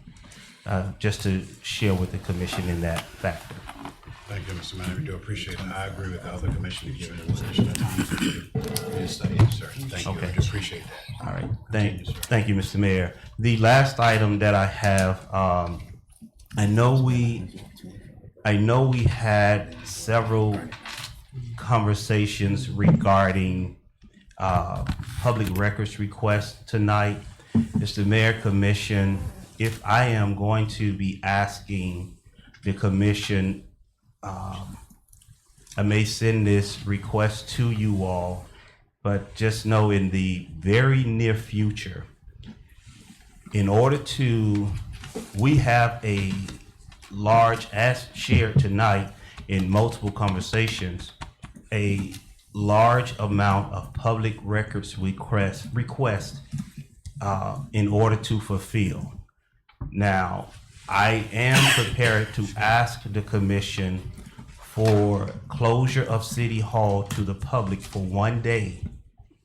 Just to share with the commission in that factor. Thank you, Mr. Manager. We do appreciate it. I agree with the other commissioners giving us additional time to do this study, sir. Thank you. Okay. I do appreciate that. All right, Continue, sir. thank you, Mr. Mayor. The last item that I have, I know we had several conversations regarding public records requests tonight. Mr. Mayor, Commission, if I am going to be asking the commission, I may send this request to you all, but just know in the very near future, we have a large, as shared tonight in multiple conversations, a large amount of public records request in order to fulfill. Now, I am prepared to ask the commission for closure of City Hall to the public for 1 day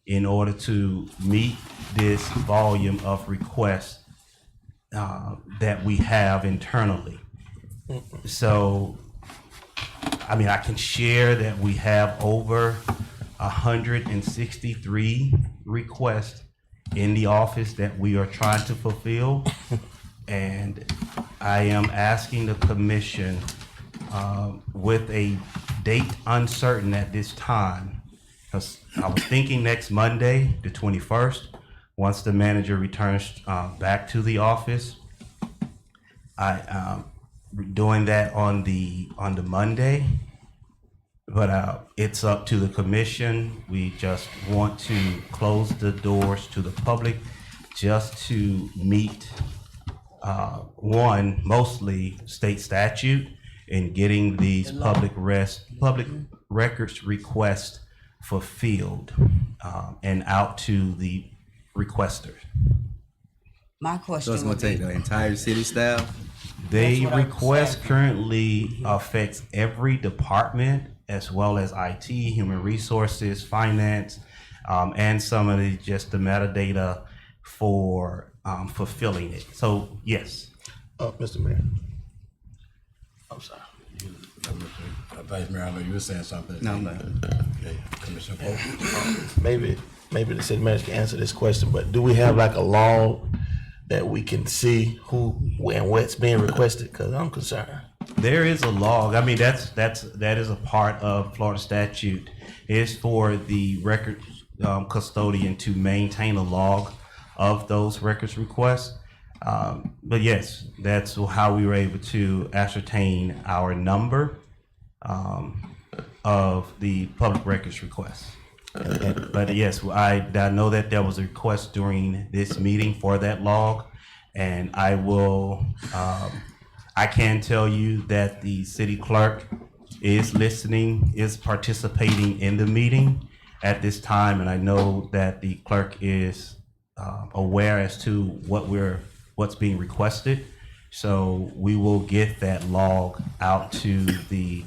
in order to meet this volume of requests that we have internally. So, I can share that we have over 163 requests in the office that we are trying to fulfill. And I am asking the commission with a date uncertain at this time, because I was thinking next Monday, the 21st, once the manager returns back to the office. I doing that on the Monday, But it's up to the commission. We just want to close the doors to the public just to meet, one, mostly state statute in getting these public records requests fulfilled and out to the requesters. My question So it's gonna would take be, the entire city staff? The That's what I was request saying. currently affects every department as well as IT, human resources, finance, and some of the metadata for fulfilling it. So yes. Mr. Mayor. I'm sorry. Vice Mayor, I know you were saying something. No, no. Okay, Commissioner Pope. Maybe the city manager can answer this question, but do we have like a log that we can see who and what's being requested? Because I'm concerned. There is a log. I mean, that is a part of Florida statute. It's for the record custodian to maintain a log of those records requests. But yes, that's how we were able to ascertain our number of the public records requests. But yes, I know that there was a request during this meeting for that log, and I will. I can tell you that the city clerk is listening, is participating in the meeting at this time, and I know that the clerk is aware as to what's being requested. So we will get that log out to the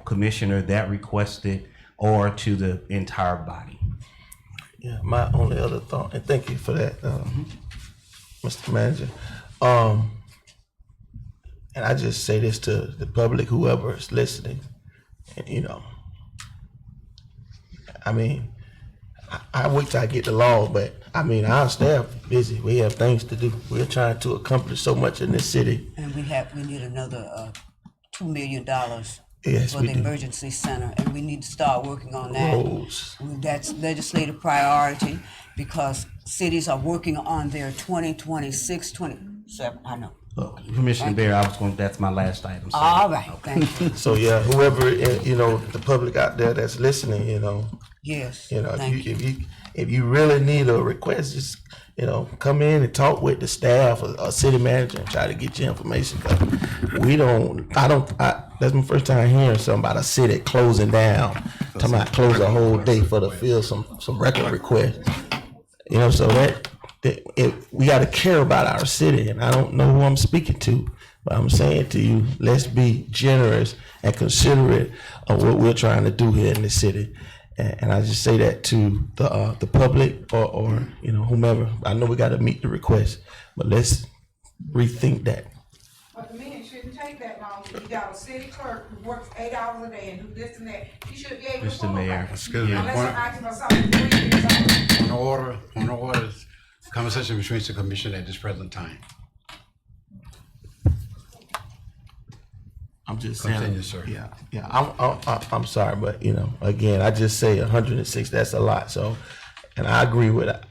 commissioner that requested, or to the entire body. Yeah, my only other thought, and thank you for that, Mr. Manager. And I just say this to the public, whoever is listening, you know, I mean, I wait till I get the law, but I mean, our staff busy. We have things to do. We're trying to accomplish so much in this city. and we need another $2 million Yes, for we the do. emergency center, and we need to start working on that. Roads. That's legislative priority, because cities are working on their 2026, 27, I know. Commissioner Bear, that's my last item. sir. All right, thank you. So yeah, whoever, you know, the public out there that's listening, you know, Yes, if you really need a request, just, you know, come in and talk with the staff or city manager and try to get your information. 'Cause that's my first time hearing something about a city closing down, talking about close a whole day for to fill some record requests. You know, so we got to care about our city, and I don't know who I'm speaking to, but I'm saying to you, let's be generous and considerate of what we're trying to do here in the city. And I just say that to the public or you know, whomever. I know we got to meet the request, but let's rethink that. But the meeting shouldn't take that long. You got a city clerk who works 8 hours a day and do this and that. She should be able to Mr. follow Mayor. that. Excuse me. Unless I'm asking for something 3 years old. On order, conversation between the commission at this present time. I'm just saying. Continue, sir. Yeah. I'm sorry, but you know, again, I just say 106. That's a lot. So, and I agree with it.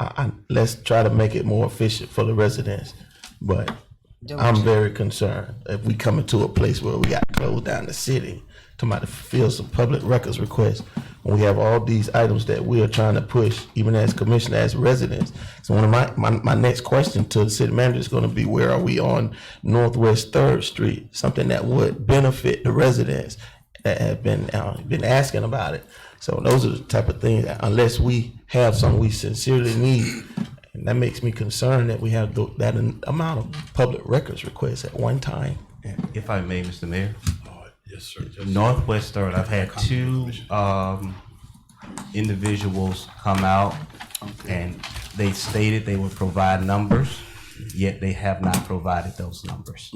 Let's try to make it more efficient for the residents. But I'm very concerned if we come into a place where we got to close down the city, talking about to fulfill some public records requests, when we have all these items that we are trying to push, even as commissioner, as residents. So one of my next question to the city manager is going to be, where are we on Northwest 3rd Street? Something that would benefit the residents that have been asking about it. So those are the type of things that, unless we have something we sincerely need, and that makes me concerned that we have that amount of public records requests at one time. If I may, Mr. Mayor. Yes, sir. Northwest Third, I've had two individuals come out, and they stated they would provide numbers, yet they have not provided those numbers.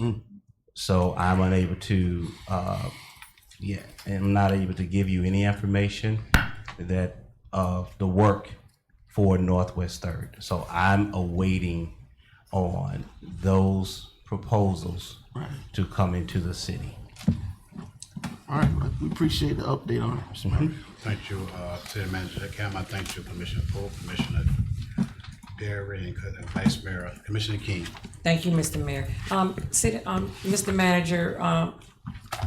So I'm unable to, I'm not able to give you any information that of the work for Northwest Third. So I'm awaiting on those proposals to come into the city. All right, we appreciate the update on it, Mr. Mayor. Thank you, City Manager Cam. I thank you, Commissioner Pope, Commissioner Berry, and Vice Mayor, Commissioner King. Thank you, Mr. Mayor. Mr. Manager,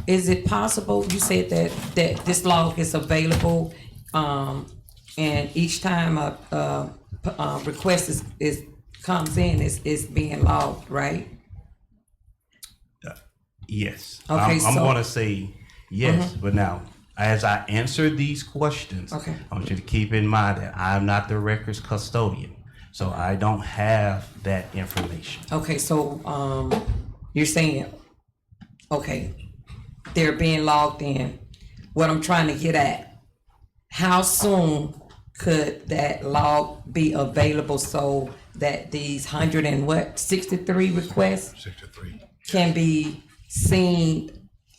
is it possible, you said that this log is available, and each time a request comes in, is being logged, right? Yes. Okay, I'm so- gonna say yes, but now, as I answer these questions, Okay. I want you to keep in mind that I'm not the records custodian, so I don't have that information. Okay, so, you're saying, okay, they're being logged in. What I'm trying to get at, how soon could that log be available so that these 63 requests 63. can be seen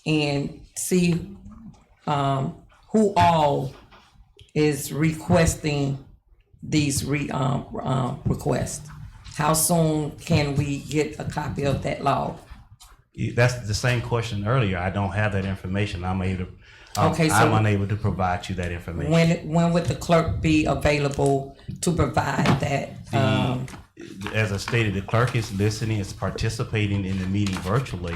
and see, who all is requesting these requests? How soon can we get a copy of that log? That's the same question earlier. I don't have that information. I'm Okay, so- I'm unable to provide you that information. When would the clerk be available to provide that? As I stated, the clerk is listening, is participating in the meeting virtually.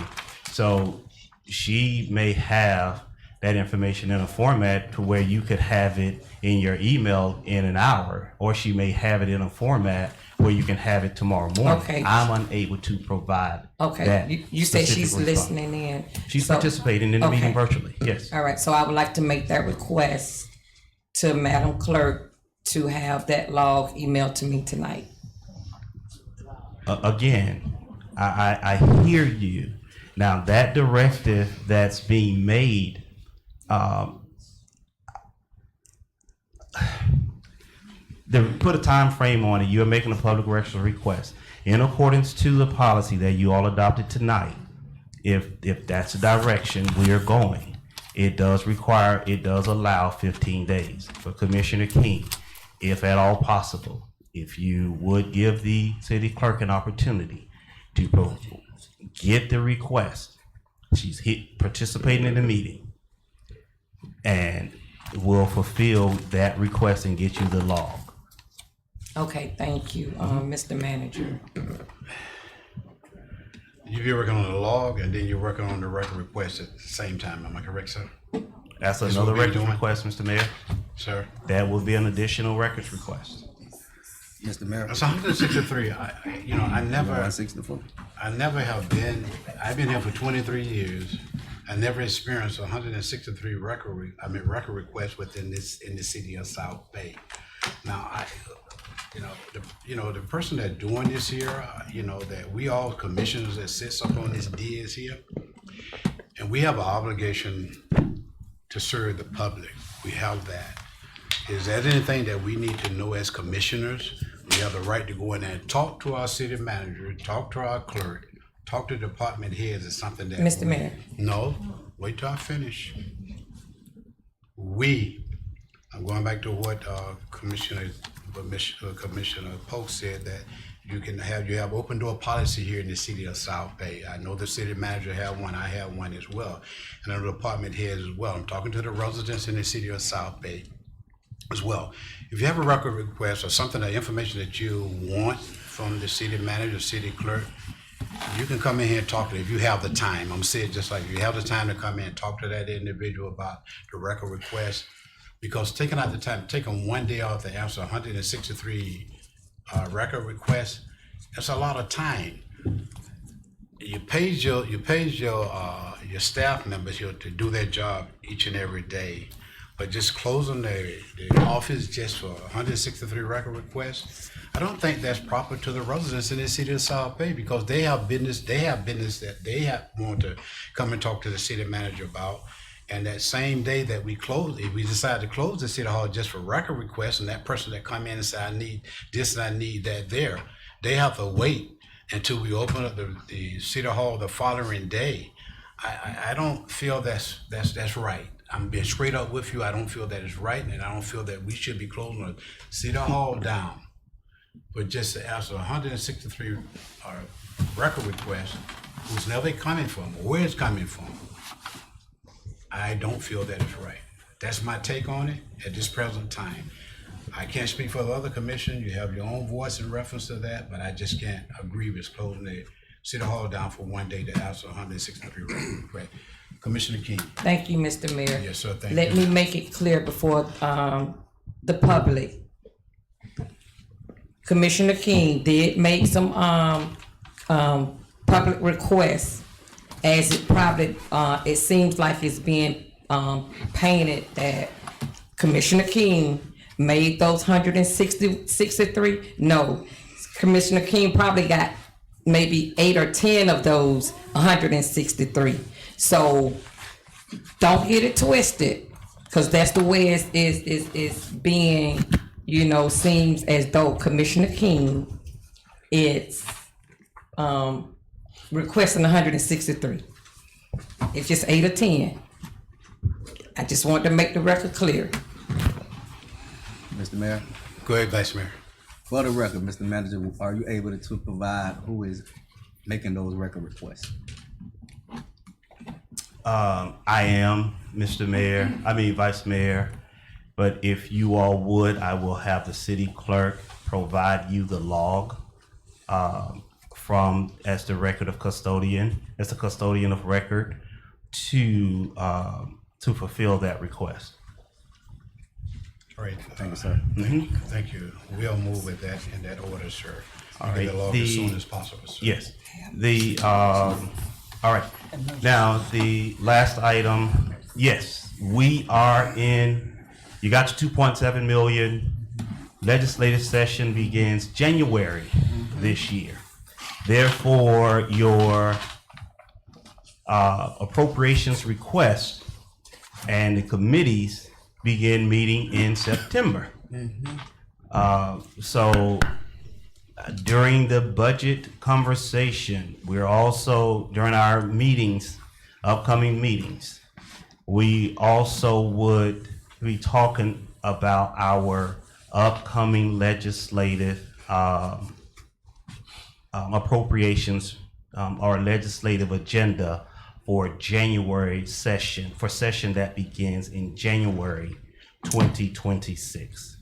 So she may have that information in a format to where you could have it in your email in an hour, or she may have it in a format where you can have it tomorrow morning. Okay. I'm unable to provide Okay, that. you said specific she's response. listening in. She's So- participating in the meeting Okay. virtually, yes. All right, so I would like to make that request to Madam Clerk to have that log emailed to me tonight. Again, I hear you. Now, that directive that's being made, put a time frame on it. You're making a public records request in accordance to the policy that you all adopted tonight. If that's the direction we are going, it does allow 15 days for Commissioner King, if at all possible. If you would give the city clerk an opportunity to get the request, she's participating in the meeting, and will fulfill that request and get you the log. Okay, thank you, Mr. Manager. You're working on the log and then you're working on the record request at the same time. Am I correct, sir? That's That's another what we're records doing? request, Mr. Mayor. Sir? That will be an additional records request. Mr. Mayor. It's 163. I never 164. I never have been. I've been here for 23 years. I never experienced 163 record requests in the city of South Bay. Now, the person that doing this here, that we all commissioners that sits up on this dais here, and we have an obligation to serve the public. We have that. Is there anything that we need to know as commissioners? We have the right to go in there and talk to our city manager, talk to our clerk, talk to department heads. Is something that Mr. Mayor. No, wait till I finish. I'm going back to what Commissioner Polk said, that you have open door policy here in the city of South Bay. I know the city manager have one, I have one as well, and the department heads as well. I'm talking to the residents in the city of South Bay as well. If you have a record request or something, the information that you want from the city manager, city clerk, you can come in here and talk to them if you have the time. I'm saying just like you have the time to come in and talk to that individual about the record request, because taking out the time, taking one day off to answer 163 record requests, that's a lot of time. You paid your staff members here to do their job each and every day, but just closing the office just for 163 record requests, I don't think that's proper to the residents in the city of South Bay, because they have business that they want to come and talk to the city manager about. And that same day that we close, if we decide to close the city hall just for record requests, and that person that come in and say, I need this and I need that there, they have to wait until we open up the city hall the following day. I don't feel that's right. I'm being straight up with you. I don't feel that is right, and I don't feel that we should be closing the city hall down. But just to answer 163 record requests, who's never coming from, or where it's coming from, I don't feel that is right. That's my take on it at this present time. I can't speak for the other commission. You have your own voice in reference to that, but I just can't agree with closing the city hall down for one day to answer 163 record requests. Commissioner King. Thank you, Mr. Mayor. Yes, sir, thank Let you. me make it clear before, the public. Commissioner King did make some, public requests, as it probably, it seems like it's being, painted that Commissioner King made those 63. No, Commissioner King probably got maybe 8 or 10 of those 163. So don't get it twisted, because that's the way it's being, you know, seems as though Commissioner King is requesting 163. It's just 8 or 10. I just want to make the record clear. Mr. Mayor, Go ahead, Vice Mayor. for the record, Mr. Manager, are you able to provide who is making those record requests? I am, Mr. Mayor, Vice Mayor, but if you all would, I will have the city clerk provide you the log from, as the record of custodian, as the custodian of record to fulfill that request. All right. Thank you, sir. Thank you. We'll move with that in that order, sir. All Get right, the law as soon as possible, sir. Yes, all right. Now, the last item, yes, we are in, you got your 2.7 million. Legislative session begins January this year. Therefore, your appropriations request and the committees begin meeting in September. So during the budget conversation, we're also, during our meetings, upcoming meetings, we also would be talking about our upcoming legislative appropriations or legislative agenda for January session, for session that begins in January 2026.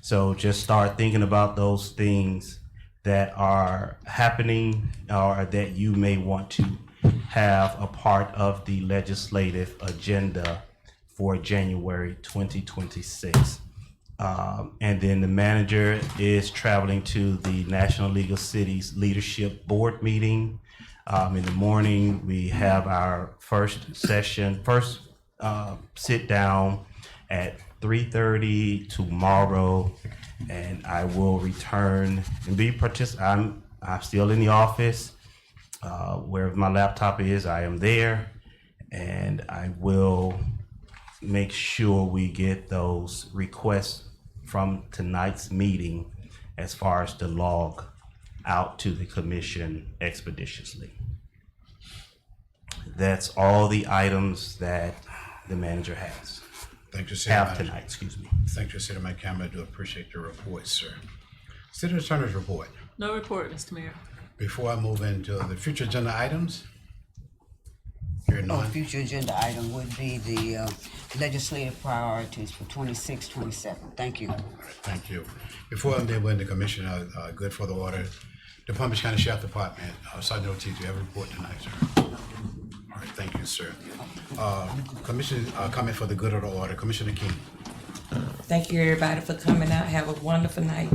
So just start thinking about those things that are happening or that you may want to have a part of the legislative agenda for January 2026. And then the manager is traveling to the National League of Cities Leadership Board meeting. In the morning, we have our first session, sit down at 3:30 tomorrow, and I will return and be I'm still in the office. Wherever my laptop is, I am there, and I will make sure we get those requests from tonight's meeting as far as the log out to the commission expeditiously. That's all the items that the manager has. Thank you, City Have Manager. tonight, excuse me. Thank you, City Manager Cameron. I do appreciate your report, sir. City Attorney's report. No report, Mr. Mayor. Before I move into the future agenda items, hearing none. Future agenda item would be the legislative priorities for 26, 27. Thank you. Thank you. Before I move into Commissioner, good for the order, the Palm Beach County Sheriff Department, Sergeant Ortiz, do you have a report tonight, sir? All right, thank you, sir. Commissioner, comment for the good of the order, Commissioner King. Thank you, everybody, for coming out. Have a wonderful night.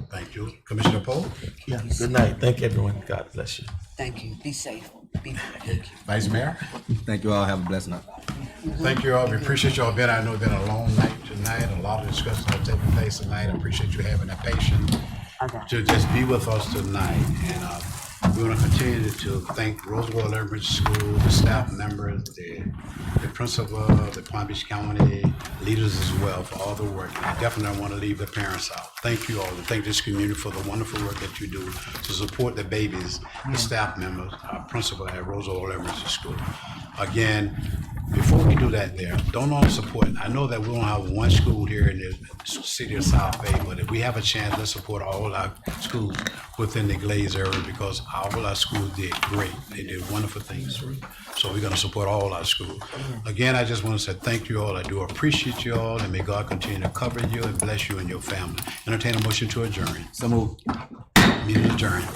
Thank you. Commissioner Poe? Yeah, good night. Thank everyone. God bless you. Thank you. Be safe. Thank you. Vice Mayor? Thank you all. Have a blessed night. Thank you all. We appreciate y'all being. I know it's been a long night tonight. A lot of discussions are taking place tonight. I appreciate you having that patience to just be with us tonight. And we want to continue to thank Roswell Elementary School, the staff members, the principal, the Palm Beach County leaders as well for all the work. And I definitely don't want to leave the parents out. Thank you all, and thank this community for the wonderful work that you do to support the babies, the staff members, our principal at Roswell Elementary School. Again, before we do that there, don't only support, I know that we don't have one school here in the city of South Bay, but if we have a chance, let's support all our schools within the Glaze area, because all our schools did great. They did wonderful things. So we're gonna support all our schools. Again, I just want to say thank you all. I do appreciate you all, and may God continue to cover you and bless you and your family. Entertain a motion to adjourn. So moved. Meeting adjourned.